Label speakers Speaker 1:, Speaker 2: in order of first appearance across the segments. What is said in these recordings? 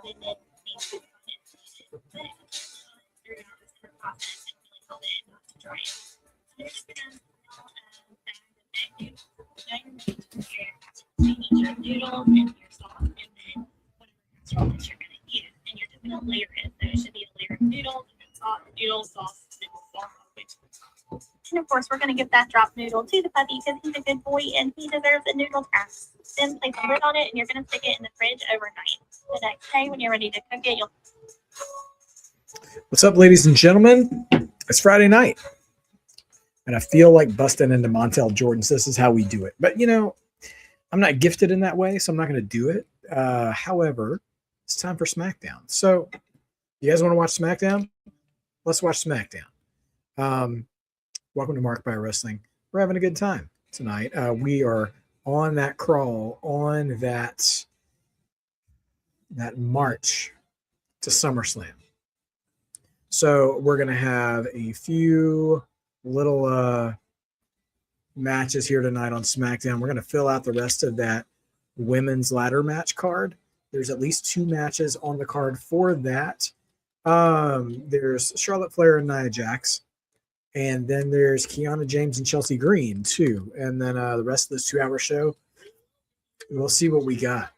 Speaker 1: and then these two components needed. But figuring out this different process and really held it not to dry it. So there's been bag of egg noodles. Now you're going to compare your noodles and your sauce, and then whatever casserole that you're going to use. And you're just going to layer it. So it should be a layer of noodles, and then sauce, noodles, sauce, and sauce. And of course, we're going to give that drop noodle to the puppy because he's a good boy and he deserves a noodle task. Then place a lid on it and you're going to stick it in the fridge overnight. The next day, when you're ready to cook it, you'll.
Speaker 2: What's up, ladies and gentlemen? It's Friday night, and I feel like busting into Montel Jordan's "This Is How We Do It." But I'm not gifted in that way, so I'm not going to do it. However, it's time for Smackdown. So, you guys want to watch Smackdown? Let's watch Smackdown. Welcome to Mark by Wrestling. We're having a good time tonight. We are on that crawl, on that march to SummerSlam. So we're going to have a few little matches here tonight on SmackDown. We're going to fill out the rest of that women's ladder match card. There's at least 2 matches on the card for that. There's Charlotte Flair and Nia Jax. And then there's Kiana James and Chelsea Green, too. And then the rest of this 2-hour show, we'll see what we got.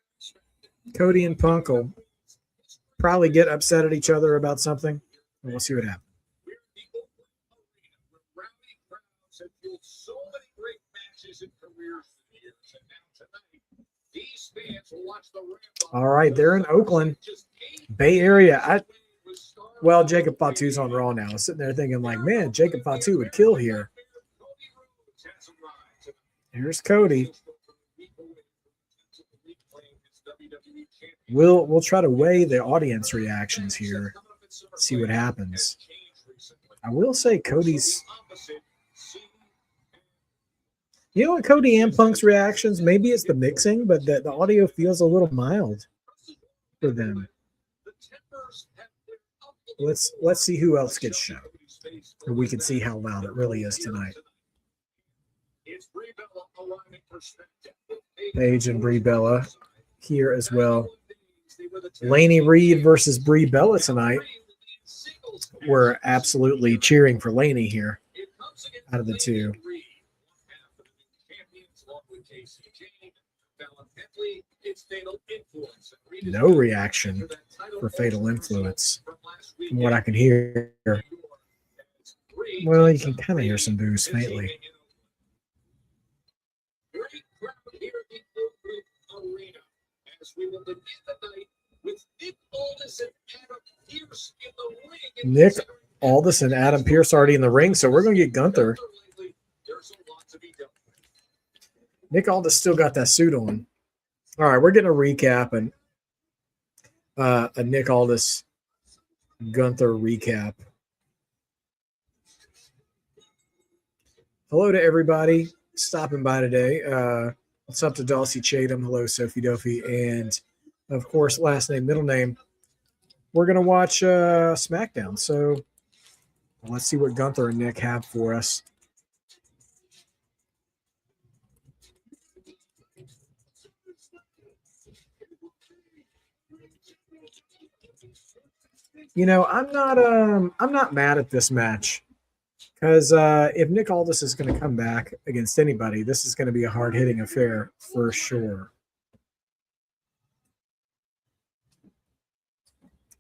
Speaker 2: Cody and Punk will probably get upset at each other about something, and we'll see what happens. All right, they're in Oakland, Bay Area. Well, Jacob Fatu's on Raw now. I was sitting there thinking, like, man, Jacob Fatu would kill here. Here's Cody. We'll try to weigh the audience reactions here, see what happens. I will say Cody's. You know what, Cody and Punk's reactions? Maybe it's the mixing, but the audio feels a little mild for them. Let's see who else gets shown. And we can see how loud it really is tonight. Paige and Brie Bella here as well. Laney Reed versus Brie Bella tonight. We're absolutely cheering for Laney here out of the two. No reaction for Fatal Influence from what I can hear. Well, you can kind of hear some boos faintly. Nick Aldis and Adam Pearce already in the ring, so we're going to get Gunther. Nick Aldis still got that suit on. All right, we're getting a recap and a Nick Aldis Gunther recap. Hello to everybody stopping by today. What's up to Dulcie Chatham? Hello, Sophie Duffy. And, of course, last name, middle name. We're going to watch SmackDown. So let's see what Gunther and Nick have for us. I'm not mad at this match because if Nick Aldis is going to come back against anybody, this is going to be a hard-hitting affair for sure.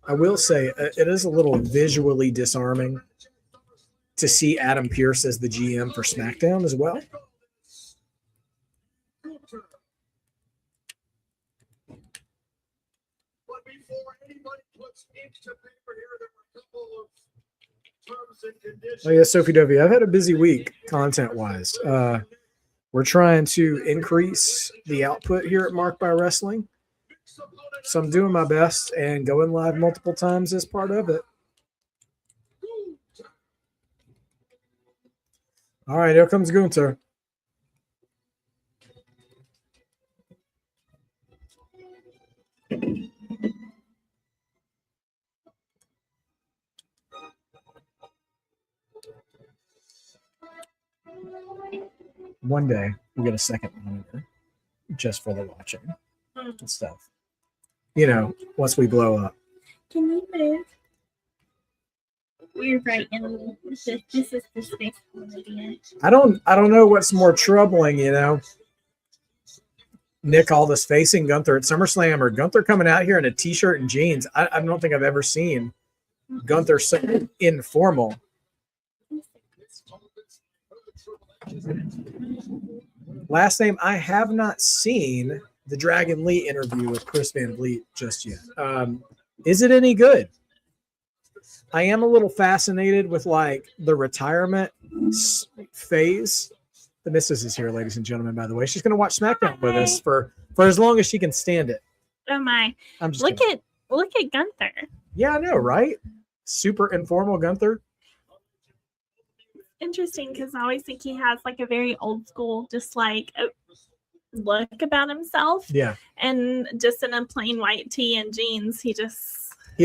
Speaker 2: I will say it is a little visually disarming to see Adam Pearce as the GM for SmackDown as well. Oh yeah, Sophie Dovey. I've had a busy week content-wise. We're trying to increase the output here at Mark by Wrestling. So I'm doing my best, and going live multiple times is part of it. All right, here comes Gunther. One day we'll get a second monitor just for the watching and stuff. One once we blow up.
Speaker 1: Can you move? You're right. And this is the space I want to be in.
Speaker 2: I don't know what's more troubling, you know. Nick Aldis facing Gunther at SummerSlam, or Gunther coming out here in a t-shirt and jeans. I don't think I've ever seen Gunther so informal. Last name, I have not seen the Dragon Lee interview with Chris Van Vliet just yet. Is it any good? I am a little fascinated with like the retirement phase. The missus is here, ladies and gentlemen, by the way. She's going to watch SmackDown with us for as long as she can stand it.
Speaker 1: Oh my.
Speaker 2: I'm just
Speaker 1: look
Speaker 2: kidding.
Speaker 1: at Gunther.
Speaker 2: Yeah, I know, right? Super informal Gunther.
Speaker 1: Interesting, because I always think he has like a very old school, just like look about himself.
Speaker 2: Yeah.
Speaker 1: And just in a plain white tee and jeans,
Speaker 2: he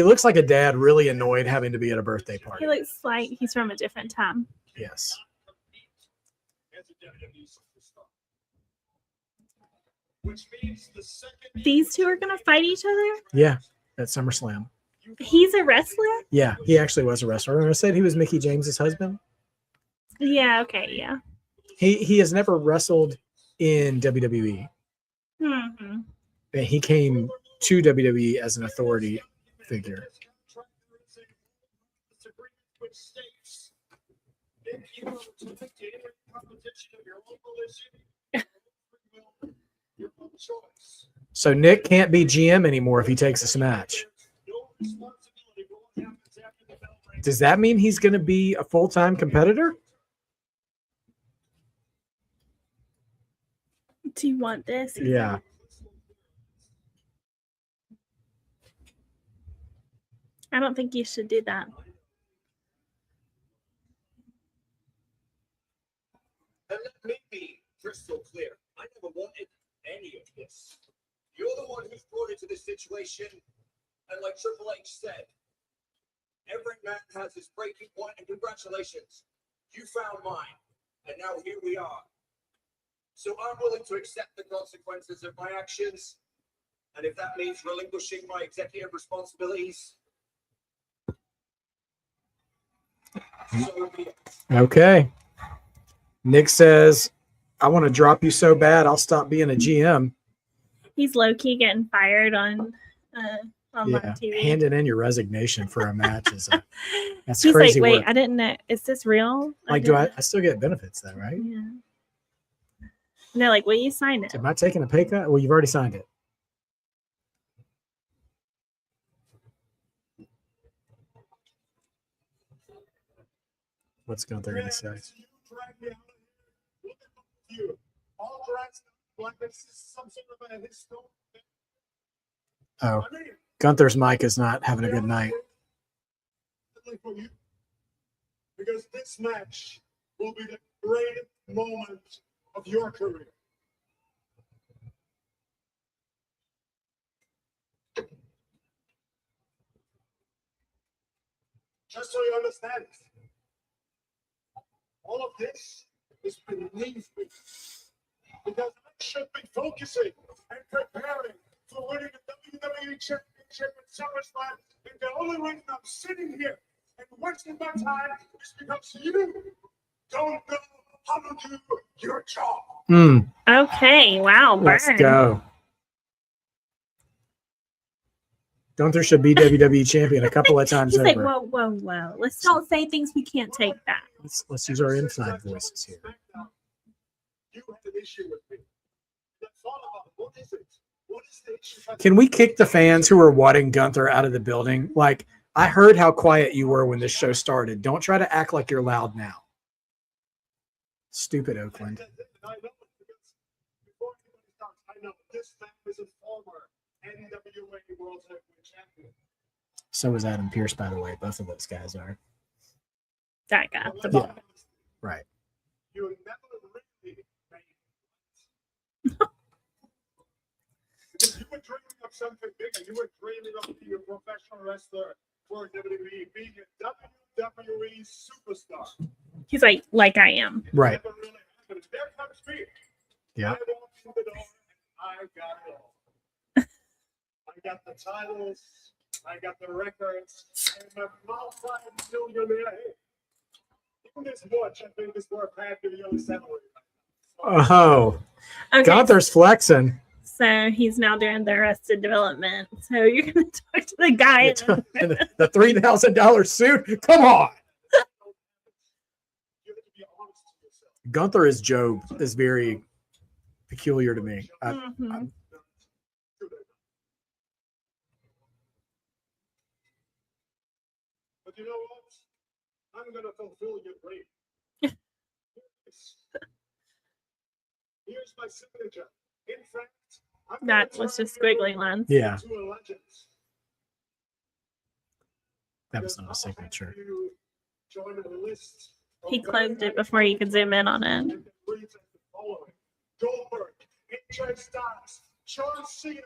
Speaker 2: looks like a dad really annoyed having to be at a birthday party.
Speaker 1: He looks like he's from a different time.
Speaker 2: Yes.
Speaker 1: These two are going to fight each other?
Speaker 2: Yeah, at SummerSlam.
Speaker 1: He's a wrestler?
Speaker 2: Yeah, he actually was a wrestler. Remember I said he was Mickie James's husband?
Speaker 1: Yeah, okay, yeah.
Speaker 2: He has never wrestled in WWE.
Speaker 1: Mm-hmm.
Speaker 2: And he came to WWE as an authority figure. So Nick can't be GM anymore if he takes this match. Does that mean he's going to be a full-time competitor?
Speaker 1: Do you want this?
Speaker 2: Yeah.
Speaker 1: I don't think you should do that.
Speaker 3: And let me be crystal clear. I never wanted any of this. You're the one who's brought it to this situation. And like Triple H said, every man has his breaking point, and congratulations. You found mine. And now here we are. So I'm willing to accept the consequences of my actions. And if that means relinquishing my executive responsibilities, so be it.
Speaker 2: Okay. Nick says, I want to drop you so bad, I'll stop being a GM.
Speaker 1: He's low-key getting fired on live TV.
Speaker 2: Handing in your resignation for a match is that's
Speaker 1: He's
Speaker 2: crazy
Speaker 1: like, wait,
Speaker 2: work.
Speaker 1: I didn't know. Is this real?
Speaker 2: Like, do I still get benefits though, right?
Speaker 1: Yeah. And they're like, well, you signed it.
Speaker 2: Am I taking a pay cut? Well, you've already signed it. What's Gunther going to say? Oh, Gunther's mic is not having a good night.
Speaker 3: Because this match will be the greatest moment of your career. Just so you understand, all of this is beneath me. Because I should be focusing and preparing for winning the WWE Championship at SummerSlam. And the only reason I'm sitting here and wasting my time is because you don't know how to do your job.
Speaker 1: Okay, wow,
Speaker 2: Let's
Speaker 1: burn.
Speaker 2: go. Gunther should be WWE champion a couple of times
Speaker 1: He's
Speaker 2: over.
Speaker 1: like, whoa. Let's don't say things we can't take back.
Speaker 2: Let's use our inside voices here.
Speaker 3: You had an issue with me. That's all about what is it? What is the issue?
Speaker 2: Can we kick the fans who are wanting Gunther out of the building? Like, I heard how quiet you were when this show started. Don't try to act like you're loud now. Stupid Oakland.
Speaker 3: I know because before anybody starts, I know this man is a former NWA World Heavyweight Champion.
Speaker 2: So is Adam Pearce, by the way. Both of those guys are.
Speaker 1: That guy. The
Speaker 2: Yeah.
Speaker 1: ball.
Speaker 2: Right.
Speaker 3: You never really made because you were dreaming of something bigger. You were dreaming of being a professional wrestler for WWE, being a WWE superstar.
Speaker 1: He's like I am.
Speaker 2: Right.
Speaker 3: Never really happened. There comes me.
Speaker 2: Yeah.
Speaker 3: I walked in the door and I got it all. I
Speaker 4: got the titles, I got the records, and the multi-millionaire. Even this watch, I think, is worth half a million salary.
Speaker 2: Oh,
Speaker 1: Okay,
Speaker 2: Gunther's flexing.
Speaker 1: so he's now doing the Arrested Development. So you're gonna talk to the guy. in the-
Speaker 2: The $3,000 suit. Come on.
Speaker 4: You have to be honest to yourself.
Speaker 2: Gunther Job is very peculiar to me.
Speaker 1: Mhm.
Speaker 4: But you know what? I'm gonna fulfill your dream. Here's my signature. In fact, I'm gonna
Speaker 1: That was
Speaker 4: turn
Speaker 1: just
Speaker 4: you
Speaker 1: squiggly lines.
Speaker 2: Yeah,
Speaker 4: into a legend.
Speaker 2: that was
Speaker 4: Because
Speaker 2: not a
Speaker 4: I'll
Speaker 2: signature.
Speaker 4: have you join a list of
Speaker 1: He closed
Speaker 4: very
Speaker 1: it before you could zoom in on it.
Speaker 4: and it reads as the following: Goldberg, AJ Styles, John Cena,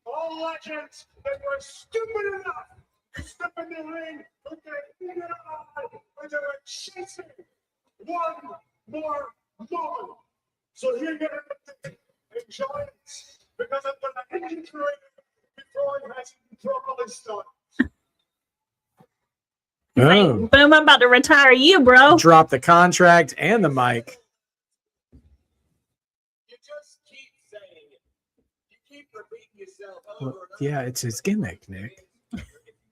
Speaker 4: all legends that were stupid enough to step in the ring with their feet on, when they were chasing one more moment. So here you have it. Enjoy it, because I'm gonna end your career before it has properly started.
Speaker 2: Oh,
Speaker 1: Like, boom, I'm about to retire you, bro.
Speaker 2: drop the contract and the mic.
Speaker 3: You just keep saying it. You keep repeating yourself over
Speaker 2: Well,
Speaker 3: and over.
Speaker 2: yeah, it's his gimmick, Nick.
Speaker 3: If you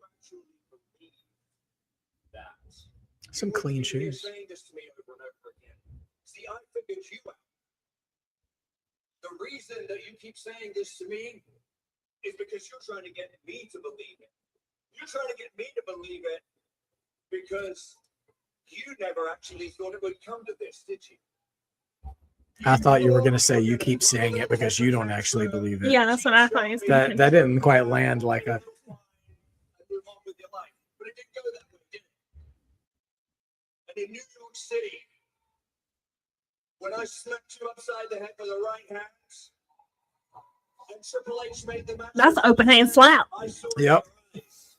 Speaker 3: actually believe that,
Speaker 2: Some
Speaker 3: you wouldn't
Speaker 2: clean
Speaker 3: be here
Speaker 2: shoes.
Speaker 3: saying this to me over and over again. See, I figured you out. The reason that you keep saying this to me is because you're trying to get me to believe it. You're trying to get me to believe it because you never actually thought it would come to this, did you?
Speaker 2: I thought you were going to say you keep saying it because you don't actually believe it.
Speaker 1: Yeah, that's what I thought he was
Speaker 2: That
Speaker 1: thinking.
Speaker 2: didn't quite land like a.
Speaker 3: And move on with your life. But it didn't go that way, did it? And in New York City, when I smacked you upside the head with the right hands, and Triple H made the match.
Speaker 1: That's an open hand slap.
Speaker 3: I saw
Speaker 2: Yep.
Speaker 3: in your eyes.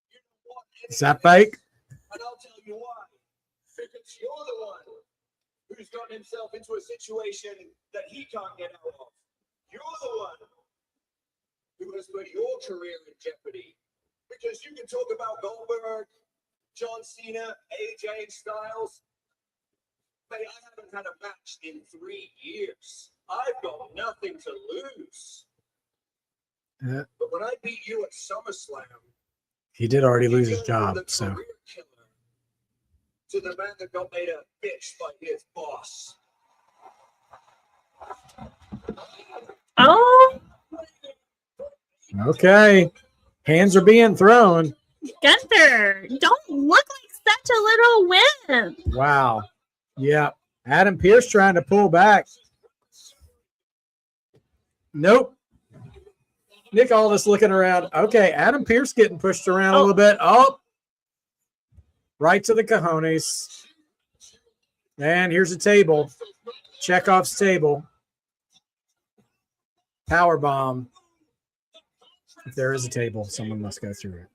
Speaker 3: You know what?
Speaker 2: Is that fake?
Speaker 3: And I'll tell you why. Because you're the one who's gotten himself into a situation that he can't get out of. You're the one who has put your career in jeopardy. Because you can talk about Goldberg, John Cena, AJ Styles. Mate, I haven't had a match in 3 years. I've got nothing to lose.
Speaker 2: Yeah.
Speaker 3: But when I beat you at SummerSlam,
Speaker 2: He did already
Speaker 3: you
Speaker 2: lose his
Speaker 3: go from
Speaker 2: job,
Speaker 3: the
Speaker 2: so
Speaker 3: career killer to the man that got made a bitch by his boss.
Speaker 1: Oh,
Speaker 2: okay. Hands are being thrown.
Speaker 1: Gunther, don't look like such a little wimp.
Speaker 2: Wow. Yeah. Adam Pearce trying to pull back. Nope. Nick Aldis looking around. Okay, Adam Pearce getting pushed around a little bit. Oh, right to the cojones. And here's a table. Chekhov's table. Power bomb. If there is a table, someone must go through it.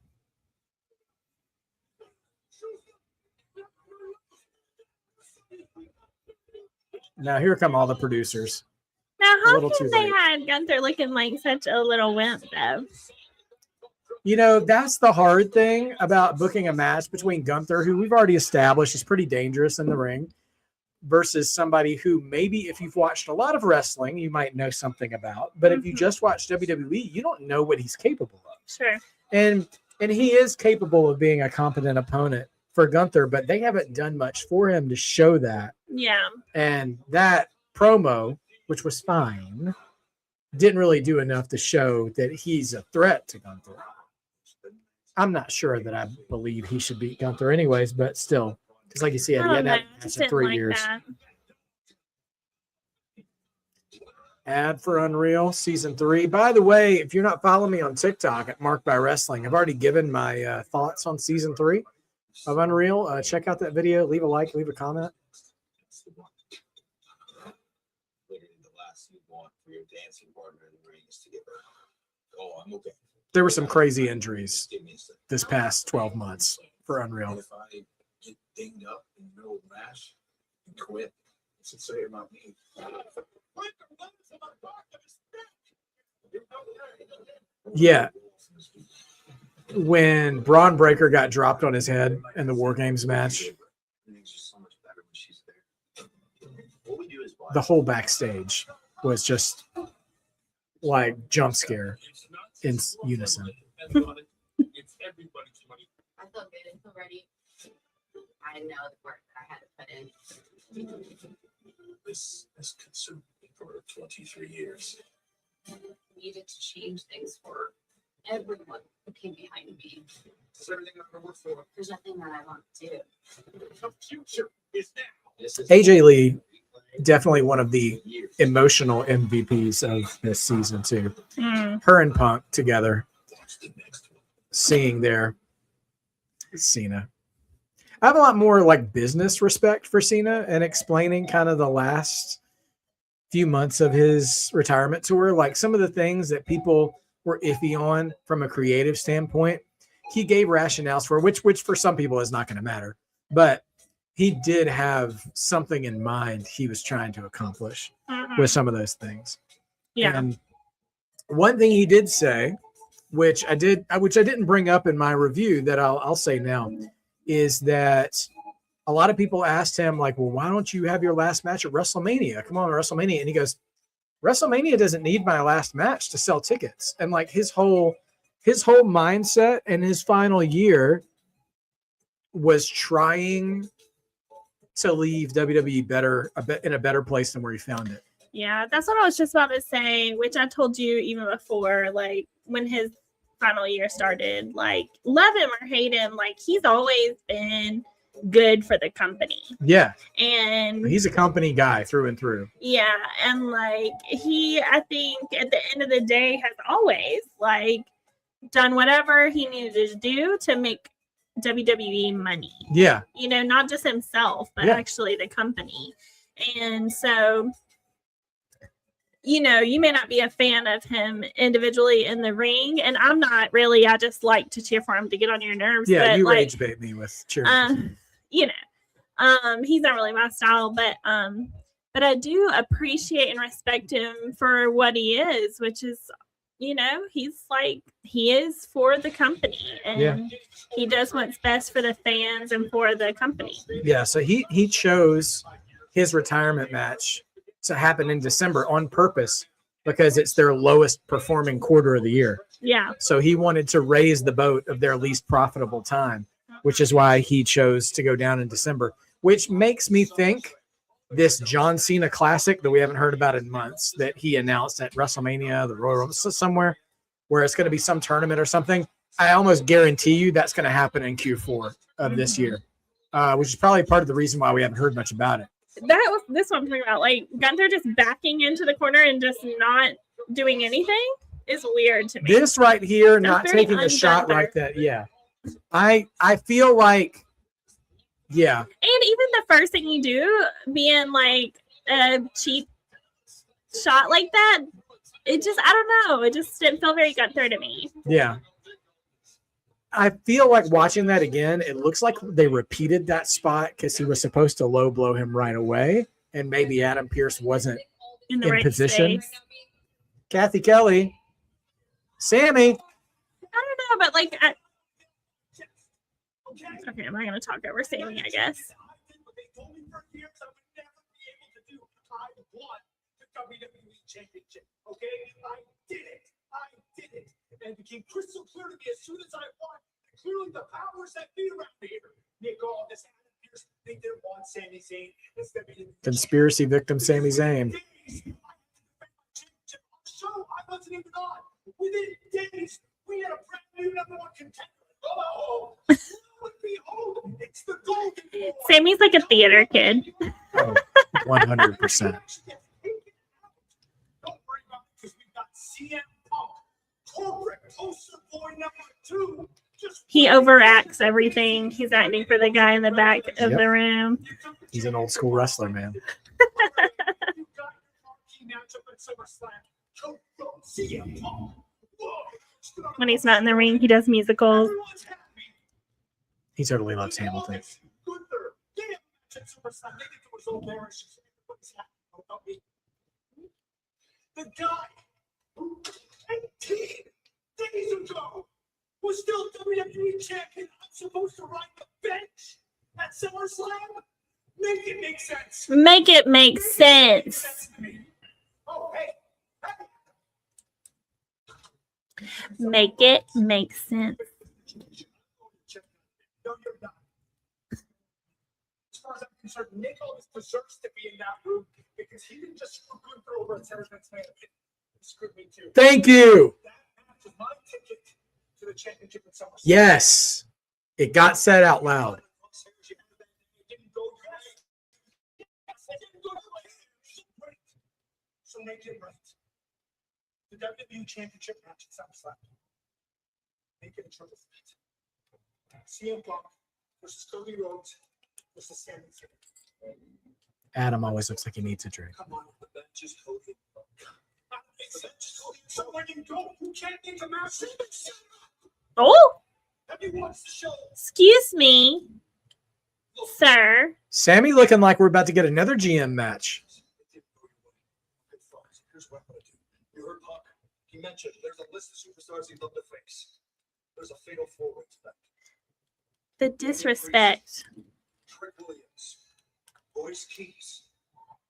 Speaker 2: Now here come all the producers.
Speaker 1: Now,
Speaker 2: A
Speaker 1: how
Speaker 2: little
Speaker 1: come
Speaker 2: too
Speaker 1: they
Speaker 2: late.
Speaker 1: had Gunther looking like such a little wimp, though?
Speaker 2: You know, that's the hard thing about booking a match between Gunther, who we've already established is pretty dangerous in the ring, versus somebody who maybe if you've watched a lot of wrestling, you might know something about. But if you
Speaker 1: Mhm.
Speaker 2: just watch WWE, you don't know what he's capable of.
Speaker 1: Sure.
Speaker 2: And he is capable of being a competent opponent for Gunther, but they haven't done much for him to show that.
Speaker 1: Yeah.
Speaker 2: And that promo, which was fine, didn't really do enough to show that he's a threat to Gunther. I'm not sure that I believe he should beat Gunther anyways, but still, because like you said,
Speaker 1: I
Speaker 2: he
Speaker 1: don't
Speaker 2: hadn't
Speaker 1: know.
Speaker 2: had
Speaker 1: I
Speaker 2: a match
Speaker 1: just
Speaker 2: in
Speaker 1: didn't
Speaker 2: 3
Speaker 1: like
Speaker 2: years.
Speaker 1: that.
Speaker 2: Ad for Unreal Season 3. By the way, if you're not following me on TikTok at Marked by Wrestling, I've already given my thoughts on Season 3 of Unreal. Check out that video. Leave a like, leave a comment.
Speaker 3: Literally the last you want for your dancing partner in the ring is to get hurt. Oh, I'm okay.
Speaker 2: There were some crazy injuries
Speaker 3: Give me a second.
Speaker 2: this past 12 months for Unreal.
Speaker 3: And if I get dinged up in the middle of the match and quit, it's a say about me.
Speaker 2: Yeah. when Braun Breaker got dropped on his head in the War Games match, the whole backstage was just like jump scare in unison.
Speaker 1: I feel good. I feel ready. I know the work that I had to put in.
Speaker 4: This has consumed me for 23 years.
Speaker 1: Needed to change things for everyone who came behind me.
Speaker 4: It's everything I've ever worked for.
Speaker 1: There's nothing that I want to do.
Speaker 4: The future is now.
Speaker 2: AJ Lee, definitely one of the emotional MVPs of this season too. Her and Punk together, seeing their Cena. I have a lot more like business respect for Cena and explaining kind of the last few months of his retirement tour. Like some of the things that people were iffy on from a creative standpoint, he gave rationales for, which for some people is not going to matter. But he did have something in mind he was trying to accomplish with some of those things.
Speaker 5: Yeah.
Speaker 2: And one thing he did say, which I didn't bring up in my review that I'll say now, is that a lot of people asked him like, well, why don't you have your last match at WrestleMania? Come on, WrestleMania. And he goes, WrestleMania doesn't need my last match to sell tickets. And like his whole mindset and his final year was trying to leave WWE in a better place than where he found it.
Speaker 5: Yeah, that's what I was just about to say, which I told you even before, like when his final year started, like love him or hate him, like he's always been good for the company.
Speaker 2: Yeah.
Speaker 5: And
Speaker 2: He's a company guy through and through.
Speaker 5: yeah, and like I think at the end of the day has always like done whatever he needed to do to make WWE money.
Speaker 2: Yeah.
Speaker 5: You know, not just himself, but actually the company. And so, you know, you may not be a fan of him individually in the ring, and I'm not really. I just like to cheer for him to get on your nerves.
Speaker 2: Yeah,
Speaker 5: but
Speaker 2: you
Speaker 5: like,
Speaker 2: rage bait me with cheering.
Speaker 5: you know, he's not really my style, but I do appreciate and respect him for what he is, which is, you know, he is for the company, and he does what's best for the fans and for the company.
Speaker 2: Yeah, so he chose his retirement match to happen in December on purpose because it's their lowest performing quarter of the year.
Speaker 5: Yeah.
Speaker 2: So he wanted to raise the boat of their least profitable time, which is why he chose to go down in December, which makes me think this John Cena Classic that we haven't heard about in months that he announced at WrestleMania, the Royal Rumble, somewhere where it's going to be some tournament or something. I almost guarantee you that's going to happen in Q4 of this year, which is probably part of the reason why we haven't heard much about it.
Speaker 5: That was this one I'm talking about. Like Gunther just backing into the corner and just not doing anything is weird to me.
Speaker 2: This right here,
Speaker 5: That's
Speaker 2: not
Speaker 5: very
Speaker 2: taking a shot
Speaker 5: un-Gunther.
Speaker 2: like that. Yeah. I feel like, yeah.
Speaker 5: And even the first thing you do, being like a cheap shot like that, it just, I don't know. It just didn't feel very Gunther to me.
Speaker 2: Yeah. I feel like watching that again, it looks like they repeated that spot because he was supposed to low blow him right away. And maybe Adam Pearce wasn't
Speaker 5: In the
Speaker 2: in
Speaker 5: right
Speaker 2: position.
Speaker 5: space.
Speaker 2: Kathy Kelly. Sammy.
Speaker 5: I don't know, but like, okay, am I going to talk over Sammy, I guess?
Speaker 4: Championship. Okay, I did it, and it became crystal clear to me as soon as I won. Clearly, the powers that be around here, Nick Aldis, they didn't want Sami Zayn.
Speaker 2: Conspiracy victim Sami Zayn.
Speaker 4: So I wasn't even on. Within days, we had a brand new number one contender. Oh, behold, it's the Golden Boy.
Speaker 5: Sammy's like a theater kid.
Speaker 2: Oh, 100%.
Speaker 4: Don't worry about it because we've got CM Punk, corporate poster boy number 2.
Speaker 5: He overacts everything. He's acting for the guy in the back of the room.
Speaker 2: He's an old school wrestler, man.
Speaker 5: When he's not in the ring, he does musicals.
Speaker 2: He totally loves Hamilton.
Speaker 4: The guy who 18 days ago who's still WWE champion, I'm supposed to ride the bench at SummerSlam? Make it make sense.
Speaker 5: Make it make sense.
Speaker 4: to me. Oh, hey.
Speaker 5: Make it make sense.
Speaker 4: No, you're not. As far as I'm concerned, Nick always deserves to be in that room because he didn't just screw Gunther over at Saturday Night's Main Event. He screwed me too.
Speaker 2: Thank you.
Speaker 4: That match is my ticket to the championship at SummerSlam.
Speaker 2: Yes. It got said out loud.
Speaker 4: So make it right. The WWE Championship match at SummerSlam. Make it a triple threat. CM Punk versus Cody Rhodes versus Sami Zayn.
Speaker 2: Adam always looks like he needs a drink.
Speaker 4: Come on, the bench is Cody. So when you go, you can't make a match.
Speaker 5: Oh,
Speaker 4: Have you watched the show?
Speaker 5: excuse me, sir.
Speaker 2: Sammy looking like we're about to get another GM match.
Speaker 4: Here's what I'm going to do. You heard Punk. He mentioned there's a list of superstars he'd love to face. There's a fatal four-way tonight.
Speaker 5: The disrespect.
Speaker 4: Trick Williams, Royce Keys,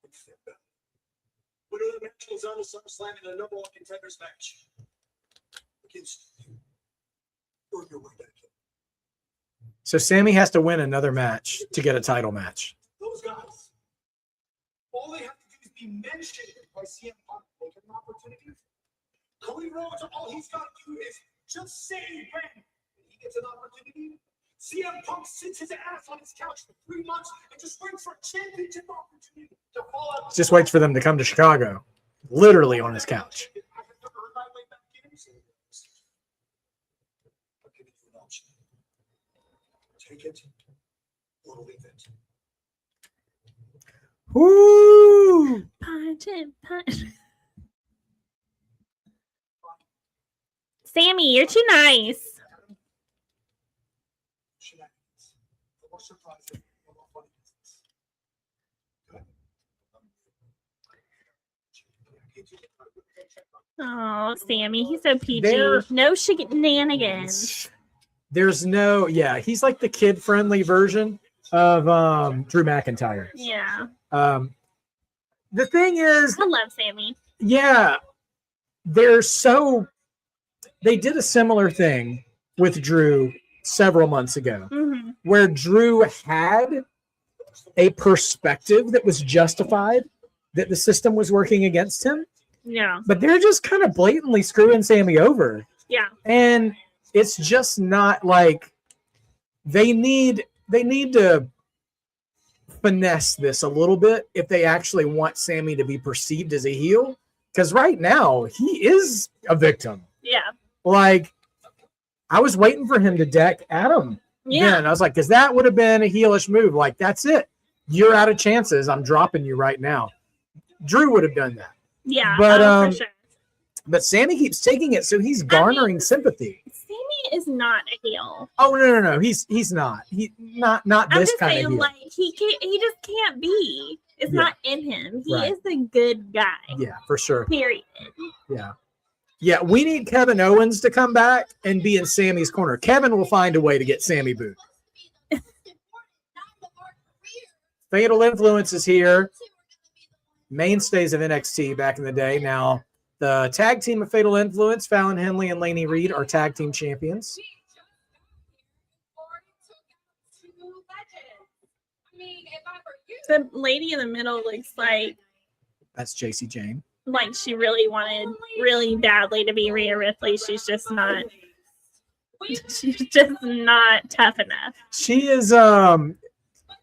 Speaker 4: and Finn Balor. Winner of the match goes on to SummerSlam in a number one contenders match against you. Earn your way back in.
Speaker 2: So Sammy has to win another match to get a title match.
Speaker 4: Those guys, all they have to do is be mentioned by CM Punk, make an opportunity. Cody Rhodes, all he's got to do is just say when he gets an opportunity. CM Punk sits his ass on his couch for 3 months and just waits for a championship opportunity to fall out.
Speaker 2: Just waits for them to come to Chicago. Literally on his couch.
Speaker 4: I have to earn my way back in. I'll give you an option. Take it or leave it.
Speaker 2: Woo!
Speaker 5: Punch it, punch. Sammy, you're too nice.
Speaker 4: Shenanigans. The more surprising, the more funny business.
Speaker 5: Oh, Sammy, he's so PG.
Speaker 2: There-
Speaker 5: No shenanigans.
Speaker 2: There's no, yeah, he's like the kid-friendly version of Drew McIntyre.
Speaker 5: Yeah,
Speaker 2: The thing is,
Speaker 5: I love Sammy.
Speaker 2: yeah, they did a similar thing with Drew several months ago,
Speaker 5: Hmm.
Speaker 2: where Drew had a perspective that was justified that the system was working against him,
Speaker 5: Yeah,
Speaker 2: but they're just kind of blatantly screwing Sammy over.
Speaker 5: yeah,
Speaker 2: And it's just not like they need to finesse this a little bit if they actually want Sammy to be perceived as a heel. Because right now he is a victim.
Speaker 5: yeah,
Speaker 2: Like, I was waiting for him to deck Adam.
Speaker 5: yeah.
Speaker 2: Then I was like, because that would have been a heelish move. Like, that's it. You're out of chances. I'm dropping you right now. Drew would have done that.
Speaker 5: Yeah,
Speaker 2: But,
Speaker 5: for sure.
Speaker 2: But Sammy keeps taking it, so he's garnering sympathy.
Speaker 5: Sammy is not a heel.
Speaker 2: Oh no. He's not. He not
Speaker 5: I'm
Speaker 2: this
Speaker 5: just
Speaker 2: kind
Speaker 5: saying,
Speaker 2: of heel.
Speaker 5: like he just can't be. It's
Speaker 2: Yeah.
Speaker 5: not in him. He
Speaker 2: Right.
Speaker 5: is a good guy.
Speaker 2: Yeah, for sure.
Speaker 5: Period.
Speaker 2: Yeah, we need Kevin Owens to come back and be in Sammy's corner. Kevin will find a way to get Sammy booed. Fatal Influence is here. Mainstays of NXT back in the day. Now, the tag team of Fatal Influence, Fallon Henley and Laney Reed, are tag team champions.
Speaker 5: The lady in the middle looks
Speaker 2: That's JC Jane.
Speaker 5: like she really wanted really badly to be Rhea Ripley. She's just not. She's just not tough enough.
Speaker 2: She is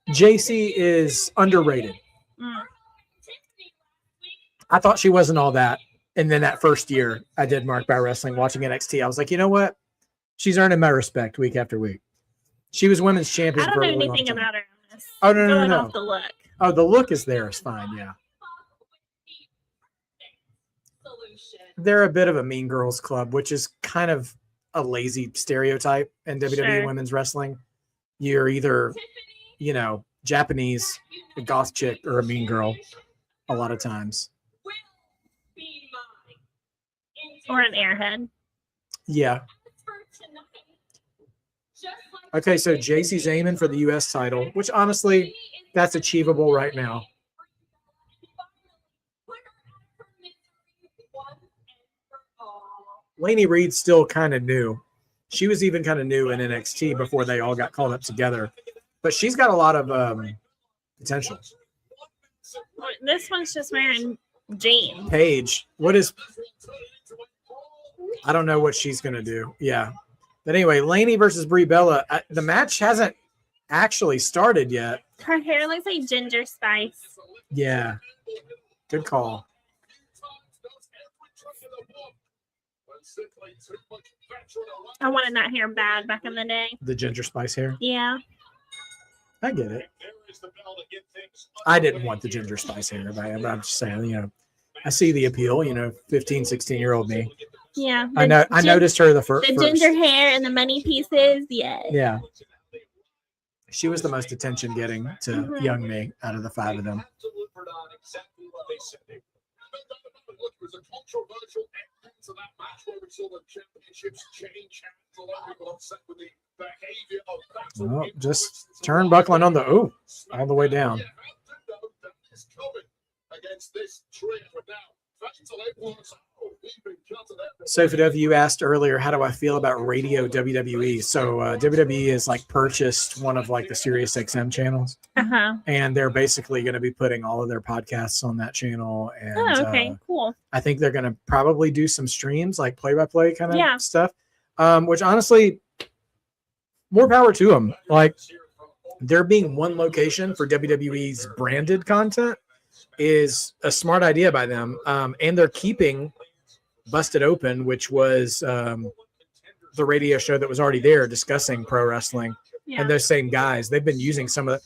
Speaker 2: JC is underrated.
Speaker 5: Mm.
Speaker 2: I thought she wasn't all that. And then that first year I did Mark by Wrestling watching NXT, I was like, you know what? She's earning my respect week after week. She was women's champion.
Speaker 5: I don't
Speaker 2: for a
Speaker 5: know
Speaker 2: really long
Speaker 5: anything
Speaker 2: time.
Speaker 5: about her. I'm just
Speaker 2: Oh, no,
Speaker 5: going
Speaker 2: no.
Speaker 5: off the look.
Speaker 2: Oh, the look is there. It's fine. Yeah. They're a bit of a mean girls club, which is kind of a lazy stereotype in WWE
Speaker 5: Sure.
Speaker 2: women's wrestling. You're either, Japanese, a goth chick, or a mean girl a lot of times.
Speaker 5: Or an airhead.
Speaker 2: Yeah. Okay, so JC's aiming for the U.S. title, which honestly, that's achievable right now. Lainey Reed's still kind of new. She was even kind of new in NXT before they all got called up together. But she's got a lot of potential.
Speaker 5: This one's just wearing jeans.
Speaker 2: Paige, what is... I don't know what she's going to do. Yeah. But anyway, Lainey versus Brie Bella. The match hasn't actually started yet.
Speaker 5: Her hair looks like Ginger Spice.
Speaker 2: Yeah. Good call.
Speaker 5: I wanted that hair bad back in the day.
Speaker 2: The Ginger Spice hair?
Speaker 5: Yeah.
Speaker 2: I get it. I didn't want the Ginger Spice hair, but I'm just saying, you know, I see the appeal, you know, 15, 16-year-old me.
Speaker 5: Yeah.
Speaker 2: I noticed her the first.
Speaker 5: The ginger hair and the money pieces, yeah.
Speaker 2: Yeah. She was the most attention getting to young me out of the five of them. Well, just turnbuckling on the all the way down. Sophie Dove, you asked earlier, how do I feel about radio WWE? So WWE is like purchased one of like the Sirius XM channels, and they're basically going to be putting all of their podcasts on that channel. And
Speaker 5: cool.
Speaker 2: I think they're going to probably do some streams, like play-by-play kind of stuff. Which honestly, more power to them. Like there being one location for WWE's branded content is a smart idea by them. And they're keeping Busted Open, which was the radio show that was already there discussing pro wrestling. And those same guys, they've been using some of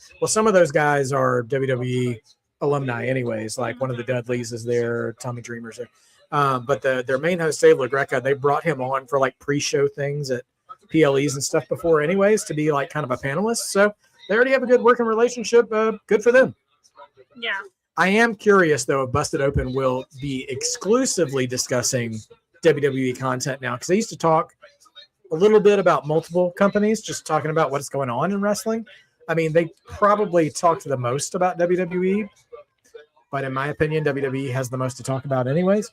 Speaker 2: those guys are WWE alumni anyways. Like one of the Dudleys is there, Tommy Dreamer's there. But their main host, Dave LaGreca, they brought him on for like pre-show things at PLEs and stuff before anyways to be like kind of a panelist. So they already have a good working relationship. Good for them.
Speaker 5: Yeah.
Speaker 2: I am curious, though, if Busted Open will be exclusively discussing WWE content now, because they used to talk a little bit about multiple companies, just talking about what's going on in wrestling. I mean, they probably talked the most about WWE, but in my opinion, WWE has the most to talk about anyways.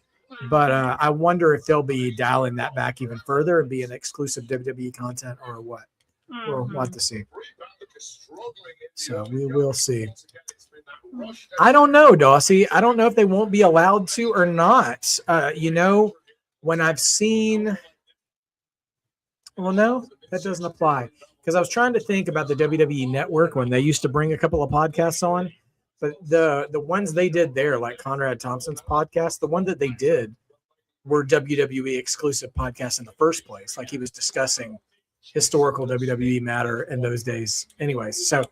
Speaker 2: But I wonder if they'll be dialing that back even further and be an exclusive WWE content or what. We'll have to see. So we will see. I don't know, Dawsey. I don't know if they won't be allowed to or not. You know, when I've seen... Well, no, that doesn't apply. Because I was trying to think about the WWE Network when they used to bring a couple of podcasts on. But the ones they did there, like Conrad Thompson's podcast, the one that they did were WWE exclusive podcasts in the first place. Like he was discussing historical WWE matter in those days. Anyways, so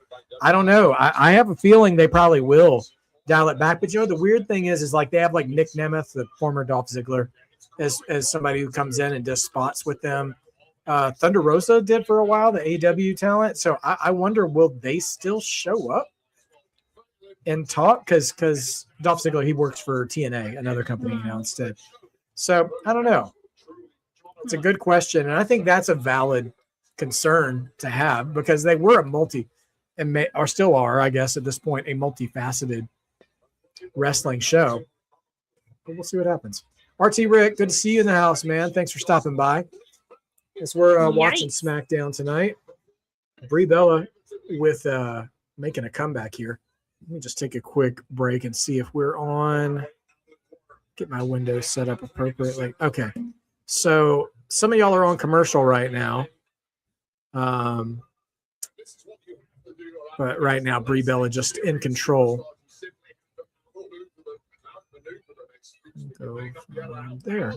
Speaker 2: I don't know. I have a feeling they probably will dial it back. But you know, the weird thing is like they have like Nick Nemeth, the former Dolph Ziggler, as somebody who comes in and does spots with them. Thunder Rosa did for a while, the AEW talent. So I wonder, will they still show up and talk? Because Dolph Ziggler, he works for TNA, another company now instead. So I don't know. It's a good question. And I think that's a valid concern to have because they were or still are, I guess, at this point, a multifaceted wrestling show. But we'll see what happens. RT Rick, good to see you in the house, man. Thanks for stopping by. As we're watching SmackDown tonight, Brie Bella with making a comeback here. Let me just take a quick break and see if we're on. Get my windows set up appropriately. Okay. So some of y'all are on commercial right now. But right now, Brie Bella just in control. Go from there.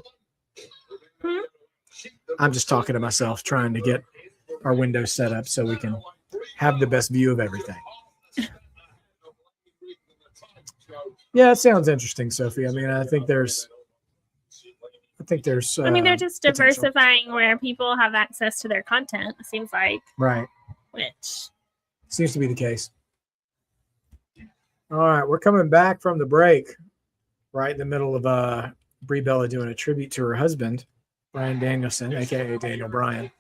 Speaker 2: I'm just talking to myself, trying to get our windows set up so we can have the best view of everything. Yeah, it sounds interesting, Sophie. I mean, I think there's.
Speaker 5: I mean, they're just diversifying where people have access to their content. It seems like.
Speaker 2: Right.
Speaker 5: Which
Speaker 2: seems to be the case. All right, we're coming back from the break, right in the middle of Brie Bella doing a tribute to her husband, Bryan Danielson, aka Daniel Bryan.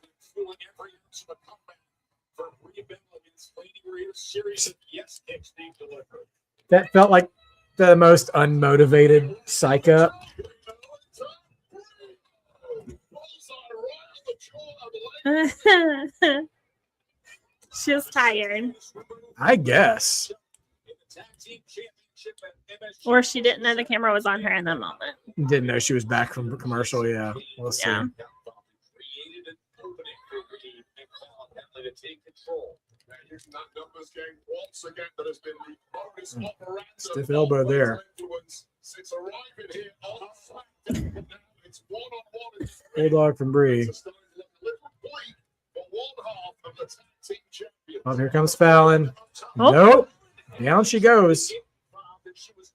Speaker 4: with serious yes kicks being delivered.
Speaker 2: That felt like the most unmotivated psych up.
Speaker 5: She was tired.
Speaker 2: I guess.
Speaker 5: Or she didn't know the camera was on her in that moment.
Speaker 2: Didn't know she was back from the commercial. Yeah. We'll see.
Speaker 5: Yeah.
Speaker 2: Stiff elbow there. Bulldog from Bree. Oh, here comes Fallon.
Speaker 5: Oh.
Speaker 2: Nope. Down she goes.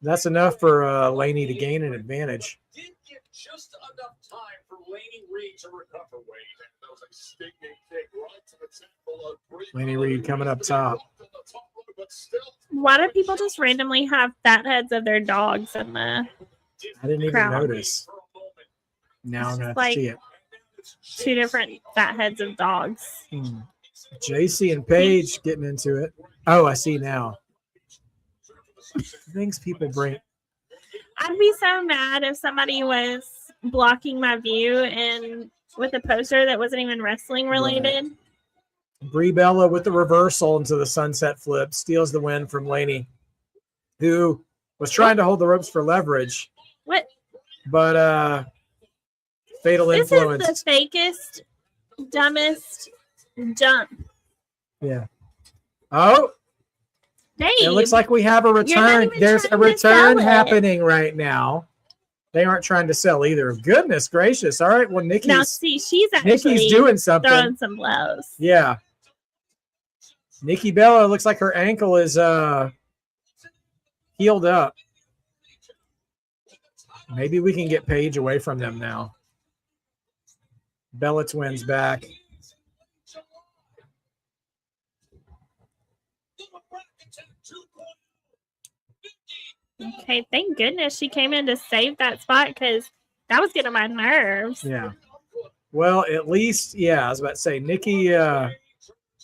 Speaker 2: That's enough for Laney to gain an advantage.
Speaker 3: Did give just enough time for Laney Reed to recover weight. That was a stinging kick right to the temple of Bree.
Speaker 2: Laney Reed coming up top.
Speaker 5: Why do people just randomly have fat heads of their dogs in the
Speaker 2: I didn't even
Speaker 5: crowd?
Speaker 2: notice. Now I'm going to
Speaker 5: Like-
Speaker 2: see it.
Speaker 5: Two different fat heads of dogs?
Speaker 2: JC and Paige getting into it. Oh, I see now. Things people bring.
Speaker 5: I'd be so mad if somebody was blocking my view and with a poster that wasn't even wrestling related.
Speaker 2: Brie Bella with the reversal into the sunset flip steals the win from Laney, who was trying to hold the ropes for leverage,
Speaker 5: What?
Speaker 2: but fatal
Speaker 5: This
Speaker 2: influence.
Speaker 5: is the fakest, dumbest jump.
Speaker 2: Yeah. Oh,
Speaker 5: Dave,
Speaker 2: it looks like we have a
Speaker 5: not
Speaker 2: return.
Speaker 5: even
Speaker 2: There's a
Speaker 5: trying to
Speaker 2: return
Speaker 5: sell it.
Speaker 2: happening right now. They aren't trying to sell either. Goodness gracious. All right. Well,
Speaker 5: now
Speaker 2: Nikki's
Speaker 5: see, she's actually
Speaker 2: doing something.
Speaker 5: throwing some blows.
Speaker 2: Yeah. Nikki Bella looks like her ankle is healed up. Maybe we can get Paige away from them now. Bella Twins back.
Speaker 5: Okay, thank goodness she came in to save that spot because that was getting on my nerves.
Speaker 2: Yeah. Well, at least, yeah, I was about to say Nikki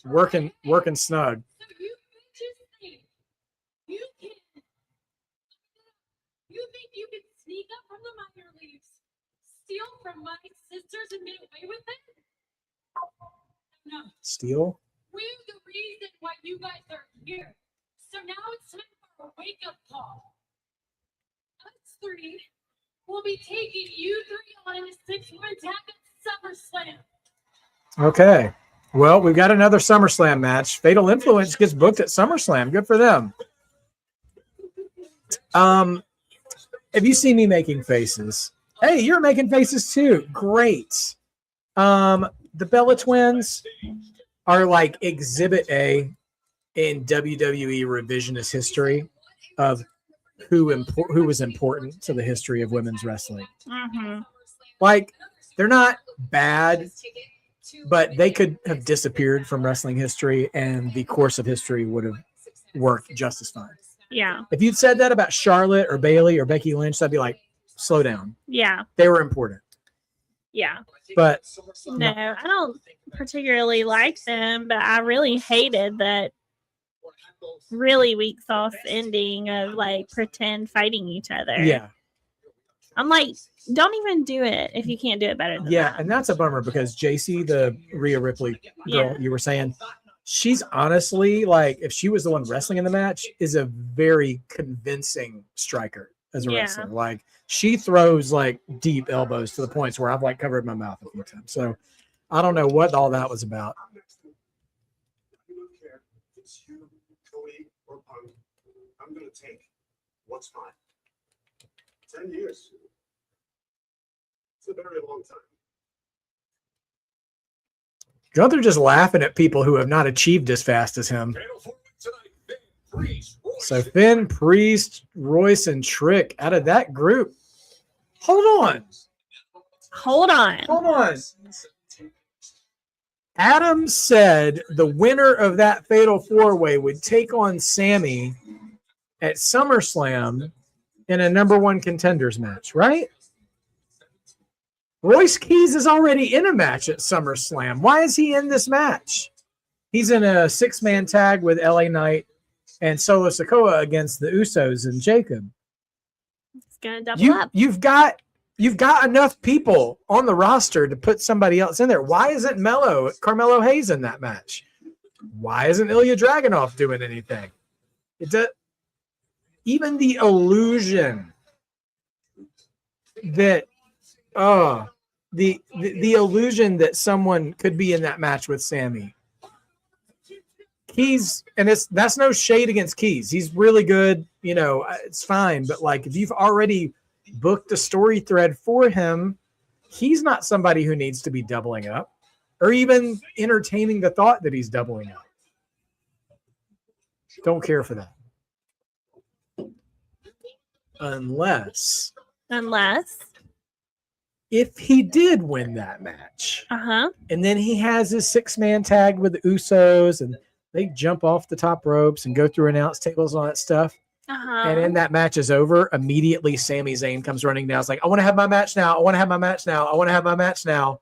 Speaker 2: working snug.
Speaker 1: So you just think you think you can sneak up from the minor leagues, steal from my sisters and get away with it? No,
Speaker 2: Steal.
Speaker 1: we're the reason why you guys are here. So now it's time for a wake-up call. Us three will be taking you three on a 6-woman tag at SummerSlam.
Speaker 2: Okay. Well, we've got another SummerSlam match. Fatal Influence gets booked at SummerSlam. Good for them. If you see me making faces, hey, you're making faces too. Great. The Bella Twins are like Exhibit A in WWE revisionist history of who was important to the history of women's wrestling.
Speaker 5: Mm-hmm.
Speaker 2: Like, they're not bad, but they could have disappeared from wrestling history and the course of history would have worked just as fine.
Speaker 5: Yeah.
Speaker 2: If you'd said that about Charlotte or Bayley or Becky Lynch, I'd be like, slow down.
Speaker 5: Yeah.
Speaker 2: They were important.
Speaker 5: Yeah.
Speaker 2: But
Speaker 5: No, I don't particularly like them, but I really hated that really weak sauce ending of like pretend fighting each other.
Speaker 2: yeah.
Speaker 5: I'm like, don't even do it if you can't do it better than
Speaker 2: Yeah,
Speaker 5: that.
Speaker 2: and that's a bummer because JC, the Rhea Ripley girl
Speaker 5: Yeah.
Speaker 2: you were saying, she's honestly, like, if she was the one wrestling in the match, is a very convincing striker as a
Speaker 5: Yeah.
Speaker 2: wrestler. Like, she throws like deep elbows to the points where I've like covered my mouth a few times. So I don't know what all that was about.
Speaker 4: I don't care if it's you, Cody, or Punk. I'm going to take what's mine. 10 years. It's a very long time.
Speaker 2: Gunther just laughing at people who have not achieved as fast as him. So Finn, Priest, Royce, and Trick out of that group. Hold on.
Speaker 5: Hold on.
Speaker 2: Hold on. Adam said the winner of that fatal four-way would take on Sammy at SummerSlam in a number one contenders match, right? Royce Keys is already in a match at SummerSlam. Why is he in this match? He's in a 6-man tag with LA Knight and Solo Sikoa against the Usos and Jacob.
Speaker 5: It's gonna double up.
Speaker 2: You've got enough people on the roster to put somebody else in there. Why isn't Carmelo Hayes in that match? Why isn't Ilya Dragunov doing anything? Even the illusion that the illusion that someone could be in that match with Sammy. Keys, and that's no shade against Keys. He's really good, it's fine. But like, if you've already booked a story thread for him, he's not somebody who needs to be doubling up or even entertaining the thought that he's doubling up. Don't care for that. Unless if he did win that match, and then he has his 6-man tag with the Usos, and they jump off the top ropes and go through announce tables and all that stuff. And then that match is over. Immediately, Sami Zayn comes running down. It's like, I want to have my match now. I want to have my match now. I want to have my match now.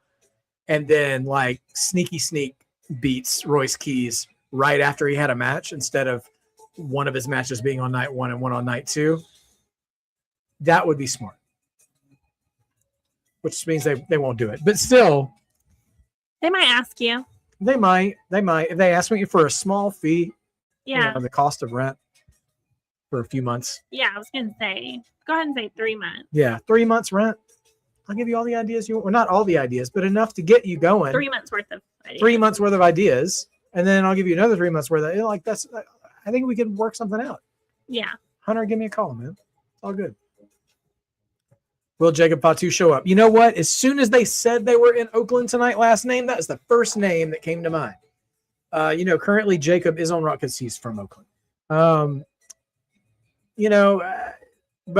Speaker 2: And then, like, sneak beats Royce Keys right after he had a match instead of one of his matches being on night 1 and one on night 2. That would be smart. Which means they won't do it. But still.
Speaker 5: They might ask you.
Speaker 2: They might. If they ask me for a small fee.
Speaker 5: Yeah.
Speaker 2: The cost of rent for a few months.
Speaker 5: Yeah, I was going to say. Go ahead and say 3 months.
Speaker 2: Yeah, 3 months rent. I'll give you all the ideas you want. Well, not all the ideas, but enough to get you going.
Speaker 5: 3 months worth of ideas.
Speaker 2: 3 months worth of ideas. And then I'll give you another 3 months worth of, I think we can work something out.
Speaker 5: Yeah.
Speaker 2: Hunter, give me a call, man. It's all good. Will Jacob Fatu show up? You know what? As soon as they said they were in Oakland tonight, last name, that was the first name that came to mind. Currently Jacob is on Raw because he's from Oakland. But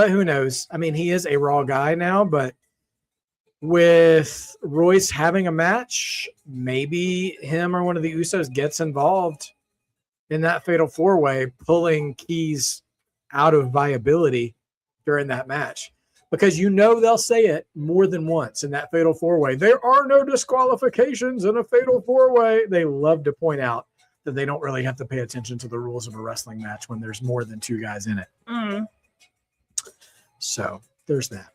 Speaker 2: who knows? I mean, he is a Raw guy now, but with Royce having a match, maybe him or one of the Usos gets involved in that fatal 4-way, pulling Keys out of viability during that match. Because they'll say it more than once in that fatal 4-way. There are no disqualifications in a fatal 4-way. They love to point out that they don't really have to pay attention to the rules of a wrestling match when there's more than 2 guys in it. So there's that.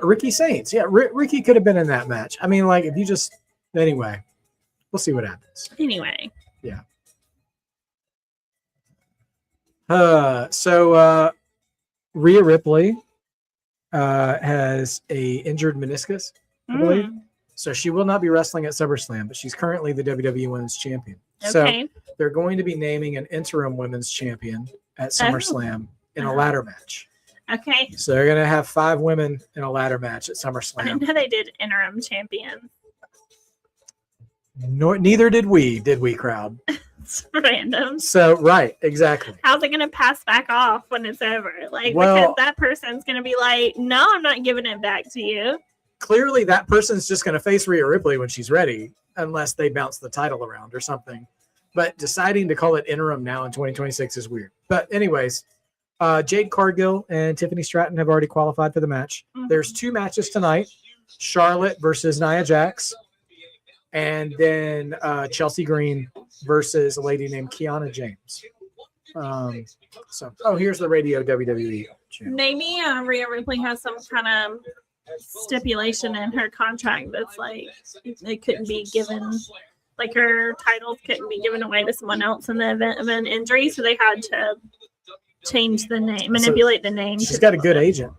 Speaker 2: Ricky Saints. Yeah, Ricky could have been in that match. I mean, like, if you just... Anyway, we'll see what happens.
Speaker 5: Anyway.
Speaker 2: Yeah. So Rhea Ripley has a injured meniscus, I believe. So she will not be wrestling at SummerSlam, but she's currently the WWE Women's Champion.
Speaker 5: Okay.
Speaker 2: So they're going to be naming an interim Women's Champion at SummerSlam in a ladder match.
Speaker 5: Okay.
Speaker 2: So they're going to have 5 women in a ladder match at
Speaker 5: I
Speaker 2: SummerSlam.
Speaker 5: know they did interim champions.
Speaker 2: Neither did we, crowd?
Speaker 5: It's random.
Speaker 2: So, right, exactly.
Speaker 5: How's it going to pass back off when it's over? Like,
Speaker 2: Well,
Speaker 5: because that person's going to be like, no, I'm not giving it back to you.
Speaker 2: Clearly, that person's just going to face Rhea Ripley when she's ready, unless they bounce the title around or something. But deciding to call it interim now in 2026 is weird. But anyways, Jade Cargill and Tiffany Stratton have already qualified for the match. There's 2 matches tonight. Charlotte versus Nia Jax. And then Chelsea Green versus a lady named Kiana James. Here's the radio WWE channel.
Speaker 5: Maybe Rhea Ripley has some kind of stipulation in her contract that's like it couldn't be given, like her titles couldn't be given away to someone else in the event of an injury, so they had to change the name, manipulate the name.
Speaker 2: She's got a good agent.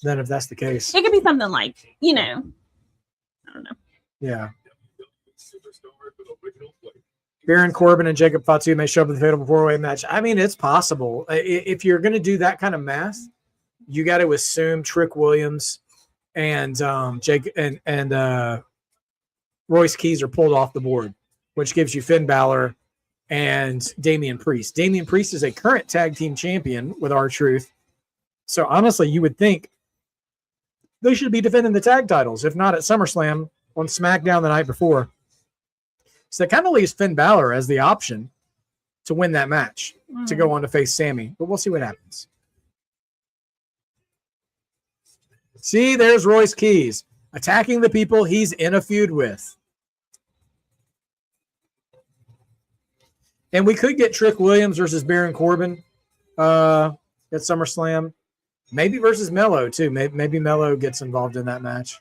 Speaker 2: Then, if that's the case,
Speaker 5: it could be something like, I don't know.
Speaker 2: Yeah. Baron Corbin and Jacob Fatu may show up in the fatal 4-way match. I mean, it's possible. If you're going to do that kind of math, you got to assume Trick Williams and Royce Keys are pulled off the board, which gives you Finn Balor and Damian Priest. Damian Priest is a current tag team champion with R-Truth. So honestly, you would think they should be defending the tag titles, if not at SummerSlam, on SmackDown the night before. So that kind of leaves Finn Balor as the option to win that match, to go on to face Sammy. But we'll see what happens. See, there's Royce Keys attacking the people he's in a feud with. And we could get Trick Williams versus Baron Corbin at SummerSlam. Maybe versus Mello, too. Maybe Mello gets involved in that match.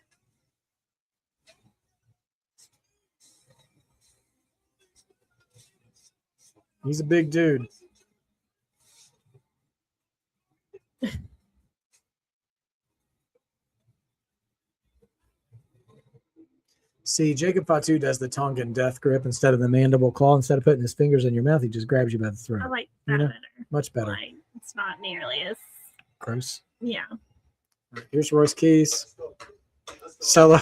Speaker 2: He's a big dude. See, Jacob Fatu does the Tongan death grip instead of the mandible claw. Instead of putting his fingers in your mouth, he just grabs you by the throat.
Speaker 5: I like that
Speaker 2: You know,
Speaker 5: better.
Speaker 2: much better.
Speaker 5: Like, it's not nearly as
Speaker 2: Gross.
Speaker 5: yeah.
Speaker 2: All right, here's Royce Keys. Solo.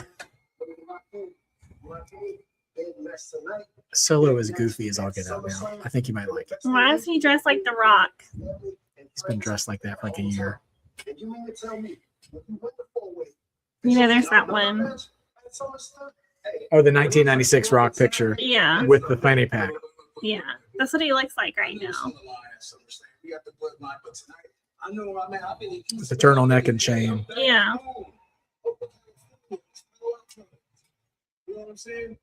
Speaker 2: Solo is goofy as all get out now. I think you might like it.
Speaker 5: Why is he dressed like The Rock?
Speaker 2: He's been dressed like that for like a year.
Speaker 5: You know, there's that one.
Speaker 2: Oh, the 1996 Rock picture
Speaker 5: Yeah,
Speaker 2: with the fanny pack.
Speaker 5: yeah. That's what he looks like right now.
Speaker 2: With the turtleneck and chain.
Speaker 5: Yeah.
Speaker 4: You know what I'm saying?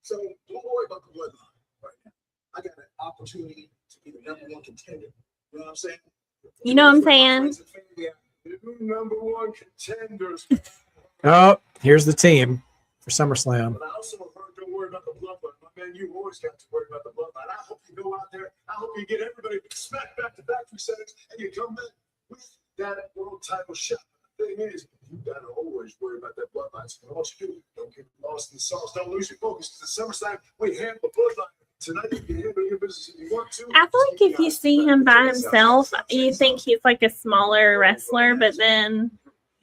Speaker 4: So don't worry about the bloodline right now. I got an opportunity to be the #1 contender. You know what I'm saying?
Speaker 5: You know what I'm saying?
Speaker 4: The #1 contenders.
Speaker 2: Oh, here's the team for SummerSlam.
Speaker 4: But I also heard don't worry about the bloodline. My man, you always got to worry about the bloodline. I hope you go out there. I hope you get everybody smacked back to factory settings and you come back with that world title shot. The thing is, you gotta always worry about that bloodline. So what you do, don't get lost in the sauce. Don't lose your focus. Because the SummerSlam, we handle the bloodline. Tonight you can handle your business if you want to.
Speaker 5: I feel like if you see him by himself, you think he's like a smaller wrestler, but then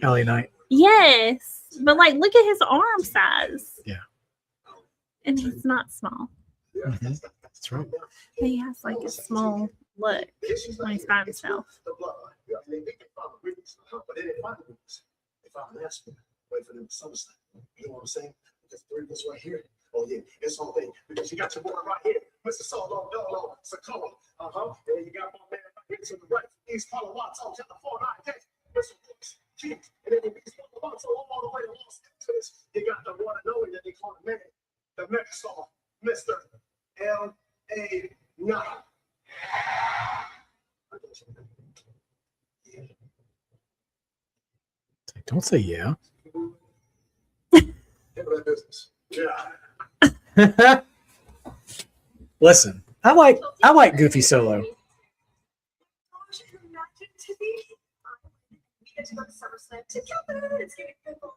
Speaker 2: LA Knight.
Speaker 5: yes, but like look at his arm size.
Speaker 2: Yeah.
Speaker 5: And he's not small.
Speaker 2: Mhm. That's right.
Speaker 5: But he has like a small look when he's by himself.
Speaker 4: The bloodline. Yeah, I mean, they can find the weakness, but they didn't find the weakness. They found an aspirin. Wait for them to SummerSlam. You know what I'm saying? Because three of us right here. Oh yeah, it's all thing. Because you got your boy right here, Mr. Solo Dolo Sokola. And you got my man right here to the right, East Palo Alto, California. Mr. Brooks, Keith, and then East Palo Alto all the way to Los Angeles. You got the one and only that they call the man, the megastar, Mr. L.A. Knight.
Speaker 2: Don't say yeah.
Speaker 4: Handle that business. Yeah.
Speaker 2: Listen, I like Goofy Solo.
Speaker 1: We get to go to SummerSlam together. It's gonna be cool.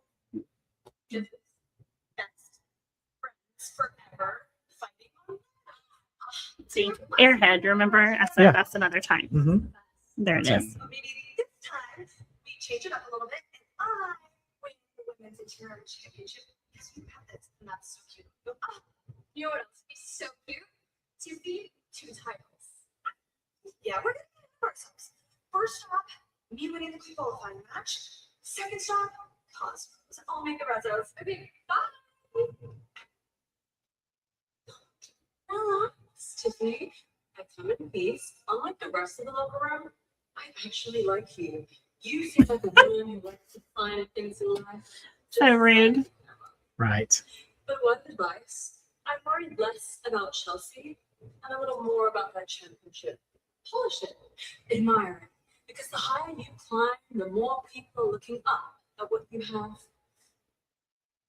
Speaker 1: Just best friends forever fighting on.
Speaker 5: See, Airhead, remember? I said
Speaker 2: Yeah.
Speaker 5: that's another time.
Speaker 2: Mm-hmm.
Speaker 5: There it
Speaker 2: Okay.
Speaker 5: is.
Speaker 1: So maybe this time we change it up a little bit and I win the women's interior championship because you have this and that's so cute. You know what else is so cute? To be 2 titles. Yeah, we're gonna do ourselves. First stop, me winning the qualifying match. Second stop, Cosmos. I'll make the resos. Okay, bye.
Speaker 6: Relax, Tiffany. I come in peace. Unlike the rest of the locker room, I actually like you. You seem like a woman who likes to find things in life.
Speaker 5: So rude.
Speaker 2: Right.
Speaker 6: But one advice, I'm worried less about Chelsea and a little more about that championship. Polish it, admire it, because the higher you climb, the more people are looking up at what you have.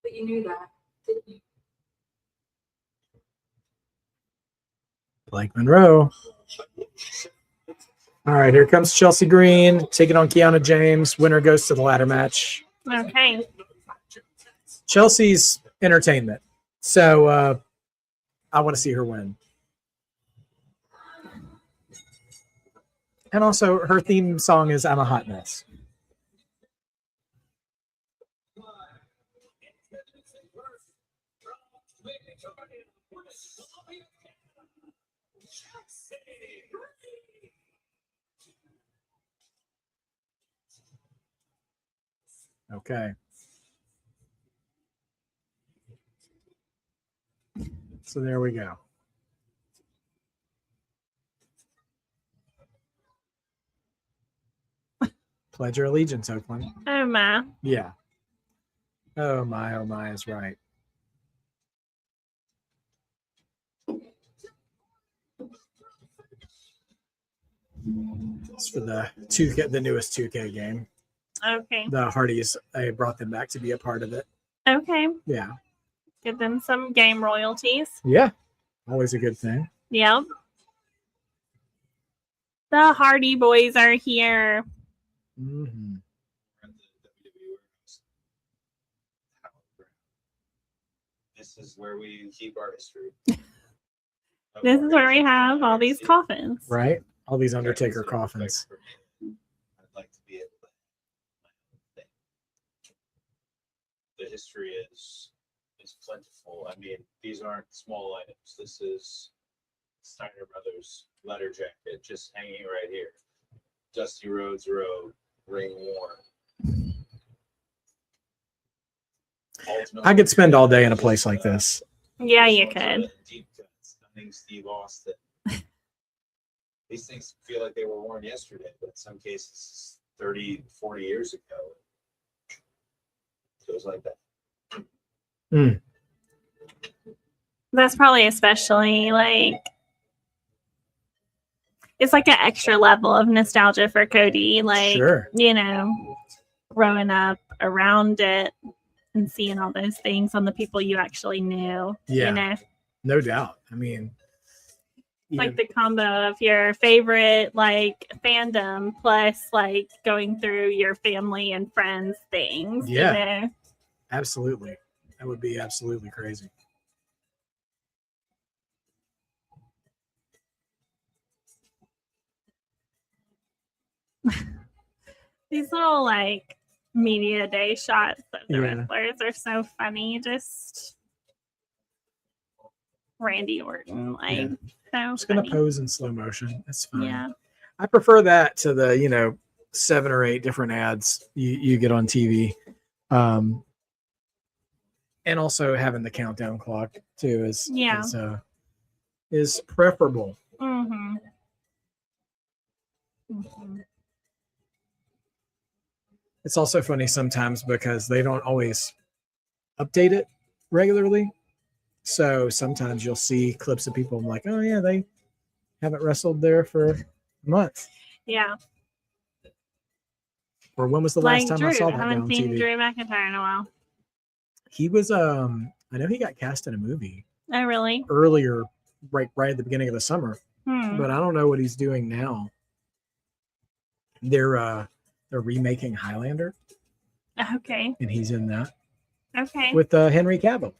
Speaker 6: But you knew that, didn't you?
Speaker 2: Blake Monroe. All right, here comes Chelsea Green taking on Kiana James. Winner goes to the ladder match.
Speaker 5: Okay.
Speaker 2: Chelsea's entertainment. So I want to see her win. And also, her theme song is I'm a Hot Mess. Okay. So there we go. Pledge your allegiance, Oakland.
Speaker 5: Oh my.
Speaker 2: Yeah. Oh my is right. It's for the 2K, the newest 2K game.
Speaker 5: Okay.
Speaker 2: The Hardys, I brought them back to be a part of it.
Speaker 5: Okay.
Speaker 2: Yeah.
Speaker 5: Give them some game royalties.
Speaker 2: Yeah. Always a good thing.
Speaker 5: Yep. The Hardy Boys are here.
Speaker 2: Mm-hmm.
Speaker 7: This is where we keep our history.
Speaker 5: This is where we have all these coffins.
Speaker 2: Right? All these Undertaker coffins.
Speaker 7: I'd like to be able to my own thing. The history is plentiful. I mean, these aren't small items. This is Steiner Brothers letter jacket just hanging right here. Dusty Rhodes Road, ring worn.
Speaker 2: I could spend all day in a place like this.
Speaker 5: Yeah, you could.
Speaker 7: Deep cut, stunning Steve Austin. These things feel like they were worn yesterday, but in some cases 30, 40 years ago. It feels like that.
Speaker 2: Mm.
Speaker 5: That's probably especially like it's like an extra level of nostalgia for Cody. Like,
Speaker 2: Sure.
Speaker 5: you know, growing up around it and seeing all those things on the people you actually knew.
Speaker 2: Yeah.
Speaker 5: You know,
Speaker 2: No doubt. I mean,
Speaker 5: like the combo of your favorite like fandom plus like going through your family and friends things.
Speaker 2: Yeah.
Speaker 5: You know?
Speaker 2: absolutely. That would be absolutely crazy.
Speaker 5: These little like media day shots of the
Speaker 2: Yeah.
Speaker 5: wrestlers are so funny. Just Randy Orton, like
Speaker 2: Yeah.
Speaker 5: so
Speaker 2: I'm just gonna
Speaker 5: funny.
Speaker 2: pose in slow motion. That's fine.
Speaker 5: Yeah.
Speaker 2: I prefer that to the 7 or 8 different ads you get on TV, and also having the countdown clock too is preferable.
Speaker 5: Mm-hmm. Mm-hmm.
Speaker 2: It's also funny sometimes because they don't always update it regularly. So sometimes you'll see clips of people and like, oh yeah, they haven't wrestled there for a month.
Speaker 5: Yeah.
Speaker 2: Or when was the
Speaker 5: Like
Speaker 2: last time
Speaker 5: Drew.
Speaker 2: I saw
Speaker 5: I
Speaker 2: that guy
Speaker 5: haven't
Speaker 2: on
Speaker 5: seen
Speaker 2: TV?
Speaker 5: Drew McIntyre in a while.
Speaker 2: He was I know he got cast in a movie
Speaker 5: Oh really?
Speaker 2: earlier, right at the beginning of the summer,
Speaker 5: Hmm.
Speaker 2: but I don't know what he's doing now. They're remaking Highlander,
Speaker 5: Okay.
Speaker 2: and he's in that
Speaker 5: Okay.
Speaker 2: with Henry Cavill.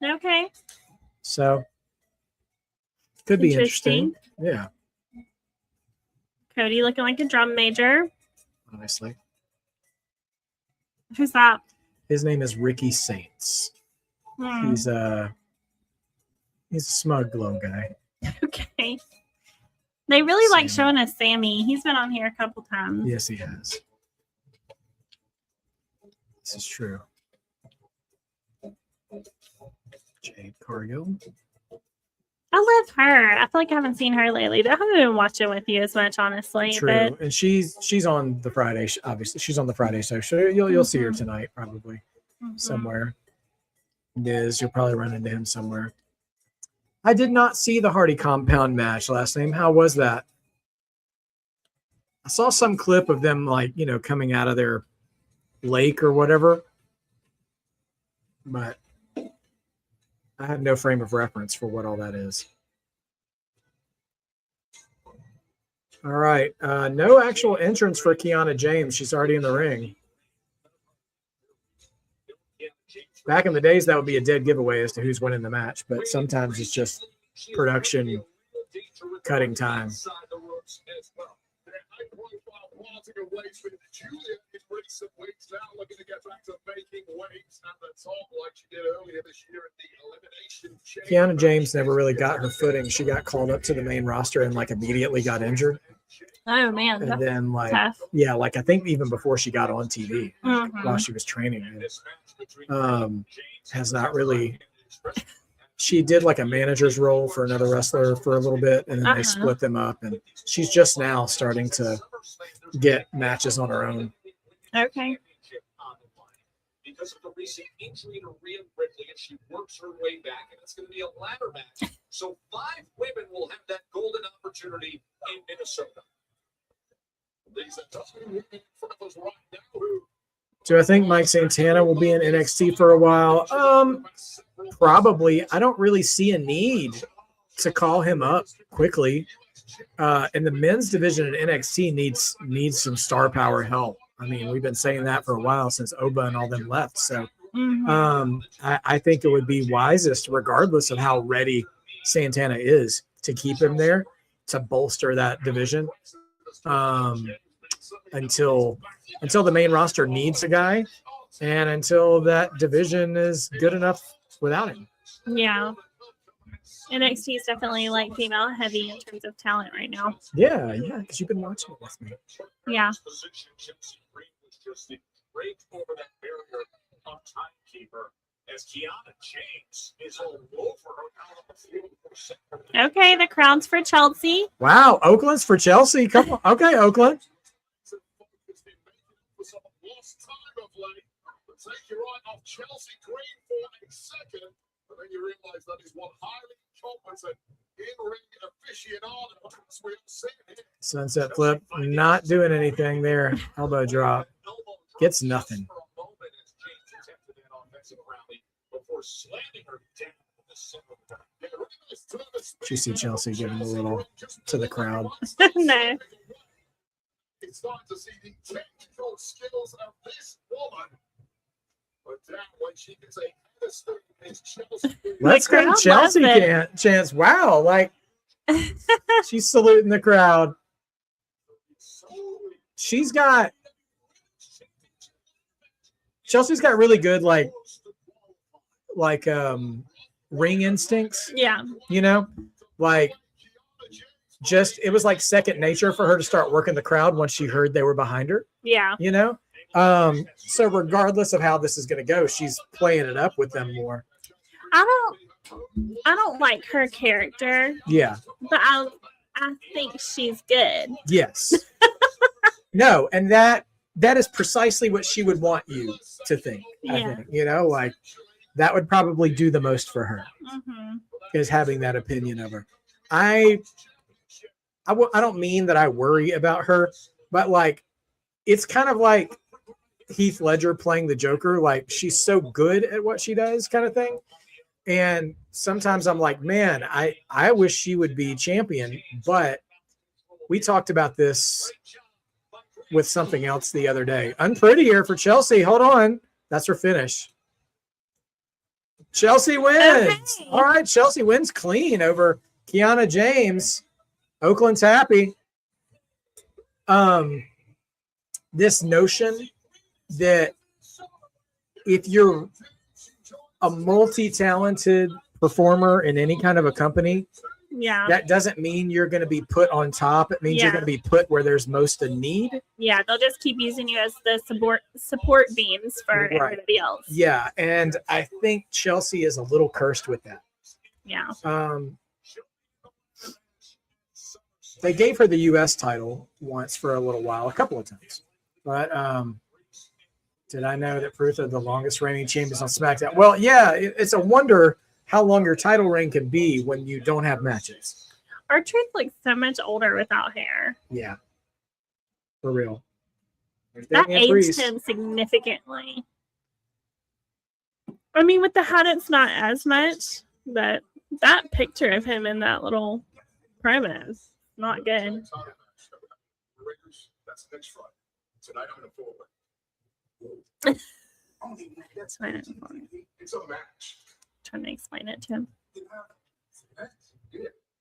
Speaker 5: Okay.
Speaker 2: So could be interesting. Yeah,
Speaker 5: Cody looking like a drum major.
Speaker 2: honestly.
Speaker 5: Who's that?
Speaker 2: His name is Ricky Saints.
Speaker 5: Hmm.
Speaker 2: He's a smug glow guy.
Speaker 5: Okay. They really like
Speaker 2: Sammy.
Speaker 5: showing us Sammy. He's been on here a couple times.
Speaker 2: Yes, he has. This is true. Jade Cargill.
Speaker 5: I love her. I feel like I haven't seen her lately. I haven't been watching with you as much, honestly.
Speaker 2: True,
Speaker 5: But
Speaker 2: and she's on the Friday. Obviously, she's on the Friday show. So you'll see her
Speaker 5: Mhm.
Speaker 2: tonight, probably
Speaker 5: Mhm.
Speaker 2: somewhere. Liz, you'll probably run into him somewhere. I did not see the Hardy compound match last name. How was that? I saw some clip of them coming out of their lake or whatever, but I have no frame of reference for what all that is. All right. No actual entrance for Kiana James. She's already in the ring. Back in the days, that would be a dead giveaway as to who's winning the match, but sometimes it's just production cutting time. Kiana James never really got her footing. She got called up to the main roster and immediately got injured.
Speaker 5: oh man,
Speaker 2: And
Speaker 5: that's
Speaker 2: then
Speaker 5: tough.
Speaker 2: I think even before she got on TV
Speaker 5: Mhm.
Speaker 2: while she was training, has not really. She did a manager's role for another wrestler for a little bit, and then they split them up. And she's just now starting to get matches on her own.
Speaker 5: Okay.
Speaker 3: Because of the recent injury to Rhea Ripley, and she works her way back, and it's going to be a ladder match. So 5 women will have that golden opportunity in Minnesota.
Speaker 2: Do I think Mike Santana will be in NXT for a while? Probably. I don't really see a need to call him up quickly. And the men's division in NXT needs some star power help. I mean, we've been saying that for a while since Oba and all them left. So I think it would be wisest, regardless of how ready Santana is, to keep him there to bolster that division until the main roster needs a guy and until that division is good enough without him.
Speaker 5: Yeah. NXT is definitely like female heavy in terms of talent right now.
Speaker 2: Yeah, because you've been watching it with me.
Speaker 5: Yeah. Okay, the crowd's for Chelsea.
Speaker 2: Wow, Oakland's for Chelsea. Come on. Okay, Oakland.
Speaker 4: Take your eye off Chelsea Green for a second, and then you realize that is one highly competent in-ring aficionado. We've seen it.
Speaker 2: Sunset flip, not doing anything there. Elbow drop. Gets nothing. Did you see Chelsea giving a little to the crowd?
Speaker 5: No.
Speaker 4: It's time to see the technical skills of this woman. But damn, when she can say,
Speaker 2: let's go Chelsea chance. Wow, like she's saluting the crowd. Chelsea's got really good like ring instincts.
Speaker 5: Yeah.
Speaker 2: You know, like just it was like second nature for her to start working the crowd once she heard they were behind her.
Speaker 5: Yeah.
Speaker 2: You know? So regardless of how this is going to go, she's playing it up with them more.
Speaker 5: I don't like her character.
Speaker 2: Yeah.
Speaker 5: But I think she's good.
Speaker 2: Yes. No, and that is precisely what she would want you to think.
Speaker 5: Yeah.
Speaker 2: I think, you know, like that would probably do the most for her. Is having that opinion of her. I don't mean that I worry about her, but like it's kind of like Heath Ledger playing the Joker. Like she's so good at what she does, kind of thing. And sometimes I'm like, man, I wish she would be champion. But we talked about this with something else the other day. Unprettier for Chelsea. Hold on, that's her finish. Chelsea wins. Okay. All right, Chelsea wins clean over Kiana James. Oakland's happy. This notion that if you're a multi-talented performer in any kind of a company, that doesn't mean you're going to be put on top. It means you're going to be put where there's most a need.
Speaker 5: Yeah, they'll just keep using you as the support beams for everybody else.
Speaker 2: Yeah, and I think Chelsea is a little cursed with that.
Speaker 5: Yeah.
Speaker 2: They gave her the U.S. title once for a little while, a couple of times. But did I know that Ruth are the longest reigning champions on SmackDown? Well, yeah, it's a wonder how long your title reign can be when you don't have matches.
Speaker 5: R-Truth looks so much older without hair.
Speaker 2: Yeah, for real.
Speaker 5: That aged him significantly. I mean, with the hat, it's not as much, but that picture of him in that little promo is not good.
Speaker 4: That's next Friday. Tonight I'm going to forward.
Speaker 5: That's fine.
Speaker 4: It's a match.
Speaker 5: Trying to explain it to him.
Speaker 4: Yeah,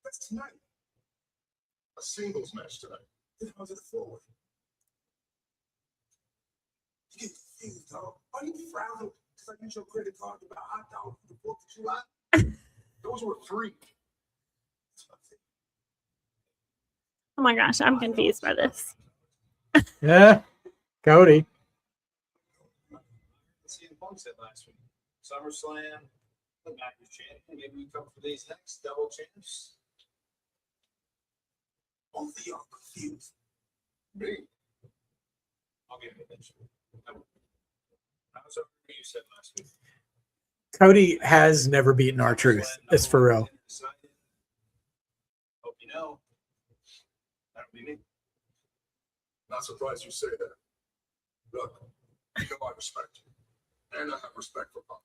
Speaker 4: that's tonight. A singles match tonight. Then how's it forward? You get confused, dog. Are you frowning because I use your credit card to buy hot dogs for the 4th of July? Those were free.
Speaker 5: Oh my gosh, I'm confused by this.
Speaker 2: Yeah, Cody.
Speaker 7: See the Punk said last week. SummerSlam, the Mackers champion. Maybe we come for these next double champs.
Speaker 4: Both of y'all confused. Me?
Speaker 7: I'll give it eventually. How's everything you said last week?
Speaker 2: Cody has never beaten R-Truth. It's for real.
Speaker 7: Hope you know. That'll be me.
Speaker 4: Not surprised you say that. Look, you know I respect you, and I have respect for Pop.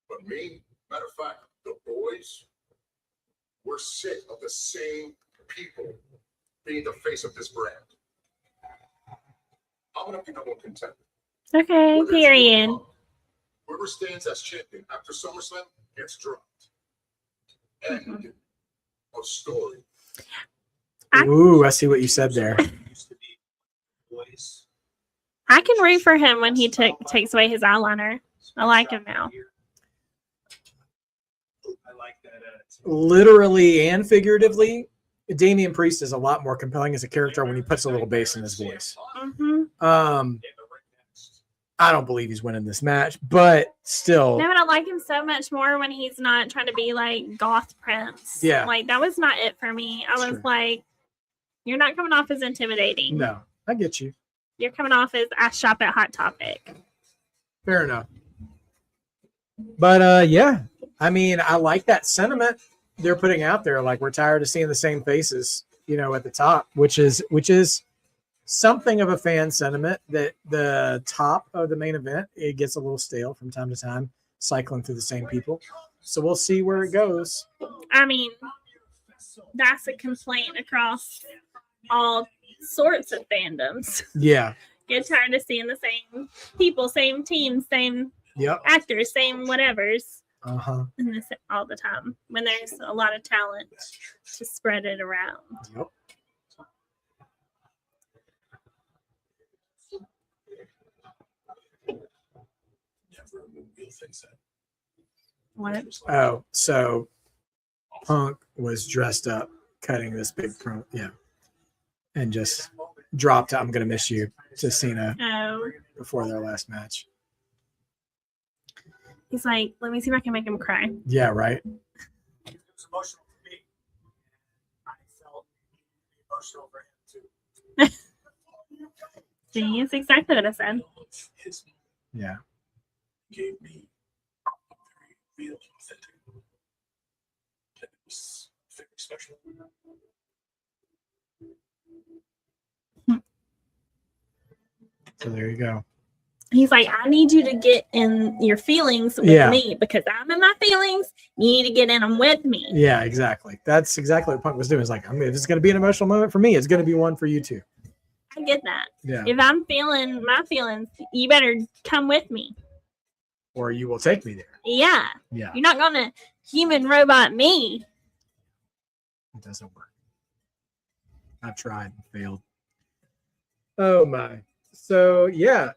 Speaker 4: But me, matter of fact, the boys, we're sick of the same people being the face of this brand. I'm gonna be number one contender.
Speaker 5: Okay,
Speaker 4: Whether it's you or
Speaker 5: period.
Speaker 4: Pop, whoever stands as champion after SummerSlam gets dropped. End of story.
Speaker 2: Ooh, I see what you said there.
Speaker 7: Used to be boys.
Speaker 5: I can root for him when he takes away his eyeliner. I like him now.
Speaker 7: I like that attitude.
Speaker 2: Literally and figuratively, Damian Priest is a lot more compelling as a character when he puts a little bass in his voice.
Speaker 5: Mm-hmm.
Speaker 2: I don't believe he's winning this match, but still.
Speaker 5: No, but I like him so much more when he's not trying to be like goth prince.
Speaker 2: Yeah.
Speaker 5: Like that was not it for me. I was
Speaker 2: Sure.
Speaker 5: like, you're not coming off as intimidating.
Speaker 2: No, I get you.
Speaker 5: You're coming off as I shop at Hot Topic.
Speaker 2: Fair enough. But yeah, I mean, I like that sentiment they're putting out there. Like, we're tired of seeing the same faces, you know, at the top, which is something of a fan sentiment that the top of the main event, it gets a little stale from time to time, cycling through the same people. So we'll see where it goes.
Speaker 5: I mean, that's a complaint across all sorts of fandoms.
Speaker 2: Yeah.
Speaker 5: Get tired of seeing the same people, same teams, same
Speaker 2: Yep.
Speaker 5: actors, same whatevers
Speaker 2: Uh-huh.
Speaker 5: in this all the time when there's a lot of talent to spread it around.
Speaker 2: Yep.
Speaker 5: What?
Speaker 2: Oh, so Punk was dressed up, cutting this big promo, yeah, and just dropped "I'm gonna miss you" to Cena
Speaker 5: Oh,
Speaker 2: before their last match.
Speaker 5: he's like, let me see if I can make him cry.
Speaker 2: Yeah, right.
Speaker 4: It was emotional for me. I felt emotional for him too.
Speaker 5: See, it's exactly what I said.
Speaker 4: His
Speaker 2: Yeah.
Speaker 4: gave me a very real, authentic. It was very special.
Speaker 2: So there you go.
Speaker 5: He's like, I need you to get in your feelings with
Speaker 2: Yeah.
Speaker 5: me because I'm in my feelings. You need to get in them with me.
Speaker 2: Yeah, exactly. That's exactly what Punk was doing. It's like, I mean, if it's gonna be an emotional moment for me, it's gonna be one for you too.
Speaker 5: I get that.
Speaker 2: Yeah.
Speaker 5: If I'm feeling my feelings, you better come with me.
Speaker 2: Or you will take me there.
Speaker 5: Yeah.
Speaker 2: Yeah.
Speaker 5: You're not going to human robot me.
Speaker 2: It doesn't work. I've tried and failed. Oh my. So yeah,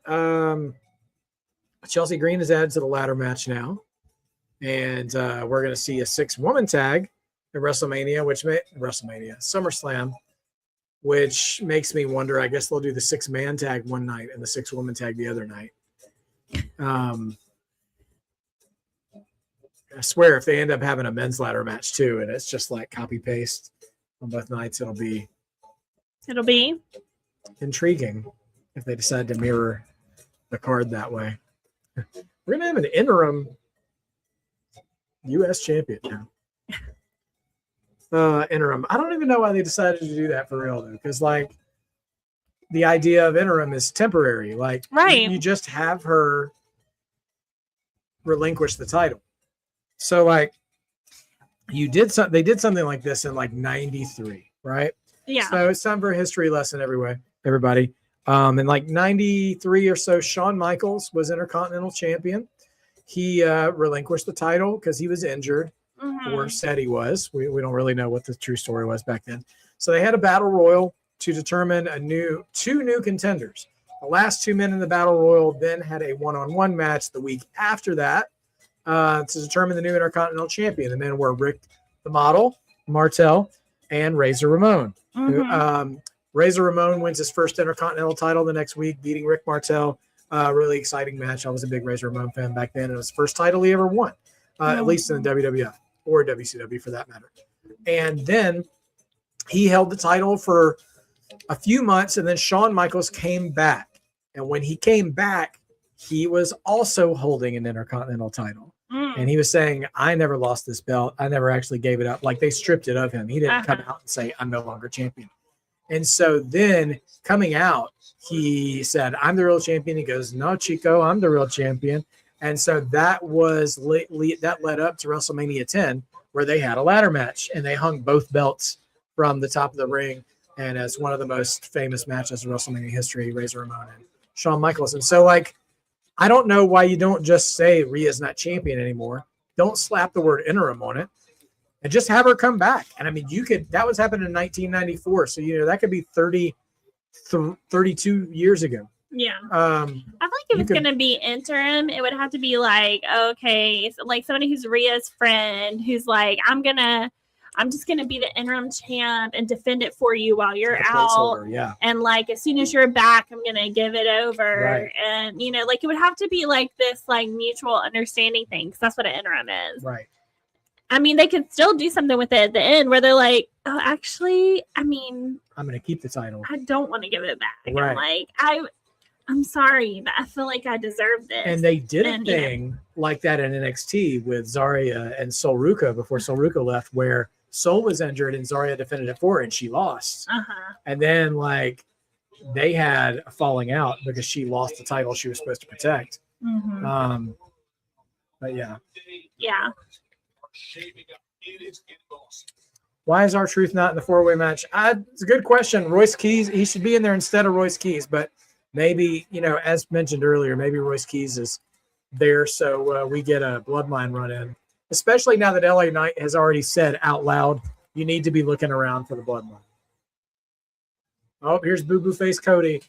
Speaker 2: Chelsea Green is added to the ladder match now, and we're going to see a 6-woman tag at WrestleMania, SummerSlam, which makes me wonder. I guess they'll do the 6-man tag one night and the 6-woman tag the other night. I swear, if they end up having a men's ladder match too, and it's just like copy paste on both nights, it'll be intriguing if they decide to mirror the card that way. We're gonna have an interim U.S. champion now. Interim. I don't even know why they decided to do that for real though, because like the idea of interim is temporary. Like,
Speaker 5: Right.
Speaker 2: you just have her relinquish the title. So like they did something like this in like 93, right?
Speaker 5: Yeah.
Speaker 2: So it's time for a history lesson, everybody. In like 93 or so, Shawn Michaels was Intercontinental Champion. He relinquished the title because he was injured,
Speaker 5: Mhm.
Speaker 2: or said he was. We don't really know what the true story was back then. So they had a battle royal to determine two new contenders. The last 2 men in the battle royal then had a one-on-one match the week after that to determine the new Intercontinental Champion. The men were Rick the Model, Martel, and Razor Ramon.
Speaker 5: Mhm.
Speaker 2: Razor Ramon wins his first Intercontinental title the next week, beating Rick Martel. Really exciting match. I was a big Razor Ramon fan back then. It was the first title he ever won, at least in the WWF or WCW for that matter. And then he held the title for a few months, and then Shawn Michaels came back. And when he came back, he was also holding an Intercontinental title.
Speaker 5: Mm.
Speaker 2: And he was saying, I never lost this belt. I never actually gave it up. Like, they stripped it of him. He didn't come out and say, I'm no longer champion. And so then coming out, he said, I'm the real champion. He goes, no, Chico, I'm the real champion. And so that was that led up to WrestleMania 10, where they had a ladder match and they hung both belts from the top of the ring. And as one of the most famous matches in WrestleMania history, Razor Ramon and Shawn Michaels. And so, like, I don't know why you don't just say Rhea's not champion anymore. Don't slap the word interim on it and just have her come back. And I mean, that was happening in 1994. So, that could be 32 years ago.
Speaker 5: Yeah. I feel like if it's going to be interim, it would have to be like, okay, so like somebody who's Rhea's friend who's like, I'm just going to be the interim champ and defend it for you while you're out.
Speaker 2: Yeah.
Speaker 5: And like, as soon as you're back, I'm going to give it over.
Speaker 2: Right.
Speaker 5: And, like it would have to be like this, like mutual understanding thing. Cause that's what an interim is.
Speaker 2: Right.
Speaker 5: I mean, they could still do something with it at the end where they're like, oh, actually, I mean,
Speaker 2: I'm going to keep the title.
Speaker 5: I don't want to give it back.
Speaker 2: Right.
Speaker 5: I'm like, I'm sorry, but I feel like I deserve this.
Speaker 2: And they did a thing like that in NXT with Zarya and Sol Ruka before Sol Ruka left, where Sol was injured and Zarya defended it for her and she lost.
Speaker 5: Uh-huh.
Speaker 2: And then, like, they had a falling out because she lost the title she was supposed to protect.
Speaker 5: Mm-hmm.
Speaker 2: But yeah.
Speaker 5: Yeah.
Speaker 2: Why is R-Truth not in the four-way match? It's a good question. Royce Keys, he should be in there instead of Royce Keys, but maybe, as mentioned earlier, maybe Royce Keys is there so we get a bloodline run in, especially now that LA Knight has already said out loud, you need to be looking around for the bloodline. Oh, here's Boo-Boo Face Cody.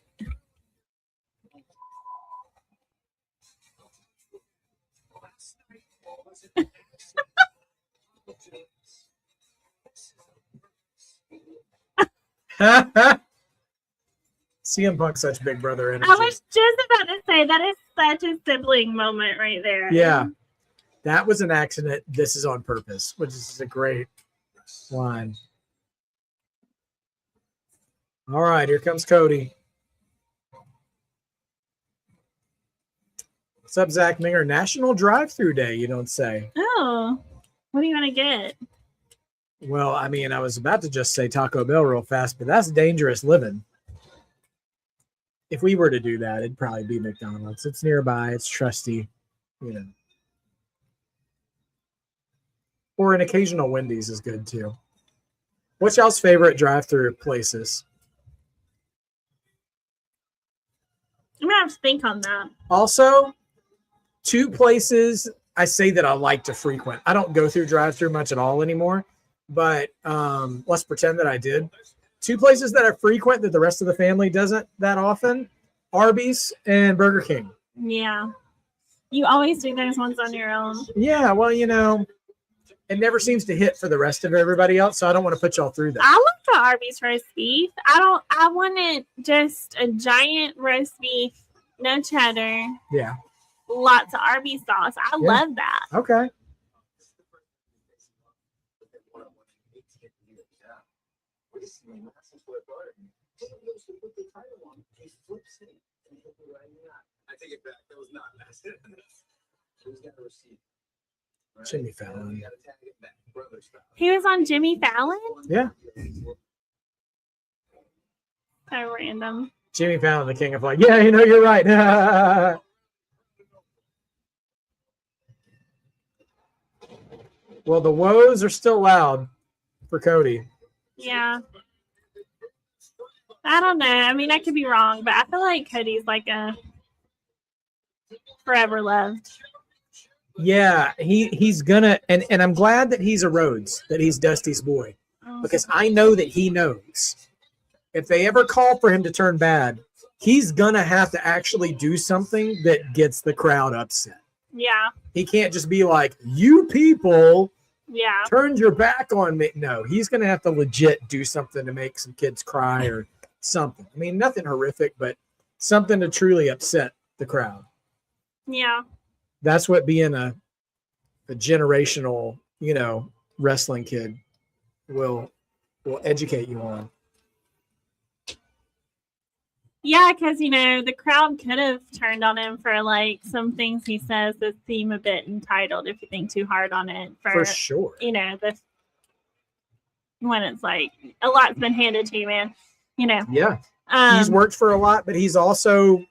Speaker 2: CM Punk, such big brother energy.
Speaker 5: I was just about to say that is such a sibling moment right there.
Speaker 2: Yeah, that was an accident. This is on purpose, which is a great line. All right, here comes Cody. What's up, Zach Minger? National Drive-Thru Day, you don't say.
Speaker 5: Oh, what do you want to get?
Speaker 2: Well, I mean, I was about to just say Taco Bell real fast, but that's dangerous living. If we were to do that, it'd probably be McDonald's. It's nearby. It's trusty, Or an occasional Wendy's is good, too. What's y'all's favorite drive-thru places?
Speaker 5: I'm going to have to think on that.
Speaker 2: Also, two places I say that I like to frequent. I don't go through drive-thru much at all anymore. But let's pretend that I did. Two places that I frequent that the rest of the family doesn't that often, Arby's and Burger King.
Speaker 5: Yeah. You always do those ones on your own.
Speaker 2: Yeah, well, it never seems to hit for the rest of everybody else, so I don't want to put y'all through that.
Speaker 5: I love the Arby's roast beef. I wanted just a giant roast beef, no cheddar.
Speaker 2: Yeah.
Speaker 5: Lots of Arby's sauce. I love that.
Speaker 2: Okay.
Speaker 3: I take it back. That was not massive. Who's got a receipt?
Speaker 2: Jimmy Fallon.
Speaker 5: He was on Jimmy Fallon?
Speaker 2: Yeah.
Speaker 5: So random.
Speaker 2: Jimmy Fallon, the king of like, yeah, you're right. Well, the woes are still loud for Cody.
Speaker 5: Yeah. I don't know. I mean, I could be wrong, but I feel like Cody's like a forever loved.
Speaker 2: Yeah, he's gonna, and I'm glad that he's a Rhodes, that he's Dusty's boy, because I know that he knows if they ever call for him to turn bad, he's gonna have to actually do something that gets the crowd upset.
Speaker 5: Yeah.
Speaker 2: He can't just be like, you people turned your back on me. No, he's gonna have to legit do something to make some kids cry or something. I mean, nothing horrific, but something to truly upset the crowd.
Speaker 5: Yeah.
Speaker 2: That's what being a generational, wrestling kid will educate you on.
Speaker 5: Yeah, because, the crowd could have turned on him for, like, some things he says that seem a bit entitled if you think too hard on it.
Speaker 2: For sure.
Speaker 5: When it's like, a lot's been handed to you, man. You know,
Speaker 2: Yeah. He's worked for a lot, but he's also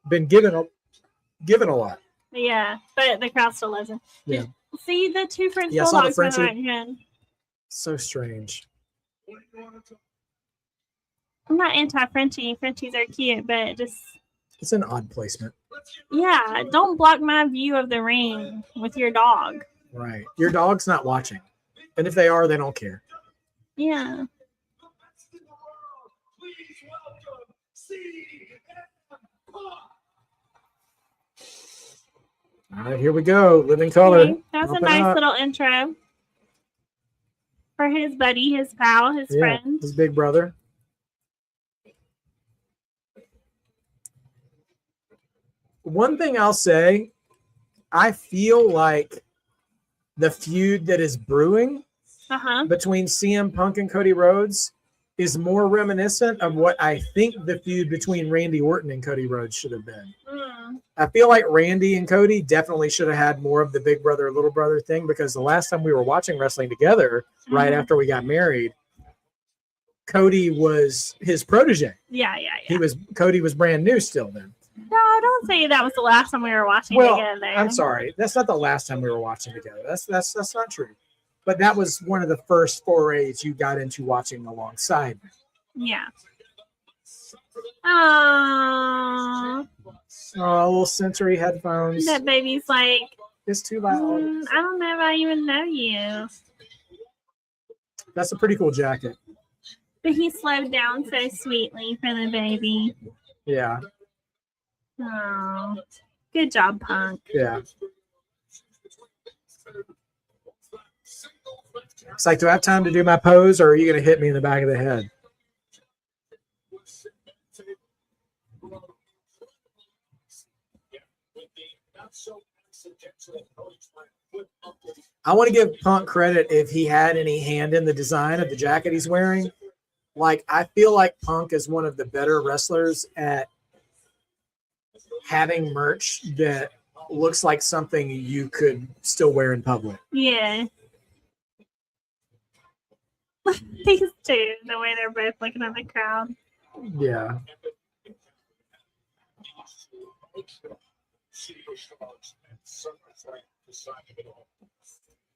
Speaker 2: been given a lot.
Speaker 5: Yeah, but the crowd still loves him.
Speaker 2: Yeah.
Speaker 5: See the two French
Speaker 2: Yeah, I saw the
Speaker 5: bulldogs
Speaker 2: Frenchie.
Speaker 5: right again.
Speaker 2: So strange.
Speaker 5: I'm not anti-Frenchie. Frenchies are cute, but just
Speaker 2: It's an odd placement.
Speaker 5: yeah, don't block my view of the ring with your dog.
Speaker 2: Right. Your dog's not watching. And if they are, they don't care.
Speaker 5: Yeah.
Speaker 4: Please welcome CM Punk.
Speaker 2: All right, here we go. Living color.
Speaker 5: Okay, that's a
Speaker 2: Pump it
Speaker 5: nice
Speaker 2: up.
Speaker 5: little intro for his buddy, his pal, his friend.
Speaker 2: His big brother. One thing I'll say, I feel like the feud that is brewing between CM Punk and Cody Rhodes is more reminiscent of what I think the feud between Randy Orton and Cody Rhodes should have been. I feel like Randy and Cody definitely should have had more of the big brother, little brother thing, because the last time we were watching wrestling together, right after we got married, Cody was his protege.
Speaker 5: Yeah.
Speaker 2: Cody was brand new still then.
Speaker 5: No, don't say that was the last time we were watching together.
Speaker 2: I'm sorry. That's not the last time we were watching together. That's not true. But that was one of the first forays you got into watching alongside me.
Speaker 5: Yeah. Oh,
Speaker 2: little sensory headphones.
Speaker 5: that baby's like,
Speaker 2: It's too loud.
Speaker 5: I don't know if I even know you.
Speaker 2: That's a pretty cool jacket.
Speaker 5: But he slowed down so sweetly for the baby.
Speaker 2: Yeah.
Speaker 5: Oh, good job, Punk.
Speaker 2: Yeah. It's like, do I have time to do my pose, or are you going to hit me in the back of the head? I want to give Punk credit if he had any hand in the design of the jacket he's wearing. Like, I feel like Punk is one of the better wrestlers at having merch that looks like something you could still wear in public.
Speaker 5: Yeah. These two, the way they're both looking at the crowd.
Speaker 2: Yeah.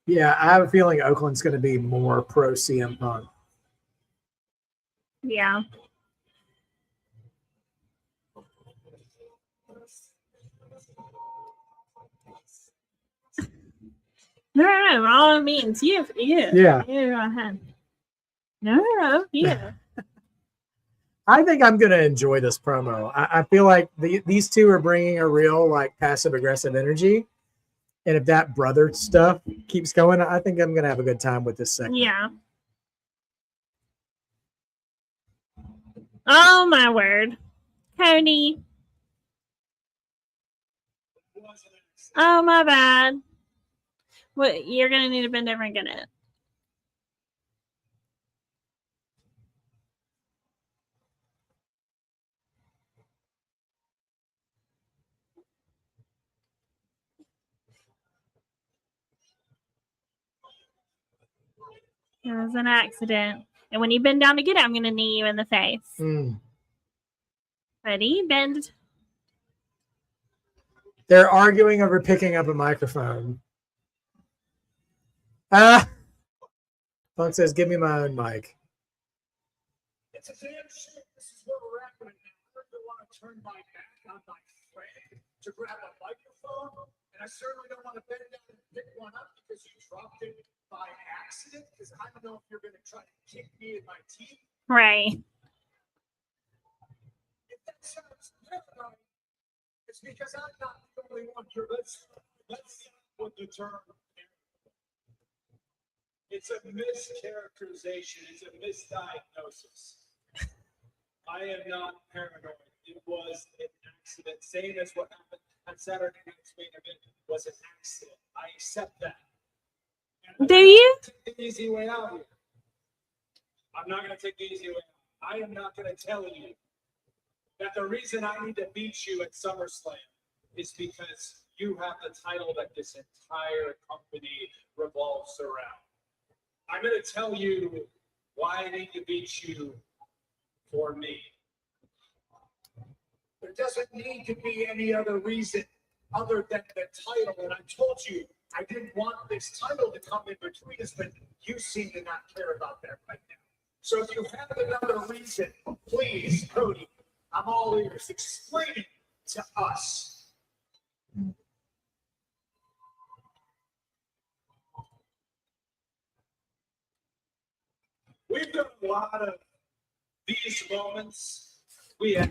Speaker 2: Yeah, I have a feeling Oakland's going to be more pro CM Punk.
Speaker 5: Yeah. No, all means you.
Speaker 2: Yeah.
Speaker 5: You go ahead. No, yeah.
Speaker 2: I think I'm going to enjoy this promo. I feel like these two are bringing a real, like, passive-aggressive energy. And if that brother stuff keeps going, I think I'm going to have a good time with this segment.
Speaker 5: Yeah. Oh, my word. Cody. Oh, my bad. What, you're going to need to bend over and get it. It was an accident. And when you bend down to get it, I'm going to knee you in the face. Ready? Bend.
Speaker 2: They're arguing over picking up a microphone. Punk says, give me my own mic.
Speaker 4: It's a damn shame this is where we're at right now. I really want to turn my back on my friend to grab a microphone, and I certainly don't want to bend down and pick one up because you dropped it by accident, because I don't know if you're going to try to kick me in my teeth.
Speaker 5: Right.
Speaker 4: If that sounds paranoid, it's because I'm not the only one here. Let's what the term. It's a mischaracterization. It's a misdiagnosis. I am not paranoid. It was an accident. Same as what happened on Saturday night's main event was an accident. I accept that.
Speaker 5: Do you?
Speaker 4: Take the easy way out here. I'm not going to take the easy way out. I am not going to tell you that the reason I need to beat you at SummerSlam is because you have the title that this entire company revolves around. I'm going to tell you why I need to beat you for me. There doesn't need to be any other reason other than the title. And I told you I didn't want this title to come in between us, but you seem to not care about that right now. So if you have another reason, please, Cody, I'm all ears. Explain it to us. We've done a lot of these moments. We have,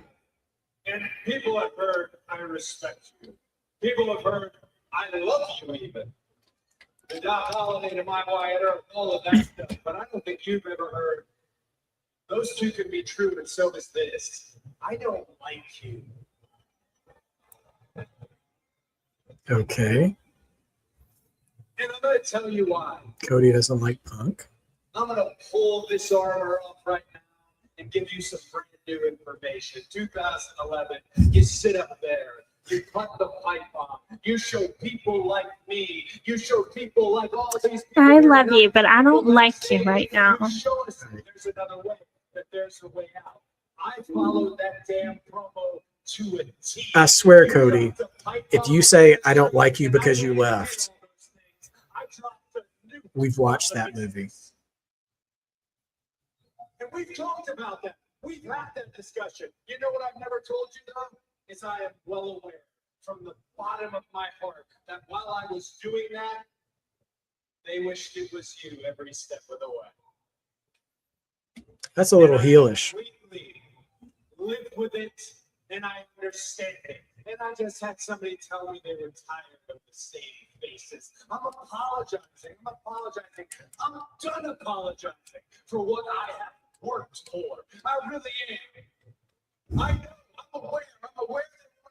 Speaker 4: and people have heard, I respect you. People have heard, I love you even. The Doc Holliday to my Wyatt Earp, all of that stuff. But I don't think you've ever heard, those two can be true, and so is this. I don't like you.
Speaker 2: Okay.
Speaker 4: And I'm going to tell you why.
Speaker 2: Cody doesn't like Punk.
Speaker 4: I'm going to pull this armor off right now and give you some brand new information. 2011, you sit up there. You cut the pipe on. You show people like me. You show people like all these people.
Speaker 5: I love you, but I don't like you right now.
Speaker 4: You show us that there's another way, that there's a way out. I followed that damn promo to a T.
Speaker 2: I swear, Cody, if you say I don't like you because you left, we've watched that movie.
Speaker 4: And we've talked about that. We've had that discussion. You know what I've never told you, though? Is I am well aware from the bottom of my heart that while I was doing that, they wished it was you every step of the way.
Speaker 2: That's a little heelish.
Speaker 4: Completely live with it, and I understand it. And I just had somebody tell me they were tired of the same faces. I'm apologizing. I'm done apologizing for what I have worked for. I really am. I know. I'm aware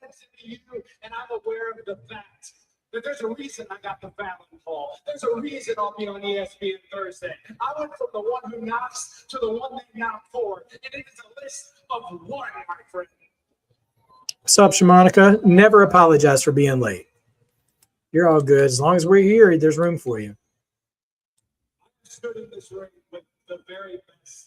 Speaker 4: that it's into you, and I'm aware of the fact that there's a reason I got the Fallon call. There's a reason I'll be on ESPN Thursday. I went from the one who knocks to the one they knock for, and it is a list of one, my friend.
Speaker 2: What's up, Shamanica? Never apologize for being late. You're all good. As long as we're here, there's room for you.
Speaker 4: I stood in this ring with the very best.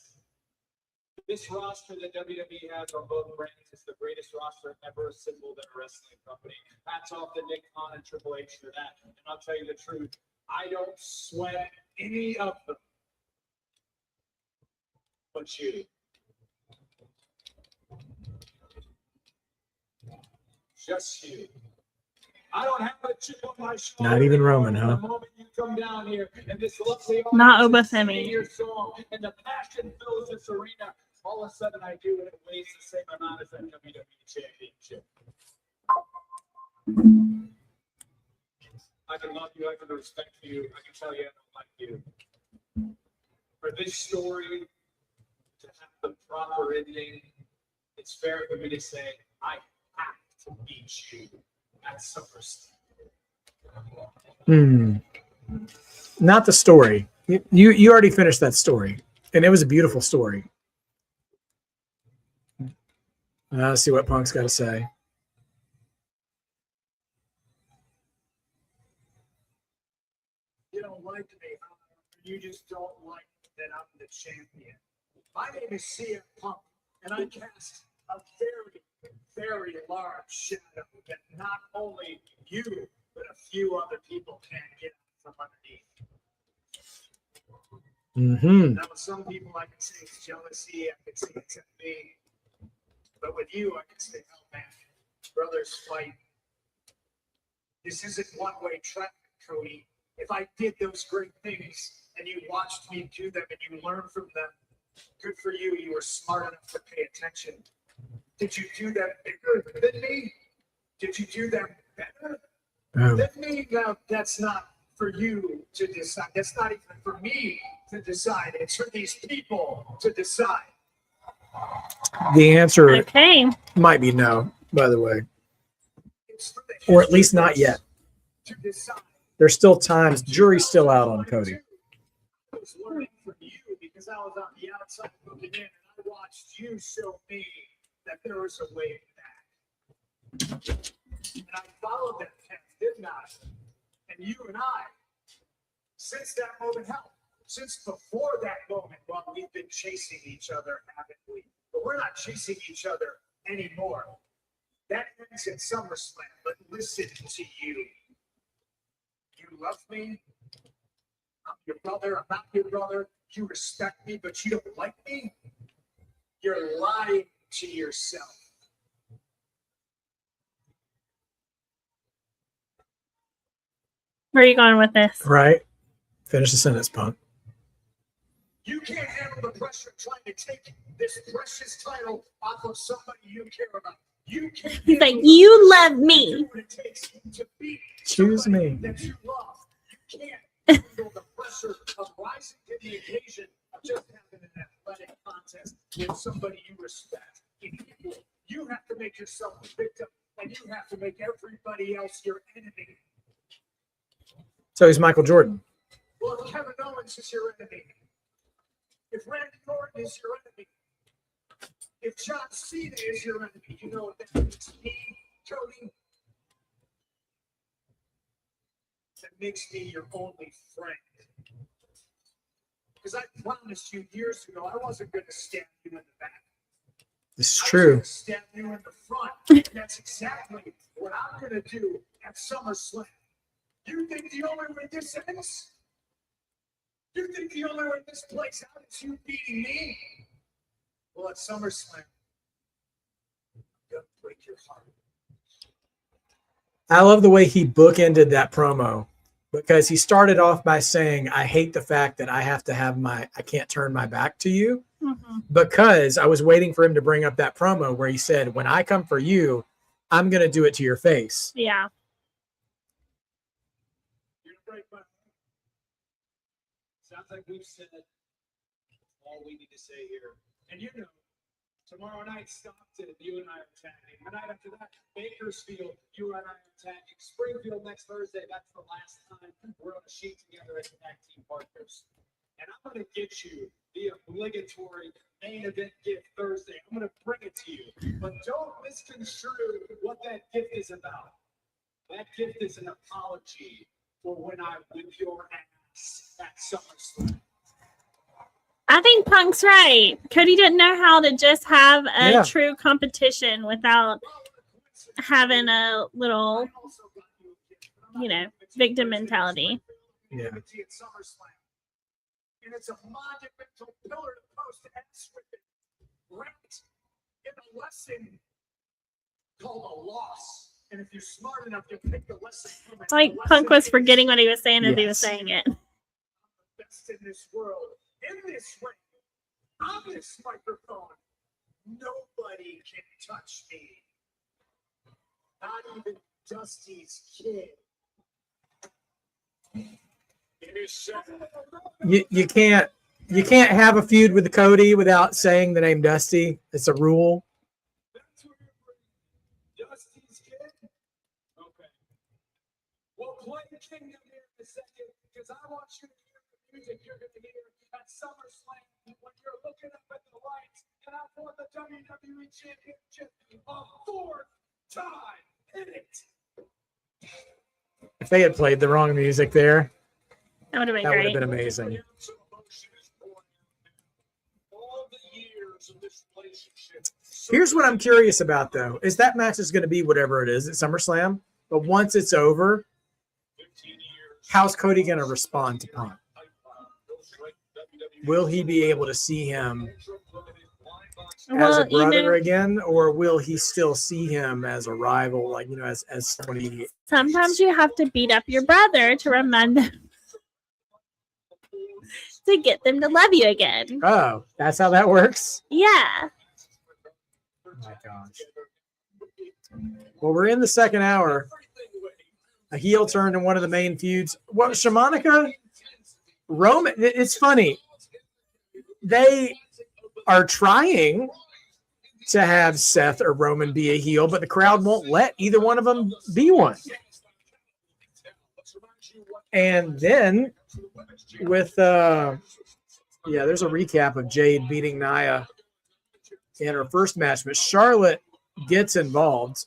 Speaker 4: This roster that WWE has on both brands is the greatest roster ever assembled in a wrestling company. Hats off to Nick Khan and Triple H for that. And I'll tell you the truth, I don't sweat any of them but you. Just you. I don't have a chip on my shoulder.
Speaker 2: Not even Roman, huh?
Speaker 4: The moment you come down here and this lovely
Speaker 5: Not
Speaker 4: audience is
Speaker 5: Obafemi.
Speaker 4: singing your song and the passion fills this arena, all of a sudden I do, and it weighs the same amount as that WWE Championship. I can love you, I can respect you, I can tell you I don't like you. For this story to have the proper ending, it's fair for me to say I have to beat you at Summerslam.
Speaker 2: Not the story. You already finished that story, and it was a beautiful story. Let's see what Punk's got to say.
Speaker 4: You don't like me, you just don't like that I'm the champion. My name is CM Punk, and I cast a very, very large shadow that not only you, but a few other people can't get from underneath. Now, with some people, I can say it's jealousy, I can say it's envy. But with you, I can say, oh man, brothers fight. This isn't one-way traffic, Cody. If I did those great things and you watched me do them and you learned from them, good for you. You were smart enough to pay attention. Did you do them bigger than me? Did you do them better than me? Now, that's not for you to decide. That's not even for me to decide. It's for these people to decide.
Speaker 2: The answer
Speaker 5: Okay.
Speaker 2: might be no, by the way.
Speaker 4: It's for the
Speaker 2: Or at least not yet.
Speaker 4: to decide.
Speaker 2: There's still times. Jury's still out on Cody.
Speaker 4: I was learning from you because I was on the outside looking in, and I watched you show me that there was a way back. And I followed that path, didn't I? And you and I, since that moment, hell, since before that moment, well, we've been chasing each other, haven't we? But we're not chasing each other anymore. That ends at SummerSlam. But listen to you. You love me. I'm your brother. I'm not your brother. You respect me, but you don't like me. You're lying to yourself.
Speaker 5: Where are you going with this?
Speaker 2: Right. Finish the sentence, punk.
Speaker 4: You can't handle the pressure of trying to take this precious title off of somebody you care about. You can't.
Speaker 5: He's like,
Speaker 4: handle the
Speaker 5: you
Speaker 4: pressure
Speaker 5: love
Speaker 4: to
Speaker 5: me.
Speaker 4: do what it takes to beat
Speaker 2: Choose
Speaker 4: somebody
Speaker 2: me.
Speaker 4: that you love. You can't handle the pressure of rising to the occasion of just having an athletic contest with somebody you respect. You have to make yourself a victim, and you have to make everybody else your enemy.
Speaker 2: So he's Michael Jordan.
Speaker 4: Well, if Kevin Owens is your enemy, if Randy Orton is your enemy, if John Cena is your enemy, you know what that means. Me, Cody, that makes me your only friend. Because I promised you years ago I wasn't going to stab you in the back.
Speaker 2: This is
Speaker 4: I was
Speaker 2: true.
Speaker 4: going to stab you in the front. And that's exactly what I'm going to do at SummerSlam. You think the only way this ends? You think the only way this plays out is you beating me? Well, at SummerSlam, I'm going to break your heart.
Speaker 2: I love the way he bookended that promo because he started off by saying, I hate the fact that I have to have I can't turn my back to you, because I was waiting for him to bring up that promo where he said, when I come for you, I'm going to do it to your face.
Speaker 5: Yeah.
Speaker 4: You're going to break my heart. Sounds like we've said all we need to say here. And you know, tomorrow night, Stockton, you and I are tagging. The night after that, Bakersfield, you and I are tagging. Springfield next Thursday, that's the last time we're on a sheet together as tag team partners. And I'm going to get you the obligatory main event gift Thursday. I'm going to bring it to you. But don't misconstrue what that gift is about. That gift is an apology for when I whip your ass at SummerSlam.
Speaker 5: I think Punk's right. Cody didn't know how to just have a
Speaker 2: Yeah.
Speaker 5: true competition without having a little, victim mentality.
Speaker 2: Yeah.
Speaker 4: And it's a monumental pillar to post ass wrapped in a lesson called a loss. And if you're smart enough, you pick the lesson from it.
Speaker 5: Like
Speaker 4: The
Speaker 5: Punk
Speaker 4: lesson
Speaker 5: was
Speaker 4: is
Speaker 5: forgetting what he was saying as he was
Speaker 2: Yes.
Speaker 5: saying it.
Speaker 4: I'm the best in this world. In this ring, on this microphone, nobody can touch me. Not even Dusty's kid. It is seven.
Speaker 2: You can't have a feud with Cody without saying the name Dusty. It's a rule.
Speaker 4: That's where you're Dusty's kid? Okay. We'll play Kingdom here in a second because I want you to hear the music you're going to hear at SummerSlam when you're looking up at the lights and I've won the WWE Championship a fourth time. Hit it.
Speaker 2: If they had played the wrong music there,
Speaker 5: That would have been
Speaker 2: that would have
Speaker 5: great.
Speaker 2: been amazing.
Speaker 4: All the years of this relationship.
Speaker 2: Here's what I'm curious about, though, is that match is going to be whatever it is at SummerSlam, but once it's over,
Speaker 4: 15 years.
Speaker 2: how's Cody going to respond to Punk? Will he be able to see him as a brother again, or will he still see him as a rival, like, as somebody?
Speaker 5: Sometimes you have to beat up your brother to remind them to get them to love you again.
Speaker 2: Oh, that's how that works?
Speaker 5: Yeah.
Speaker 2: Oh my gosh. Well, we're in the second hour. A heel turn in one of the main feuds. What, Shamanica? Roman, it's funny. They are trying to have Seth or Roman be a heel, but the crowd won't let either one of them be one. And then with, there's a recap of Jade beating Nia in her first match, but Charlotte gets involved,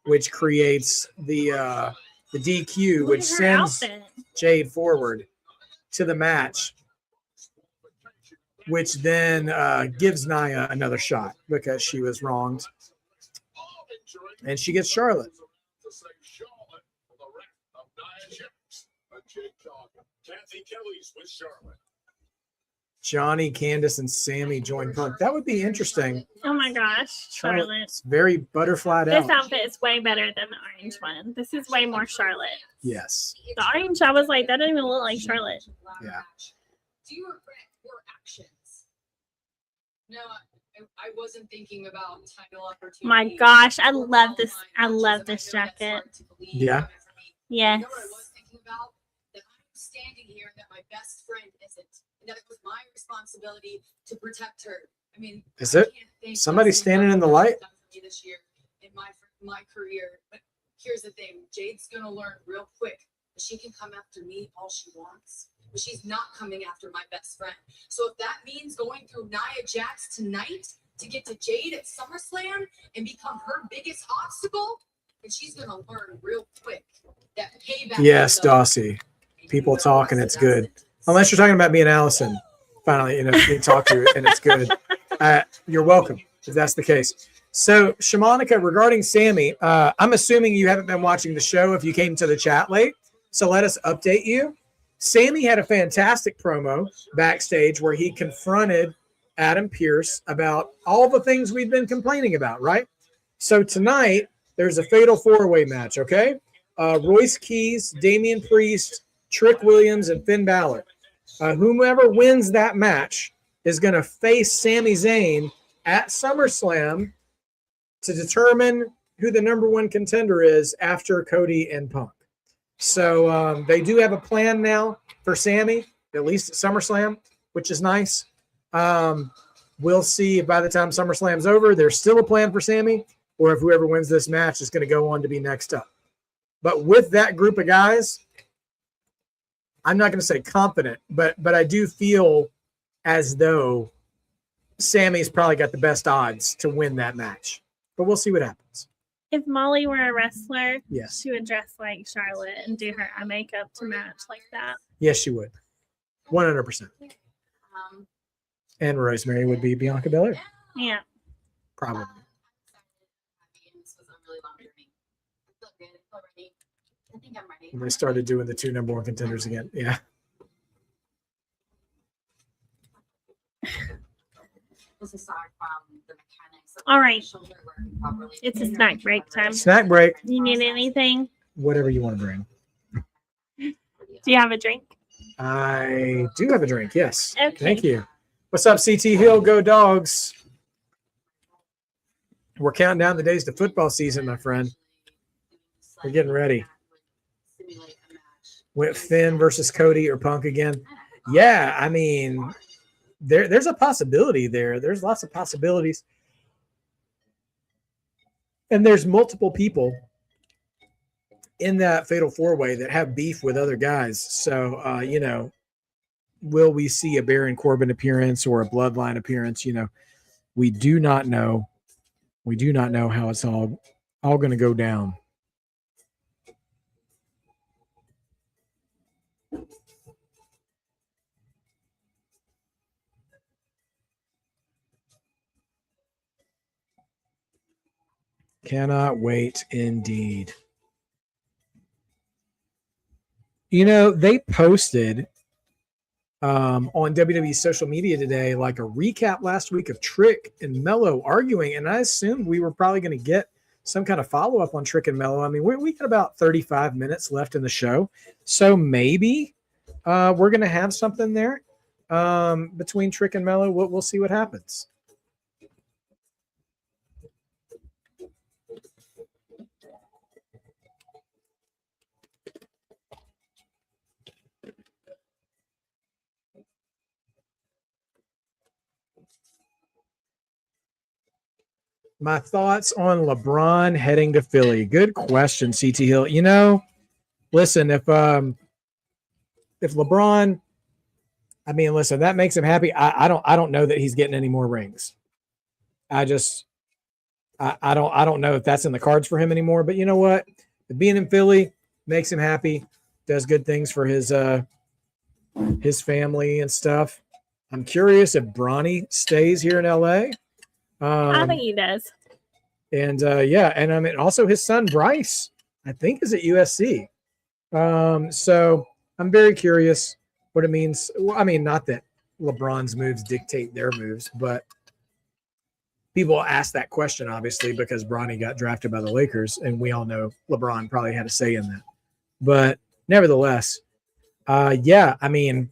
Speaker 2: which creates the DQ,
Speaker 5: Look
Speaker 2: which
Speaker 5: at her
Speaker 2: sends
Speaker 5: outfit.
Speaker 2: Jade forward to the match. which then gives Nia another shot because she was wronged. And she gets Charlotte.
Speaker 3: Kathy Kelly's with Charlotte.
Speaker 2: Johnny, Candace, and Sammy join Punk. That would be interesting.
Speaker 5: Oh my gosh, Charlotte.
Speaker 2: Charlotte's very butterflied
Speaker 5: This
Speaker 2: out.
Speaker 5: outfit is way better than the orange one. This is way more Charlotte.
Speaker 2: Yes.
Speaker 5: The orange, I was like, that doesn't even look like Charlotte.
Speaker 2: Yeah.
Speaker 6: Do you regret your actions? No, I wasn't thinking about title opportunities.
Speaker 5: My gosh, I love this. I love this jacket.
Speaker 2: Yeah.
Speaker 5: Yes.
Speaker 6: You know what I was thinking about? That I'm standing here and that my best friend isn't. And that it was my responsibility to protect her. I mean,
Speaker 2: Is it?
Speaker 6: I can't thank
Speaker 2: Somebody
Speaker 6: Leslie
Speaker 2: standing in the
Speaker 6: enough for what
Speaker 2: light?
Speaker 6: she's done for me this year in my career. But here's the thing: Jade's gonna learn real quick that she can come after me all she wants, but she's not coming after my best friend. So if that means going through Nia Jax tonight to get to Jade at SummerSlam and become her biggest obstacle, then she's gonna learn real quick that payback.
Speaker 2: Yes,
Speaker 6: is owed.
Speaker 2: Dossie. People talk and it's good. Unless you're talking about me and Allison. Finally, being talked to and it's good. You're welcome if that's the case. So, Shamanica, regarding Sammy, I'm assuming you haven't been watching the show if you came to the chat late. So let us update you. Sammy had a fantastic promo backstage where he confronted Adam Pearce about all the things we've been complaining about, right? So tonight, there's a fatal four-way match, okay? Royce Keys, Damian Priest, Trick Williams, and Finn Balor. Whomever wins that match is going to face Sami Zayn at SummerSlam to determine who the number one contender is after Cody and Punk. So they do have a plan now for Sammy, at least at SummerSlam, which is nice. We'll see if by the time SummerSlam's over, there's still a plan for Sammy, or if whoever wins this match is going to go on to be next up. But with that group of guys, I'm not going to say confident, but I do feel as though Sammy's probably got the best odds to win that match. But we'll see what happens.
Speaker 5: If Molly were a wrestler,
Speaker 2: Yes.
Speaker 5: she would dress like Charlotte and do her eye makeup to match like that.
Speaker 2: Yes, she would. 100%. And Rosemary would be Bianca Belair.
Speaker 5: Yeah.
Speaker 2: Probably.
Speaker 6: This was a really long journey. I feel good. I feel ready. I think I'm ready.
Speaker 2: And they started doing the two number one contenders again. Yeah.
Speaker 6: This is aside from the mechanics.
Speaker 5: All right.
Speaker 6: Shoulder working properly.
Speaker 5: It's a snack break time.
Speaker 2: Snack break.
Speaker 5: You need anything?
Speaker 2: Whatever you want to bring.
Speaker 5: Do you have a drink?
Speaker 2: I do have a drink. Yes.
Speaker 5: Okay.
Speaker 2: Thank you. What's up, CT Hill? Go Dogs. We're counting down the days to football season, my friend. We're getting ready. With Finn versus Cody or Punk again. Yeah, I mean, there's a possibility there. There's lots of possibilities. And there's multiple people in that fatal four-way that have beef with other guys. So, will we see a Baron Corbin appearance or a Bloodline appearance? We do not know. We do not know how it's all going to go down. Cannot wait indeed. They posted on WWE social media today like a recap last week of Trick and Mello arguing, and I assumed we were probably going to get some kind of follow-up on Trick and Mello. I mean, we got about 35 minutes left in the show, so maybe we're going to have something there between Trick and Mello. We'll see what happens. My thoughts on LeBron heading to Philly. Good question, CT Hill. Listen, if LeBron, listen, that makes him happy. I don't know that he's getting any more rings. I don't know if that's in the cards for him anymore. But you know what? Being in Philly makes him happy. Does good things for his family and stuff. I'm curious if Bronny stays here in LA.
Speaker 5: I think he does.
Speaker 2: And yeah, and I mean also his son Bryce, I think, is at USC. So I'm very curious what it means. Well, I mean, not that LeBron's moves dictate their moves, but people ask that question obviously because Bronny got drafted by the Lakers, and we all know LeBron probably had a say in that. But nevertheless, yeah, I mean,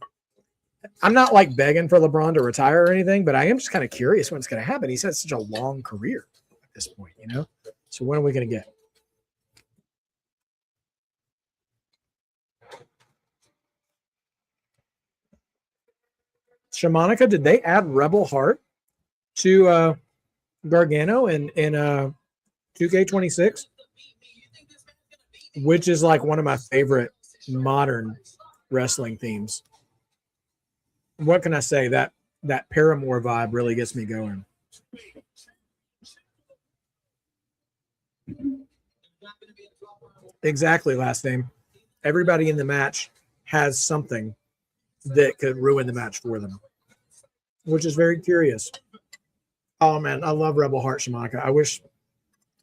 Speaker 2: I'm not like begging for LeBron to retire or anything, but I am just kind of curious when it's going to happen. He's had such a long career at this point, you know? So when are we going to get? Shamanica, did they add Rebel Heart to Gargano in 2K26? Which is like one of my favorite modern wrestling themes. What can I say? That Paramore vibe really gets me going. Exactly, last name. Everybody in the match has something that could ruin the match for them, which is very curious. Oh man, I love Rebel Heart, Shamanica.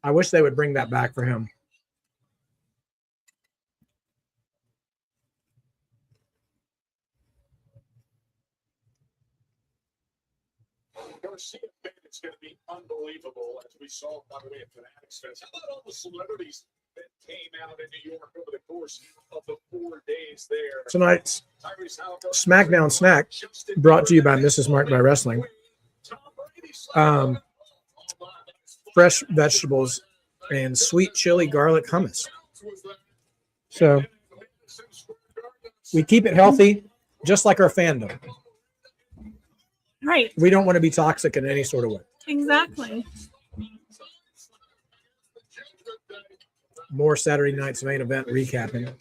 Speaker 2: I wish they would bring that back for him.
Speaker 4: Garcia it's going to be unbelievable, as we saw, by the way, at Fanatics Fest. How about all the celebrities that came out in New York over the course of the 4 days there?
Speaker 2: Tonight's Smackdown snack brought to you by Mrs. Mark by Wrestling. Fresh vegetables and sweet chili garlic hummus. So we keep it healthy, just like our fandom.
Speaker 5: Right.
Speaker 2: We don't want to be toxic in any sort of way.
Speaker 5: Exactly.
Speaker 2: More Saturday night's main event recapping.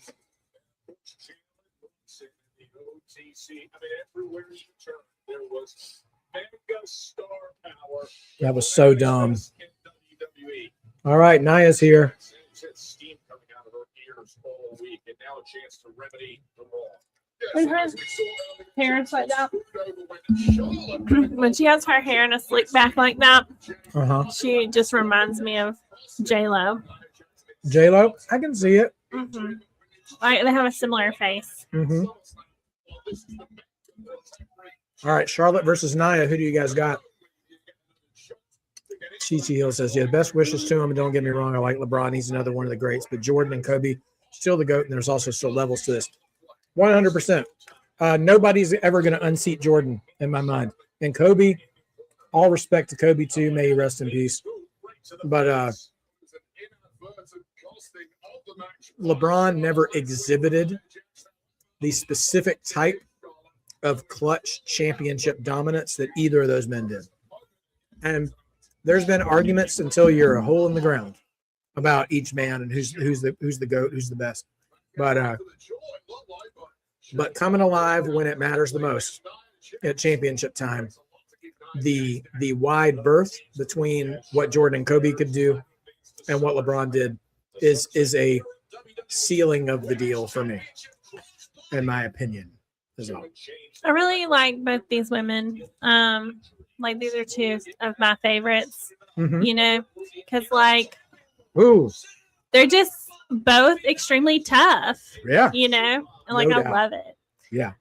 Speaker 2: That was so dumb. All right, Naya's here.
Speaker 5: Parents like that. When she has her hair in a slick back like that, she just reminds me of J-Lo.
Speaker 2: J-Lo? I can see it.
Speaker 5: Mm-hmm. Like they have a similar face.
Speaker 2: Mm-hmm. All right, Charlotte versus Nia. Who do you guys got? Chi-Chi Hill says, yeah, best wishes to him. And don't get me wrong, I like LeBron. He's another one of the greats. But Jordan and Kobe, still the GOAT, and there's also still levels to this. 100%. Nobody's ever going to unseat Jordan in my mind. And Kobe, all respect to Kobe too. May he rest in peace. But LeBron never exhibited the specific type of clutch championship dominance that either of those men did. And there's been arguments until you're a hole in the ground about each man and who's the GOAT, who's the best. But coming alive when it matters the most at championship time, the wide berth between what Jordan and Kobe could do and what LeBron did is a ceiling of the deal for me, in my opinion, as well.
Speaker 5: I really like both these women. Like these are two of my favorites.
Speaker 2: Mm-hmm.
Speaker 5: You know, because like,
Speaker 2: ooh,
Speaker 5: they're just both extremely tough.
Speaker 2: Yeah,
Speaker 5: you know, and like I love it.
Speaker 2: Yeah.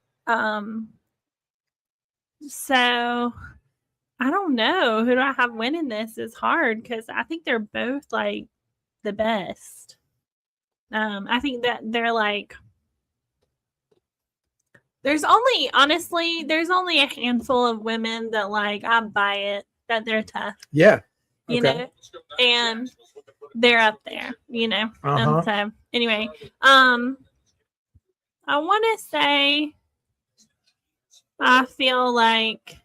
Speaker 5: So I don't know who do I have winning this. Is hard because I think they're both like the best. I think that they're like. There's only a handful of women that like I buy it that they're tough.
Speaker 2: Yeah.
Speaker 5: You know, and they're up there, you know. And so anyway, I want to say I feel like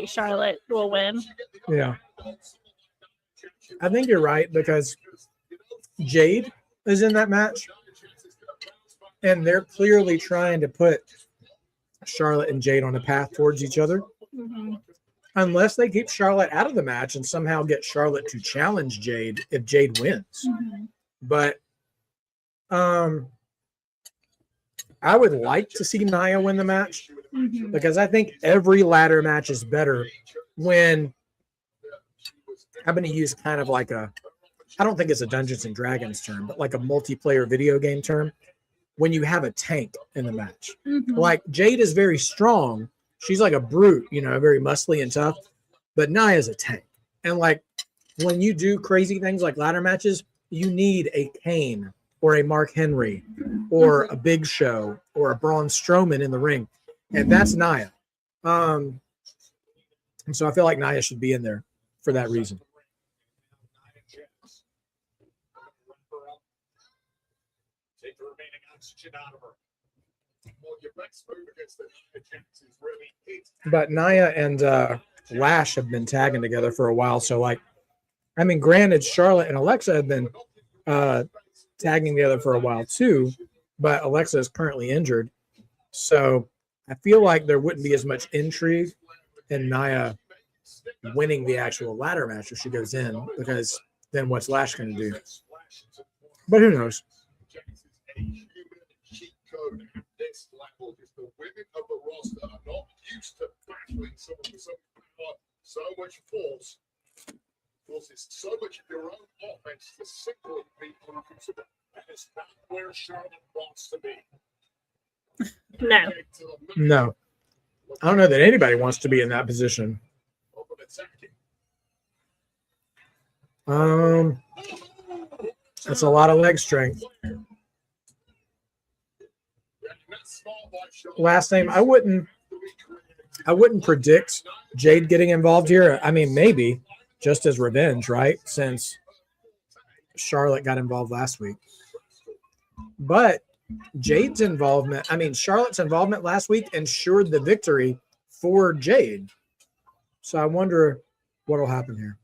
Speaker 5: Charlotte will win.
Speaker 2: Yeah. I think you're right because Jade is in that match, and they're clearly trying to put Charlotte and Jade on a path towards each other.
Speaker 5: Mm-hmm.
Speaker 2: Unless they keep Charlotte out of the match and somehow get Charlotte to challenge Jade if Jade wins.
Speaker 5: Mm-hmm.
Speaker 2: But I would like to see Nia win the match
Speaker 5: Mhm.
Speaker 2: because I think every ladder match is better when I'm going to use kind of like a, I don't think it's a Dungeons and Dragons term, but like a multiplayer video game term, when you have a tank in the match.
Speaker 5: Mhm.
Speaker 2: Like Jade is very strong. She's like a brute, you know, very muscly and tough, but Nia is a tank. And like when you do crazy things like ladder matches, you need a Kane or a Mark Henry or a Big Show or a Braun Strowman in the ring. And that's Nia. And so I feel like Nia should be in there for that reason.
Speaker 4: Take the remaining oxygen out of her. Well, your next move against the Jax is really hit.
Speaker 2: But Nia and Lash have been tagging together for a while. So, like, I mean, granted, Charlotte and Alexa have been tagging together for a while too, but Alexa is currently injured. So I feel like there wouldn't be as much intrigue in Nia winning the actual ladder match if she goes in, because then what's Lash going to do? But who knows?
Speaker 4: This level is the women of the roster are not used to battling someone with so much force. Forces so much of your own offense to simply be unconsidered. And it's not where Charlotte wants to be.
Speaker 5: No.
Speaker 2: No. I don't know that anybody wants to be in that position. That's a lot of leg strength. Last name, I wouldn't predict Jade getting involved here. I mean, maybe just as revenge, right? Since Charlotte got involved last week. But Jade's involvement, I mean, Charlotte's involvement last week ensured the victory for Jade. So I wonder what will happen here.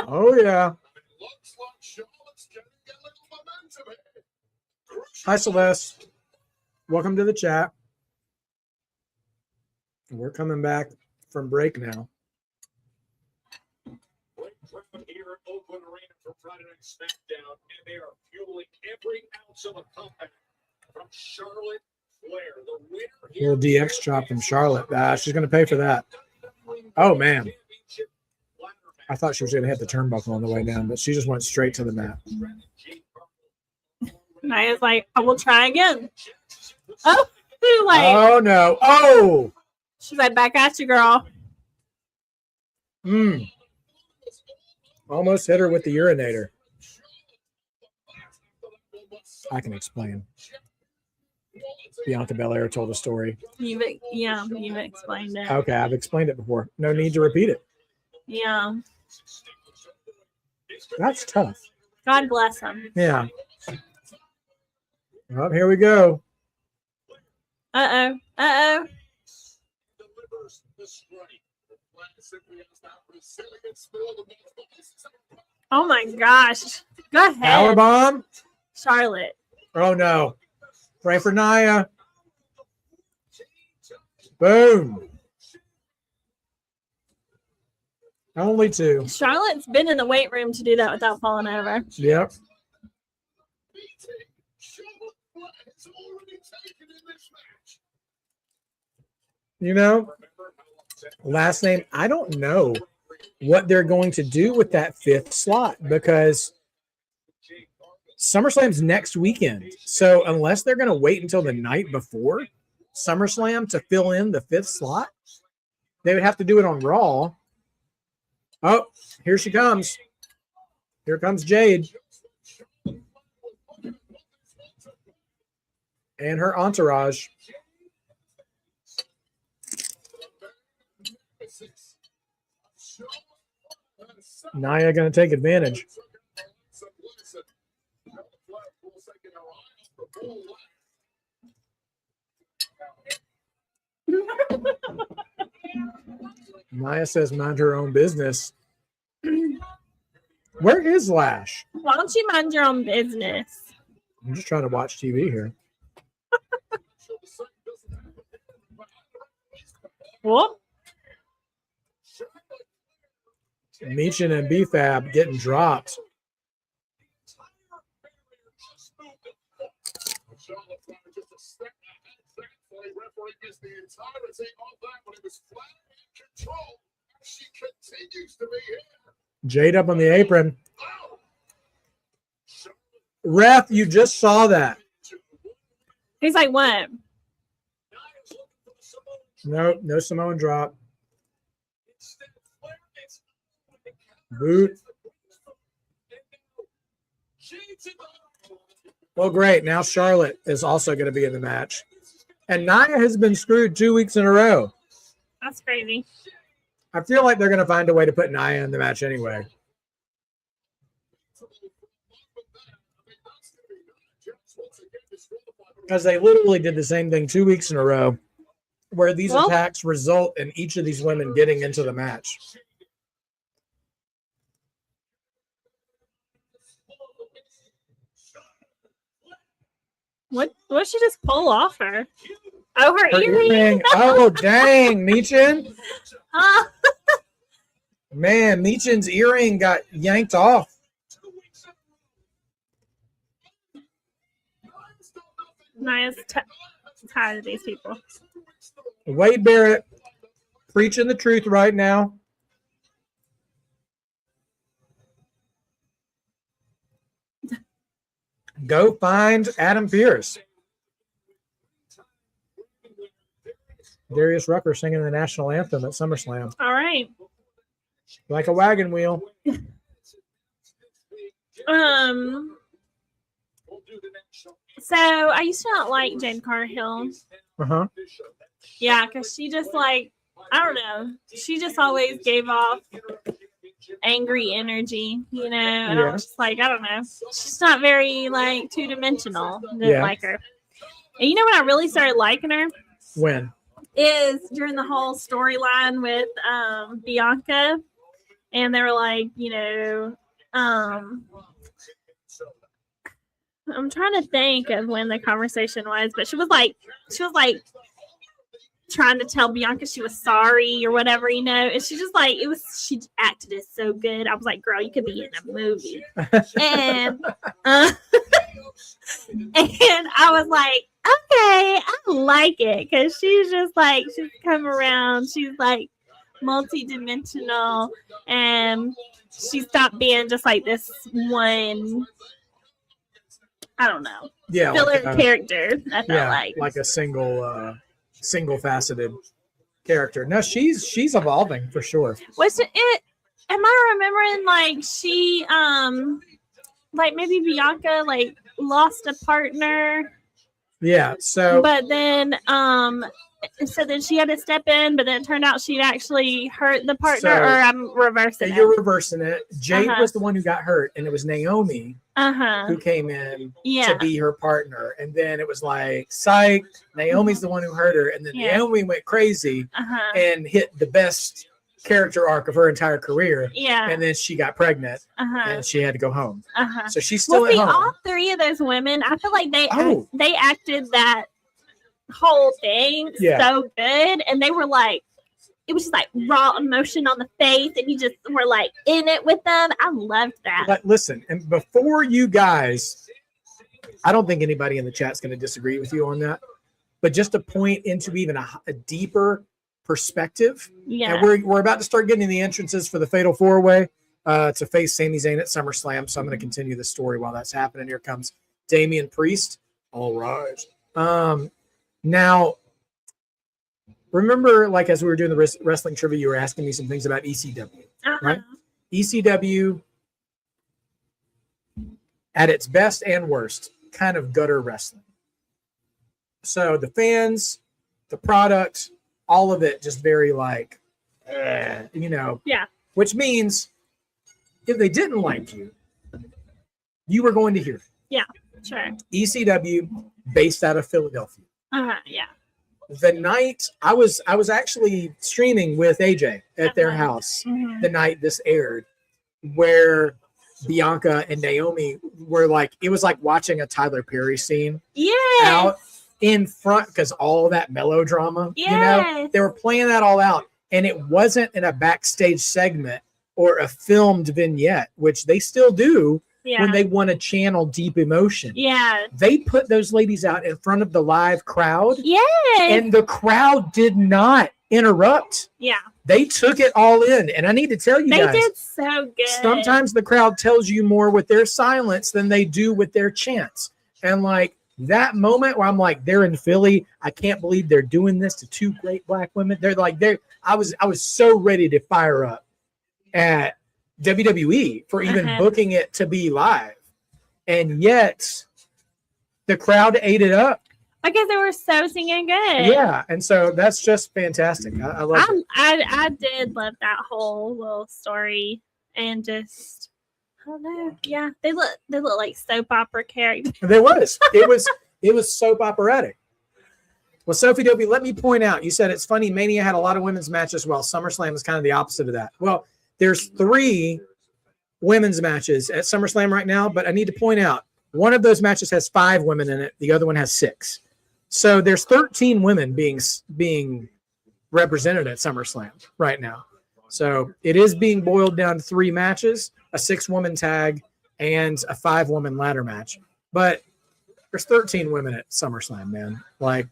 Speaker 2: Oh, yeah. Hi, Celeste. Welcome to the chat. We're coming back from break now.
Speaker 4: Great crowd here at Oakland Arena for Friday Night Smackdown, and they are fueling every ounce of a comeback from Charlotte Flair. The winner here.
Speaker 2: Little DX chop from Charlotte. She's going to pay for that. Oh, man. I thought she was going to hit the turnbuckle on the way down, but she just went straight to the mat.
Speaker 5: Nia's like, I will try again. Oh, too late.
Speaker 2: Oh, no. Oh!
Speaker 5: She's like, back at you, girl.
Speaker 2: Almost hit her with the urinator. I can explain. Bianca Belair told a story.
Speaker 5: You've explained it.
Speaker 2: Okay, I've explained it before. No need to repeat it.
Speaker 5: Yeah.
Speaker 2: That's tough.
Speaker 5: God bless him.
Speaker 2: Yeah. Well, here we go.
Speaker 5: Uh-oh. Oh, my gosh. Go ahead.
Speaker 2: Powerbomb.
Speaker 5: Charlotte.
Speaker 2: Oh, no. Pray for Nia. Boom. Only two.
Speaker 5: Charlotte's been in the weight room to do that without falling over.
Speaker 2: Yep. You know, last name, I don't know what they're going to do with that fifth slot because SummerSlam's next weekend. So unless they're going to wait until the night before SummerSlam to fill in the fifth slot, they would have to do it on Raw. Oh, here she comes. Here comes Jade. And her entourage. Nia going to take advantage. Nia says mind her own business. Where is Lash?
Speaker 5: Why don't you mind your own business?
Speaker 2: I'm just trying to watch TV here.
Speaker 5: Whoop.
Speaker 2: Meechin and BFAB getting dropped.
Speaker 4: Charlotte Flair just a step ahead. Thankfully, referee missed the entirety of that, but it was Flair in control. She continues to be here.
Speaker 2: Jade up on the apron.
Speaker 4: Oh!
Speaker 2: Ref, you just saw that.
Speaker 5: He's like, what?
Speaker 2: Nope, no Samoan drop. Boot. Well, great. Now Charlotte is also going to be in the match. And Nia has been screwed 2 weeks in a row.
Speaker 5: That's crazy.
Speaker 2: I feel like they're going to find a way to put Nia in the match anyway. Because they literally did the same thing 2 weeks in a row, where these attacks result in each of these women getting into the match.
Speaker 5: What did she just pull off her? Oh, her
Speaker 2: Her
Speaker 5: earring.
Speaker 2: earring. Oh, dang, Meechin.
Speaker 5: Ah.
Speaker 2: Man, Meechin's earring got yanked off.
Speaker 5: Nia's tired of these people.
Speaker 2: Wade Barrett preaching the truth right now. Go find Adam Pearce. Darius Rucker singing the national anthem at SummerSlam.
Speaker 5: All right.
Speaker 2: Like a wagon wheel.
Speaker 5: So I used to not like Jade Cargill.
Speaker 2: Uh-huh.
Speaker 5: Yeah, because she just like, I don't know. She just always gave off angry energy, you know? And I was just like, I don't know. She's not very like two-dimensional. Didn't like her. And you know when I really started liking her?
Speaker 2: When?
Speaker 5: Is during the whole storyline with Bianca. And they were like, you know, I'm trying to think of when the conversation was, but she was like trying to tell Bianca she was sorry or whatever, you know, and she just like she acted it so good. I was like, girl, you could be in a movie. And and I was like, okay, I like it because she's just like she's come around. She's like multi-dimensional, and she stopped being just like this one. I don't know.
Speaker 2: Yeah,
Speaker 5: filler character. I felt
Speaker 2: like a single faceted character. No, she's evolving for sure.
Speaker 5: Was it? Am I remembering like she like maybe Bianca like lost a partner?
Speaker 2: Yeah. So.
Speaker 5: But then so then she had to step in, but then it turned out she'd actually hurt the partner, or I'm reversing it.
Speaker 2: You're reversing it. Jade was the one who got hurt, and it was Naomi who came in to be her partner. And then it was like, psych, Naomi's the one who hurt her. And then Naomi went crazy and hit the best character arc of her entire career. Yeah. And then she got pregnant and she had to go home. So she's still at home.
Speaker 5: All three of those women, I feel like they acted that whole thing so good, and they were like, it was just like raw emotion on the face, and you just were like in it with them. I loved that.
Speaker 2: But listen, and before you guys, I don't think anybody in the chat's going to disagree with you on that, but just to point into even a deeper perspective, and we're about to start getting the entrances for the Fatal 4-Way to face Sami Zayn at SummerSlam, so I'm going to continue the story while that's happening. Here comes Damian Priest. All right. Now, remember, like as we were doing the wrestling trivia, you were asking me some things about ECW, right? ECW, at its best and worst, kind of gutter wrestling. So the fans, the product, all of it just very like, you know. Yeah. Which means if they didn't like you, you were going to hear it.
Speaker 5: Yeah, sure.
Speaker 2: ECW, based out of Philadelphia.
Speaker 5: Yeah.
Speaker 2: The night I was actually streaming with AJ at their house the night this aired, where Bianca and Naomi were like, it was like watching a Tyler Perry scene out, in front because all that melodrama,
Speaker 5: Yes.
Speaker 2: they were playing that all out. And it wasn't in a backstage segment or a filmed vignette, which they still do
Speaker 5: Yeah.
Speaker 2: when they want to channel deep emotion.
Speaker 5: Yeah.
Speaker 2: They put those ladies out in front of the live crowd,
Speaker 5: Yes.
Speaker 2: and the crowd did not interrupt.
Speaker 5: Yeah.
Speaker 2: They took it all in. And I need to tell you
Speaker 5: They
Speaker 2: guys,
Speaker 5: did so good.
Speaker 2: sometimes the crowd tells you more with their silence than they do with their chants. And like that moment where I'm like, they're in Philly. I can't believe they're doing this to two great black women. I was so ready to fire up at WWE for even booking it to be live. And yet the crowd ate it up.
Speaker 5: Because they were so singing good.
Speaker 2: Yeah. And so that's just fantastic. I love it.
Speaker 5: I did love that whole little story, and just I don't know. Yeah, they look like soap opera characters.
Speaker 2: It was soap operatic. Well, Sophie Dopey, let me point out, you said it's funny, Mania had a lot of women's matches, while SummerSlam is kind of the opposite of that. Well, there's 3 women's matches at SummerSlam right now, but I need to point out, one of those matches has 5 women in it. The other one has 6. So there's 13 women being represented at SummerSlam right now. So it is being boiled down to 3 matches, a 6-woman tag, and a 5-woman ladder match. But there's 13 women at SummerSlam, man. Like,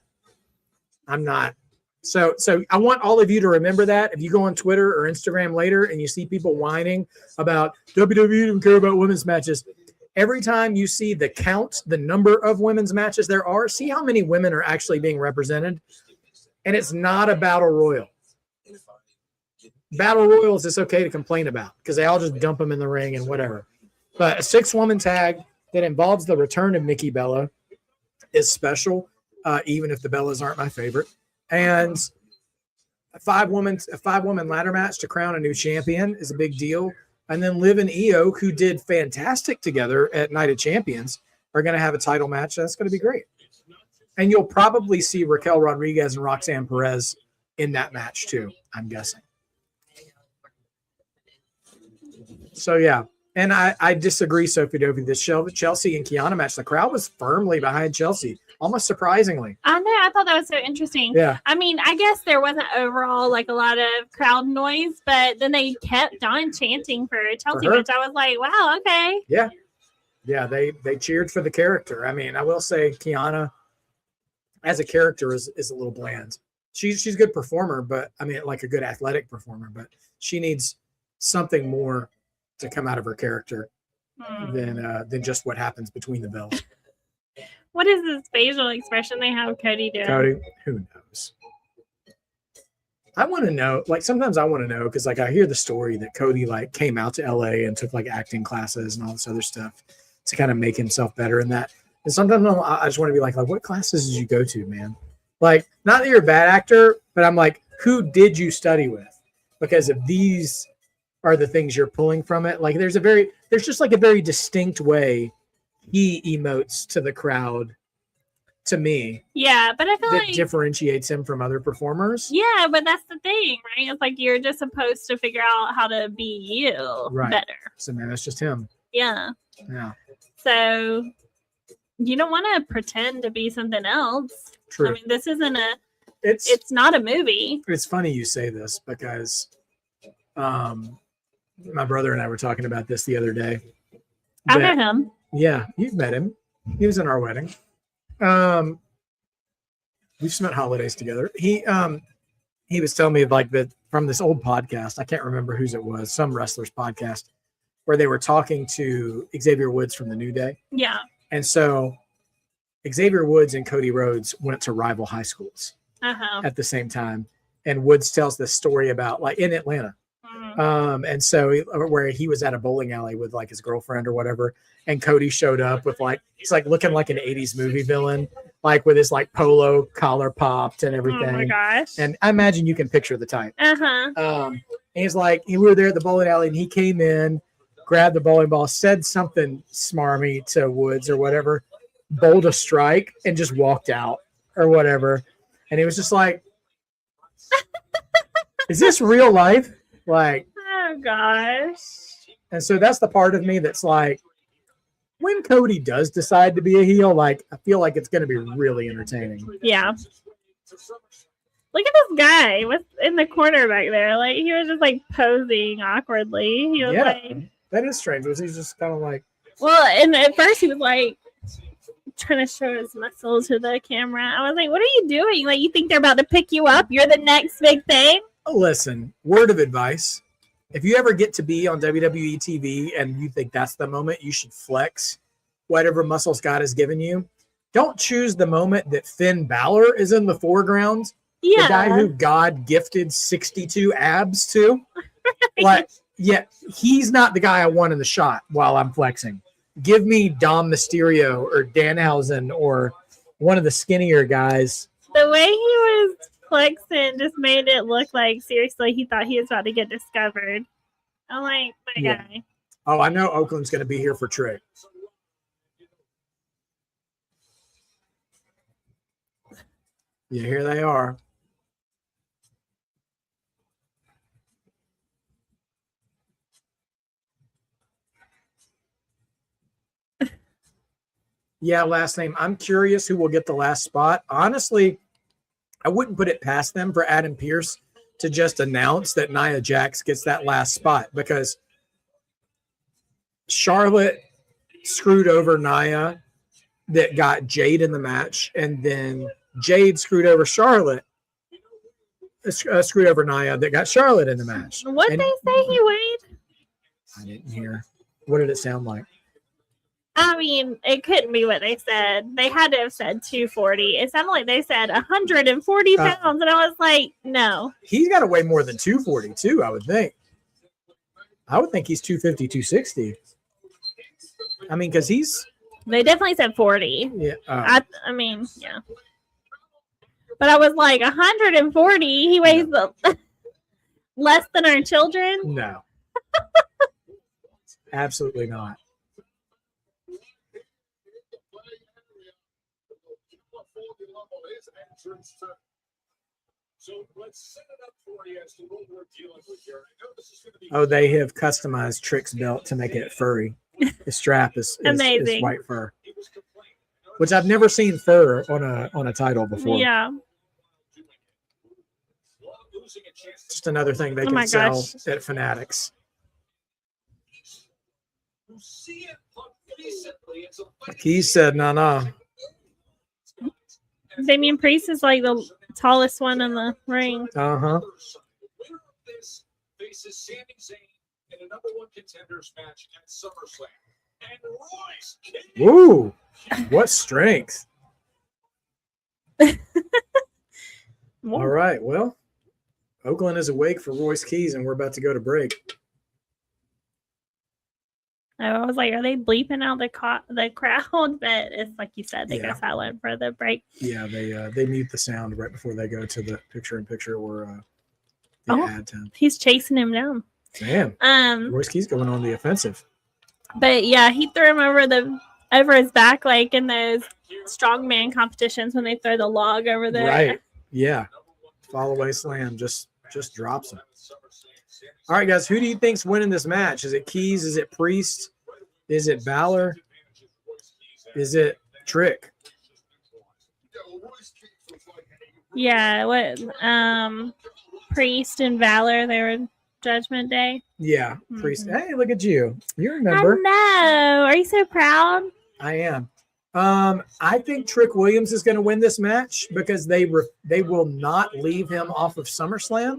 Speaker 2: I'm not. So I want all of you to remember that. If you go on Twitter or Instagram later and you see people whining about WWE don't care about women's matches, every time you see the count, the number of women's matches there are, see how many women are actually being represented. And it's not a battle royal. Battle royals is okay to complain about because they all just dump them in the ring and whatever. But a 6-woman tag that involves the return of Nikki Bella is special, even if the Bellas aren't my favorite. And a 5-woman ladder match to crown a new champion is a big deal. And then Liv and Io, who did fantastic together at Night of Champions, are going to have a title match. That's going to be great. And you'll probably see Raquel Rodriguez and Roxanne Perez in that match too, I'm guessing. So, yeah. And I disagree, Sophie Dovey. The Chelsea and Kiana match, the crowd was firmly behind Chelsea, almost surprisingly.
Speaker 5: I know. I thought that was so interesting.
Speaker 2: Yeah.
Speaker 5: I mean, I guess there wasn't overall like a lot of crowd noise, but then they kept on chanting for Chelsea, which I was like, wow, okay.
Speaker 2: Yeah. Yeah, they cheered for the character. I mean, I will say Kiana as a character is a little bland. She's a good performer, but I mean, like a good athletic performer, but she needs something more to come out of her character than just what happens between the bells.
Speaker 5: What is this facial expression they have Cody doing?
Speaker 2: Cody, who knows? I want to know, like sometimes I want to know because like I hear the story that Cody like came out to LA and took like acting classes and all this other stuff to kind of make himself better in that. And sometimes I just want to be like, what classes did you go to, man? Like, not that you're a bad actor, but I'm like, who did you study with? Because if these are the things you're pulling from it, like there's just like a very distinct way he emotes to the crowd, to me.
Speaker 5: Yeah, but I feel
Speaker 2: that
Speaker 5: like
Speaker 2: differentiates him from other performers.
Speaker 5: Yeah, but that's the thing, right? It's like you're just supposed to figure out how to be you better.
Speaker 2: So man, that's just him.
Speaker 5: Yeah.
Speaker 2: Yeah.
Speaker 5: So you don't want to pretend to be something else.
Speaker 2: True.
Speaker 5: I mean, this isn't it's not a movie.
Speaker 2: It's funny you say this because my brother and I were talking about this the other day.
Speaker 5: I know him.
Speaker 2: Yeah, you've met him. He was in our wedding. We've spent holidays together. He was telling me like that from this old podcast. I can't remember whose it was, some wrestler's podcast, where they were talking to Xavier Woods from the New Day.
Speaker 5: Yeah.
Speaker 2: And so Xavier Woods and Cody Rhodes went to rival high schools at the same time. And Woods tells this story about like in Atlanta. And so where he was at a bowling alley with like his girlfriend or whatever. And Cody showed up with like, he's like looking like an 80s movie villain, like with his like polo collar popped and everything.
Speaker 5: Oh my gosh.
Speaker 2: And I imagine you can picture the type. And he's like, we were there at the bowling alley and he came in, grabbed the bowling ball, said something smarmy to Woods or whatever, bowled a strike and just walked out or whatever. And he was just like, is this real life? Like,
Speaker 5: oh gosh.
Speaker 2: And so that's the part of me that's like, when Cody does decide to be a heel, like I feel like it's going to be really entertaining.
Speaker 5: Yeah. Look at this guy in the corner back there. Like he was just like posing awkwardly. He was like,
Speaker 2: that is strange. Was he just kind of like?
Speaker 5: Well, and at first he was like trying to show his muscle to the camera. I was like, "What are you doing? Like you think they're about to pick you up? You're the next big thing."
Speaker 2: Listen, word of advice: if you ever get to be on WWE TV and you think that's the moment you should flex whatever muscles God has given you, don't choose the moment that Finn Balor is in the foreground.
Speaker 5: Yeah.
Speaker 2: The guy who God gifted 62 abs to. Like, yeah, he's not the guy I want in the shot while I'm flexing. Give me Dom Mysterio or Danhausen or one of the skinnier guys.
Speaker 5: The way he was flexing just made it look like, seriously, he thought he was about to get discovered. I'm like, my guy.
Speaker 2: Oh, I know Oakland's going to be here for Trick. Yeah, here they are. Yeah, last name. I'm curious who will get the last spot. Honestly, I wouldn't put it past them for Adam Pearce to just announce that Nia Jax gets that last spot because Charlotte screwed over Nia that got Jade in the match, and then Jade screwed over Charlotte, screwed over Nia that got Charlotte in the match.
Speaker 5: What did they say he weighed?
Speaker 2: I didn't hear. What did it sound like?
Speaker 5: I mean, it couldn't be what they said. They had to have said 240. It sounded like they said 140 pounds, and I was like, no.
Speaker 2: He's got to weigh more than 240 too, I would think. I would think he's 250, 260. I mean, because he's...
Speaker 5: They definitely said 40.
Speaker 2: Yeah.
Speaker 5: I mean, yeah. But I was like, 140? He weighs less than our children?
Speaker 2: No. Absolutely not. Oh, they have customized Trick's belt to make it furry. The strap is white fur, which I've never seen fur on a title before.
Speaker 5: Yeah.
Speaker 2: Just another thing they can sell at Fanatics. He said, no.
Speaker 5: Damian Priest is like the tallest one in the ring.
Speaker 2: Uh-huh.
Speaker 4: Faces Sami Zayn in a number one contenders match at SummerSlam. And Royce King.
Speaker 2: Ooh, what strength. All right, well, Oakland is awake for Royce Keys, and we're about to go to break.
Speaker 5: I was like, are they bleeping out the crowd? But it's like you said, they go silent for the break.
Speaker 2: Yeah, they mute the sound right before they go to the picture-in-picture or the ad time.
Speaker 5: He's chasing him down.
Speaker 2: Damn. Royce Keys going on the offensive.
Speaker 5: But yeah, he threw him over his back, like in those strongman competitions when they throw the log over there.
Speaker 2: Right. Yeah. Fall away slam just drops him. All right, guys, who do you think's winning this match? Is it Keys? Is it Priest? Is it Balor? Is it Trick?
Speaker 5: Yeah, what Priest and Balor, they were Judgment Day.
Speaker 2: Yeah, Priest. Hey, look at you. You remember.
Speaker 5: I know. Are you so proud?
Speaker 2: I am. I think Trick Williams is going to win this match because they will not leave him off of SummerSlam.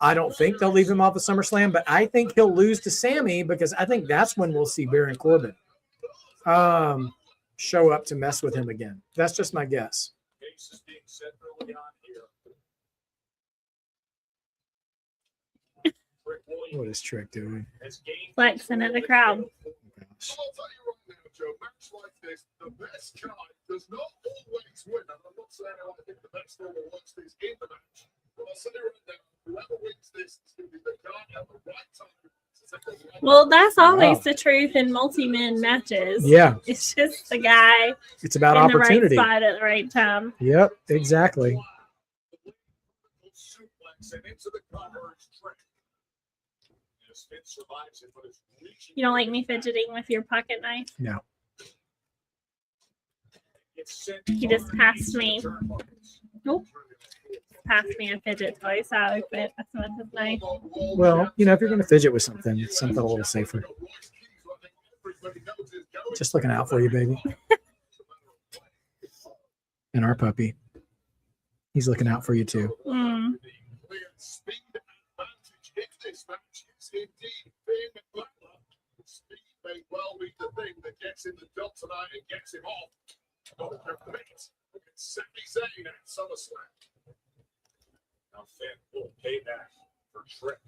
Speaker 2: I don't think they'll leave him off of SummerSlam, but I think he'll lose to Sammy because I think that's when we'll see Baron Corbin show up to mess with him again. That's just my guess. What is Trick doing?
Speaker 5: Flexing at the crowd.
Speaker 4: Match like this, the best guy does not always win. And I'm not saying I think the best ever wins this in the match. But I'll say right now, whoever wins this is going to be the guy at the right time.
Speaker 5: Well, that's always the truth in multi-man matches.
Speaker 2: Yeah.
Speaker 5: It's just the guy.
Speaker 2: It's about
Speaker 5: in
Speaker 2: opportunity.
Speaker 5: The right spot at the right time.
Speaker 2: Yep, exactly.
Speaker 5: You don't like me fidgeting with your pocket knife?
Speaker 2: No.
Speaker 5: He just passed me. Nope. Passed me a fidget toy, so I opened it with his knife.
Speaker 2: Well, you know, if you're going to fidget with something, it's something a little safer. Just looking out for you, baby. And our puppy. He's looking out for you, too.
Speaker 5: Mm.
Speaker 4: Speed may well be the thing that gets him the job tonight and gets him off. Not a perfect. Look at Sami Zayn at SummerSlam. Now Finn will pay back for Trick.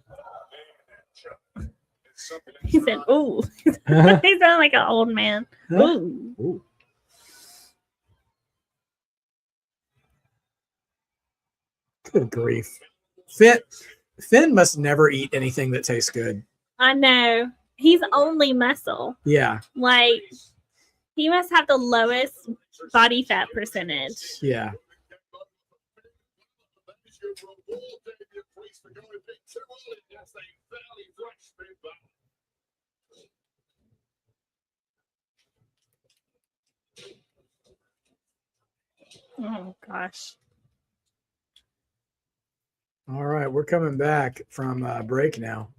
Speaker 5: He said, "Ooh." He sounded like an old man. Ooh.
Speaker 2: Ooh. Good grief. Finn must never eat anything that tastes good.
Speaker 5: I know. He's only muscle.
Speaker 2: Yeah.
Speaker 5: Like, he must have the lowest body fat percentage.
Speaker 2: Yeah.
Speaker 5: Oh, gosh.
Speaker 2: All right. We're coming back from break now.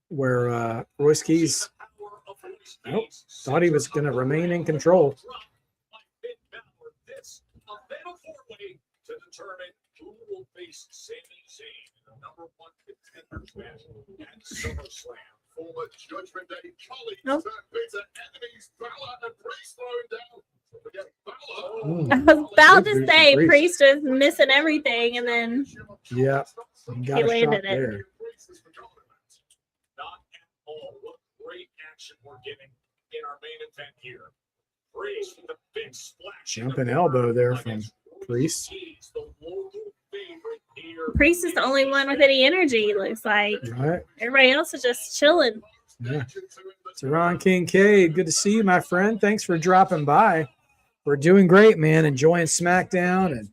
Speaker 2: Where Royce Keys thought he was going to remain in control.
Speaker 4: To determine who will face Sami Zayn in the #1 contenders match at SummerSlam. Former Judgment Day colleagues
Speaker 5: Nope.
Speaker 4: turned bitter enemies, Balor and Priest thrown down. Forget Balor.
Speaker 5: I was about to
Speaker 2: Good
Speaker 5: say
Speaker 2: grief.
Speaker 5: Priest was missing everything, and then
Speaker 2: Yeah. Got
Speaker 5: He
Speaker 2: a
Speaker 5: landed
Speaker 2: shot
Speaker 5: it.
Speaker 2: there.
Speaker 4: Not at all. What great action we're getting in our main event here. Priest with a big splash.
Speaker 2: Jumping elbow there from Priest.
Speaker 4: He's the local favorite here.
Speaker 5: Priest is the only one with any energy, it looks like.
Speaker 2: Right.
Speaker 5: Everybody else is just chilling.
Speaker 2: Yeah. Teron Kincaid, good to see you, my friend. Thanks for dropping by. We're doing great, man. Enjoying SmackDown and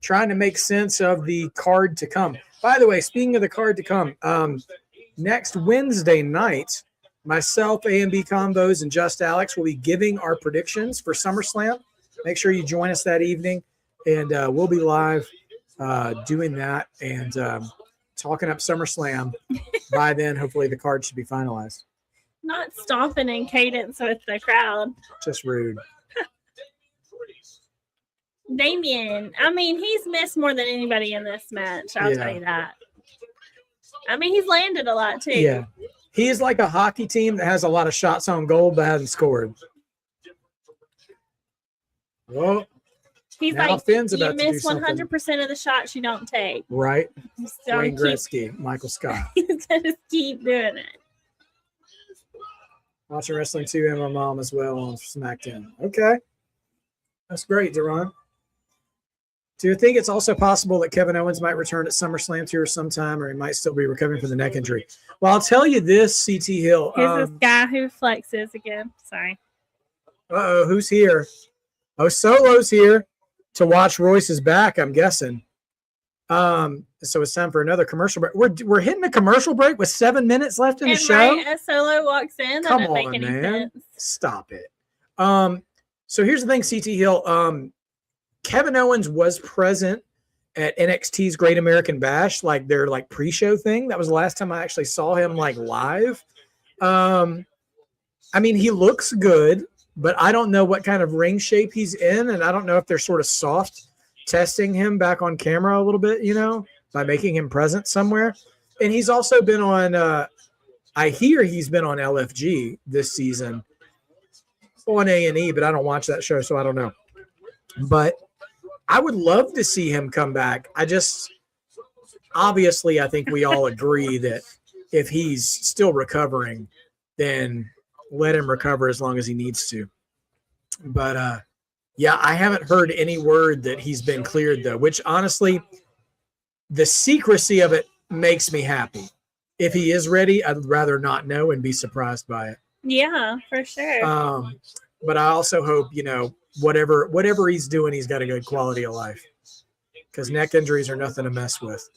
Speaker 2: trying to make sense of the card to come. By the way, speaking of the card to come, next Wednesday night, myself, A&B Combos, and Just Alex will be giving our predictions for SummerSlam. Make sure you join us that evening, and we'll be live doing that and talking up SummerSlam. By then, hopefully, the card should be finalized.
Speaker 5: Not stomping in cadence with the crowd.
Speaker 2: Just rude.
Speaker 5: Damien, I mean, he's missed more than anybody in this match. I'll tell you that. I mean, he's landed a lot, too.
Speaker 2: Yeah. He is like a hockey team that has a lot of shots on goal but hasn't scored. Well,
Speaker 5: He's
Speaker 2: now
Speaker 5: like,
Speaker 2: Finn's
Speaker 5: you
Speaker 2: about to do
Speaker 5: miss
Speaker 2: something.
Speaker 5: 100% of the shots you don't take.
Speaker 2: Right.
Speaker 5: So
Speaker 2: Wayne Gretzky, Michael Scott.
Speaker 5: he's going to keep doing it.
Speaker 2: Watching wrestling too, and my mom as well on SmackDown. Okay. That's great, Deron. Do you think it's also possible that Kevin Owens might return at SummerSlam tour sometime, or he might still be recovering from the neck injury? Well, I'll tell you this, CT Hill.
Speaker 5: Here's this guy who flexes again. Sorry.
Speaker 2: Uh-oh, who's here? Oh, Solo's here to watch Royce's back, I'm guessing. So it's time for another commercial break. We're hitting a commercial break with 7 minutes left in the
Speaker 5: And
Speaker 2: show.
Speaker 5: right as Solo walks in, that
Speaker 2: Come
Speaker 5: doesn't make
Speaker 2: on,
Speaker 5: any
Speaker 2: man.
Speaker 5: sense.
Speaker 2: Stop it. So here's the thing, CT Hill. Kevin Owens was present at NXT's Great American Bash, like their like pre-show thing. That was the last time I actually saw him like live. I mean, he looks good, but I don't know what kind of ring shape he's in, and I don't know if they're sort of soft testing him back on camera a little bit, you know, by making him present somewhere. And he's also been on I hear he's been on LFG this season on A&E, but I don't watch that show, so I don't know. But I would love to see him come back. Obviously, I think we all agree that if he's still recovering, then let him recover as long as he needs to. But, yeah, I haven't heard any word that he's been cleared, though, which honestly, the secrecy of it makes me happy. If he is ready, I'd rather not know and be surprised by it.
Speaker 5: Yeah, for sure.
Speaker 2: But I also hope, you know, whatever he's doing, he's got a good quality of life, because neck injuries are nothing to mess with.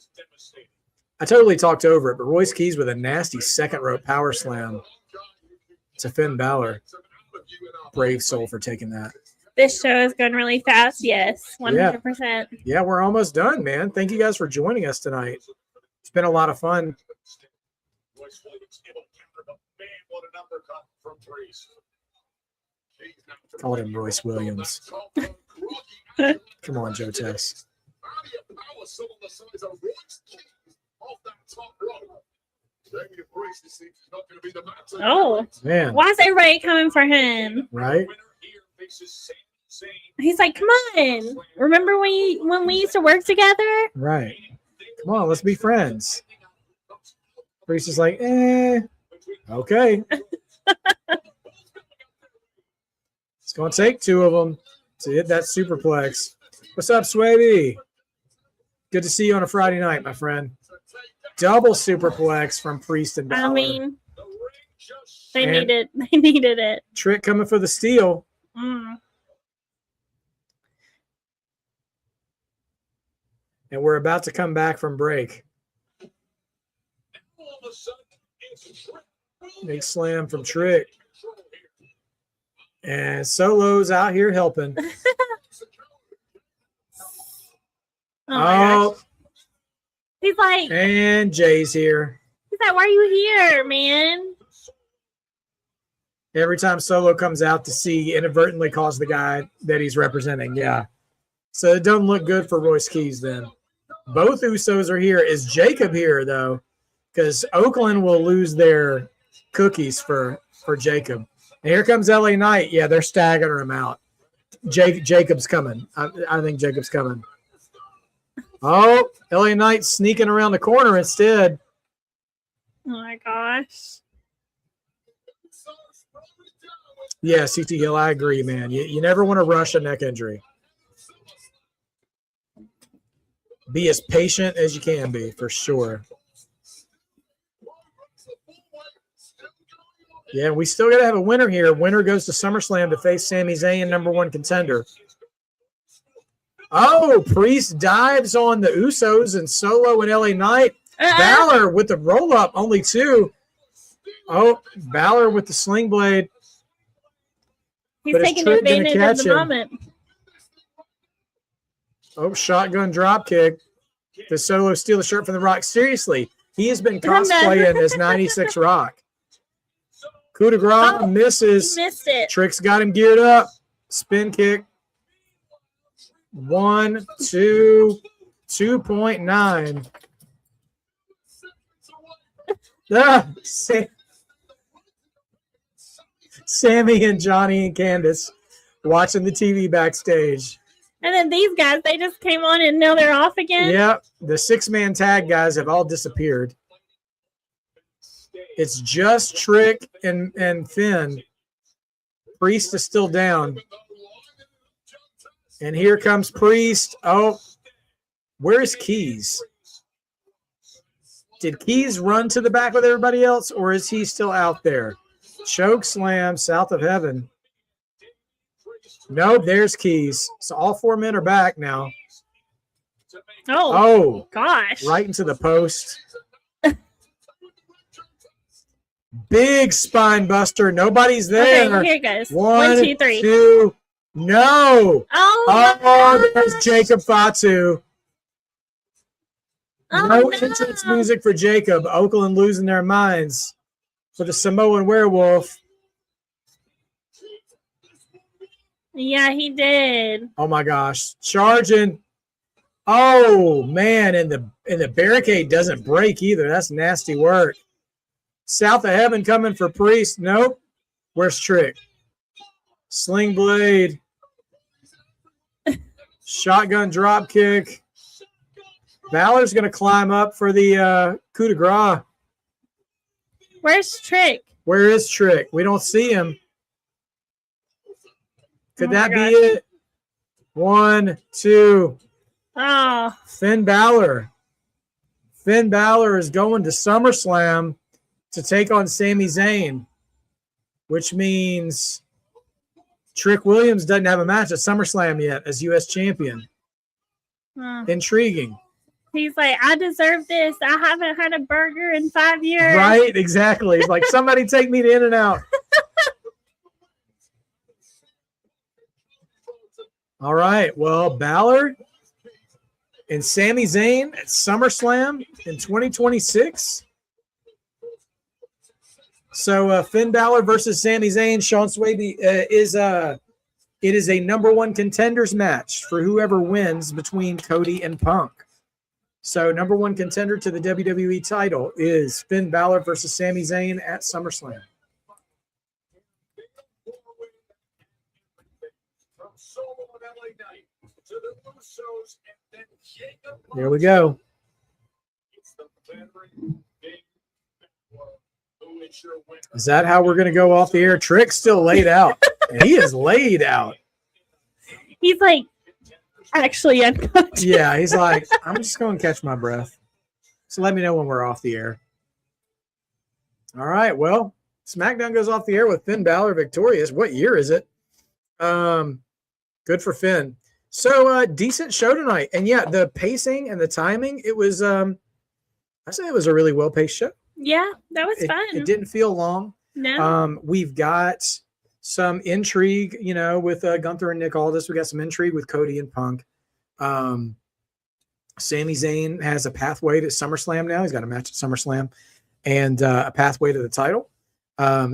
Speaker 2: I totally talked over it, but Royce Keys with a nasty second rope power slam to Finn Balor. Brave soul for taking that.
Speaker 5: This show is going really fast. Yes, 100%.
Speaker 2: Yeah, we're almost done, man. Thank you guys for joining us tonight. It's been a lot of fun. Call him Royce Williams. Come on, Joe Tess.
Speaker 5: Oh,
Speaker 2: Man,
Speaker 5: why is everybody coming for him?
Speaker 2: right?
Speaker 5: He's like, come on. Remember when we used to work together?
Speaker 2: Right. Come on, let's be friends. Priest is like, okay. It's going to take two of them to hit that superplex. What's up, Swaby? Good to see you on a Friday night, my friend. Double superplex from Priest and Balor.
Speaker 5: I mean, they needed it.
Speaker 2: Trick coming for the steal.
Speaker 5: Mm.
Speaker 2: And we're about to come back from break. Big slam from Trick. And Solo's out here helping.
Speaker 5: Oh my gosh. He's like,
Speaker 2: And Jay's here.
Speaker 5: he's like, why are you here, man?
Speaker 2: Every time Solo comes out to see, inadvertently calls the guy that he's representing. Yeah. So it doesn't look good for Royce Keys then. Both Usos are here. Is Jacob here, though? Because Oakland will lose their cookies for Jacob. And here comes LA Knight. Yeah, they're staggering him out. Jacob's coming. I think Jacob's coming. Oh, LA Knight sneaking around the corner instead.
Speaker 5: Oh my gosh.
Speaker 2: Yeah, CT Hill, I agree, man. You never want to rush a neck injury. Be as patient as you can be, for sure. Yeah, we still got to have a winner here. Winner goes to SummerSlam to face Sami Zayn, #1 contender. Oh, Priest dives on the Usos and Solo and LA Knight. Balor with the roll-up, only two. Oh, Balor with the sling blade.
Speaker 5: He's
Speaker 2: But is
Speaker 5: taking
Speaker 2: Trick gonna
Speaker 5: advantage of
Speaker 2: catch
Speaker 5: the
Speaker 2: him?
Speaker 5: moment.
Speaker 2: Oh, shotgun drop kick. Does Solo steal the shirt from The Rock? Seriously, he has been cosplaying as 96 Rock. Coup de grace misses.
Speaker 5: He missed it.
Speaker 2: Trick's got him geared up. Spin kick. 1, 2, 2.9. Sammy and Johnny and Candace watching the TV backstage.
Speaker 5: And then these guys, they just came on and now they're off again.
Speaker 2: Yep, the 6-man tag guys have all disappeared. It's just Trick and Finn. Priest is still down. And here comes Priest. Oh, where's Keys? Did Keys run to the back with everybody else, or is he still out there? Choke slam, south of heaven. Nope, there's Keys. So all 4 men are back now.
Speaker 5: Oh, gosh.
Speaker 2: Right into the post. Big spine buster. Nobody's there.
Speaker 5: Okay, here it goes.
Speaker 2: 1,
Speaker 5: 1, 2, 3.
Speaker 2: 2. No.
Speaker 5: Oh,
Speaker 2: There's Jacob Fatu. No entrance music for Jacob. Oakland losing their minds for the Samoan werewolf.
Speaker 5: Yeah, he did.
Speaker 2: Oh my gosh. Charging. Oh man, and the barricade doesn't break either. That's nasty work. South of heaven coming for Priest. Nope. Where's Trick? Sling blade. Shotgun drop kick. Balor's going to climb up for the coup de grace.
Speaker 5: Where's Trick?
Speaker 2: Where is Trick? We don't see him. Could that be it? 1, 2.
Speaker 5: Oh.
Speaker 2: Finn Balor. Finn Balor is going to SummerSlam to take on Sami Zayn, which means Trick Williams doesn't have a match at SummerSlam yet as U.S. champion. Intriguing.
Speaker 5: He's like, I deserve this. I haven't had a burger in 5 years.
Speaker 2: Right, exactly. It's like, somebody take me to In-N-Out. All right. Well, Balor and Sami Zayn at SummerSlam in 2026. So Finn Balor versus Sami Zayn, Sean Swaby, it is a number one contenders match for whoever wins between Cody and Punk. So number one contender to the WWE title is Finn Balor versus Sami Zayn at SummerSlam. There we go. Is that how we're going to go off the air? Trick's still laid out. He is laid out.
Speaker 5: He's like, actually unconscious.
Speaker 2: Yeah, he's like, I'm just going to catch my breath. So let me know when we're off the air. All right, well, SmackDown goes off the air with Finn Balor victorious. What year is it? Good for Finn. So decent show tonight. And yeah, the pacing and the timing, it was I say it was a really well-paced show.
Speaker 5: Yeah, that was fun.
Speaker 2: It didn't feel long.
Speaker 5: No.
Speaker 2: We've got some intrigue, with Gunther and Nick Aldis. We got some intrigue with Cody and Punk. Sami Zayn has a pathway to SummerSlam now. He's got a match at SummerSlam and a pathway to the title.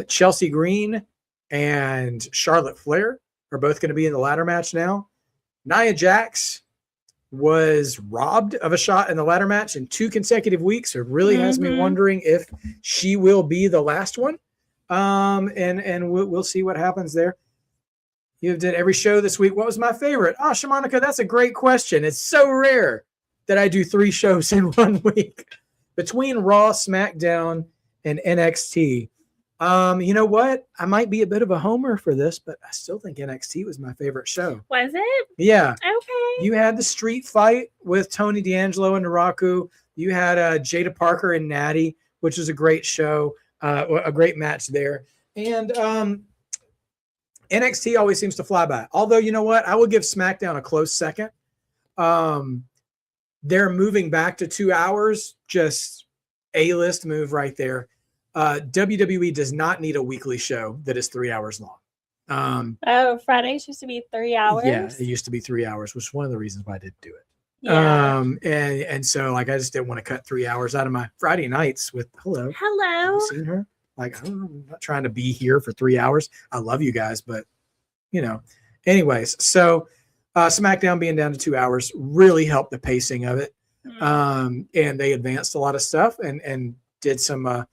Speaker 2: Chelsea Green and Charlotte Flair are both going to be in the ladder match now. Nia Jax was robbed of a shot in the ladder match in 2 consecutive weeks. It really has me wondering if she will be the last one. And we'll see what happens there. You did every show this week. What was my favorite? Oh, Shamanica, that's a great question. It's so rare that I do 3 shows in 1 week between Raw, SmackDown, and NXT. You know what? I might be a bit of a homer for this, but I still think NXT was my favorite show.
Speaker 5: Was it?
Speaker 2: Yeah.
Speaker 5: Okay.
Speaker 2: You had the street fight with Tony D'Angelo and Naraku. You had Jada Parker and Natty, which was a great show, a great match there. And NXT always seems to fly by. Although, you know what? I will give SmackDown a close second. They're moving back to 2 hours, just A-list move right there. WWE does not need a weekly show that is 3 hours long.
Speaker 5: Fridays used to be 3 hours.
Speaker 2: Yeah, it used to be 3 hours, which is one of the reasons why I didn't do it.
Speaker 5: Yeah.
Speaker 2: And so like I just didn't want to cut 3 hours out of my Friday nights with hello. Have you seen her? Like, I don't know, I'm not trying to be here for 3 hours. I love you guys, but anyways, so SmackDown being down to 2 hours really helped the pacing of it. And they advanced a lot of stuff and did some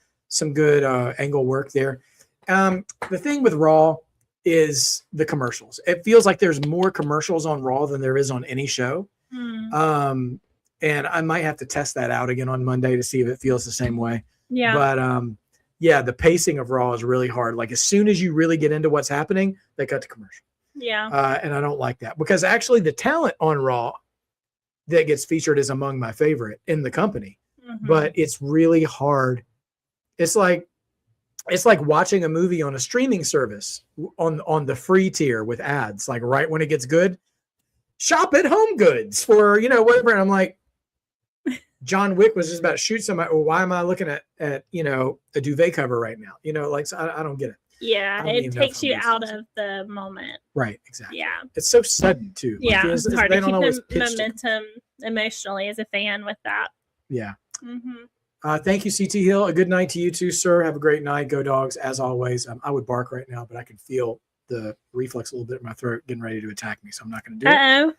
Speaker 2: good angle work there. The thing with Raw is the commercials. It feels like there's more commercials on Raw than there is on any show. And I might have to test that out again on Monday to see if it feels the same way.
Speaker 5: Yeah.
Speaker 2: But yeah, the pacing of Raw is really hard. Like as soon as you really get into what's happening, they cut to commercial.
Speaker 5: Yeah.
Speaker 2: And I don't like that because actually the talent on Raw that gets featured is among my favorite in the company. But it's really hard. It's like watching a movie on a streaming service on the free tier with ads. Like right when it gets good, shop at Home Goods for whatever. And I'm like, John Wick was just about to shoot somebody. Well, why am I looking at a duvet cover right now? So I don't get it.
Speaker 5: Yeah, it takes you out of the moment.
Speaker 2: Right, exactly.
Speaker 5: Yeah,
Speaker 2: it's so sudden too.
Speaker 5: Yeah, it's hard to keep the momentum emotionally as a fan with that.
Speaker 2: Yeah. Thank you, CT Hill. A good night to you too, sir. Have a great night. Go Dogs, as always. I would bark right now, but I can feel the reflex a little bit in my throat getting ready to attack me, so I'm not going to do it.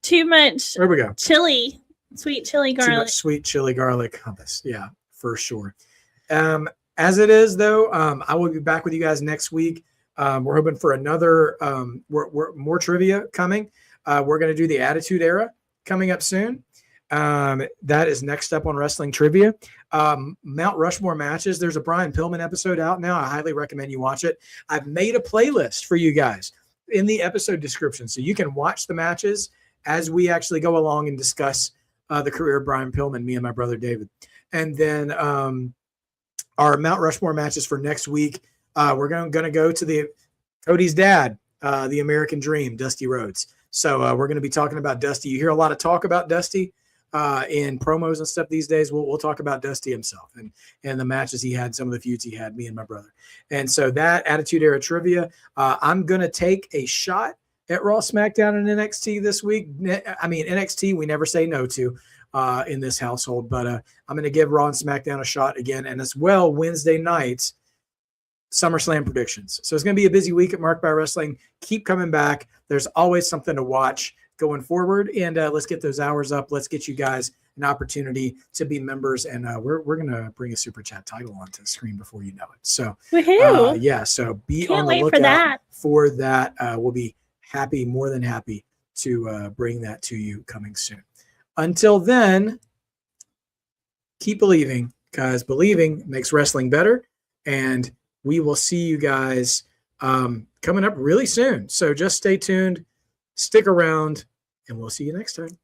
Speaker 5: Too much.
Speaker 2: There we go.
Speaker 5: Chili, sweet chili garlic.
Speaker 2: Too much sweet chili garlic hummus. Yeah, for sure. As it is, though, I will be back with you guys next week. We're hoping for another more trivia coming. We're going to do the Attitude Era coming up soon. That is next up on Wrestling Trivia. Mount Rushmore matches. There's a Brian Pillman episode out now. I highly recommend you watch it. I've made a playlist for you guys in the episode description, so you can watch the matches as we actually go along and discuss the career of Brian Pillman, me and my brother David. And then our Mount Rushmore matches for next week. We're going to go to Cody's dad, the American Dream, Dusty Rhodes. So we're going to be talking about Dusty. You hear a lot of talk about Dusty in promos and stuff these days, we'll talk about Dusty himself and the matches he had, some of the feuds he had, me and my brother. And so that Attitude Era trivia, I'm going to take a shot at Raw, SmackDown, and NXT this week. I mean, NXT, we never say no to in this household, but I'm going to give Raw and SmackDown a shot again. And as well, Wednesday nights, SummerSlam predictions. So it's going to be a busy week at Mark by Wrestling. Keep coming back. There's always something to watch going forward. And let's get those hours up. Let's get you guys an opportunity to be members. And we're going to bring a Super Chat title onto the screen before you know it. So, yeah, so be
Speaker 5: Can't
Speaker 2: on the
Speaker 5: wait
Speaker 2: lookout
Speaker 5: for that.
Speaker 2: We'll be happy, more than happy to bring that to you coming soon. Until then, keep believing, because believing makes wrestling better. And we will see you guys coming up really soon. So just stay tuned, stick around, and we'll see you next time.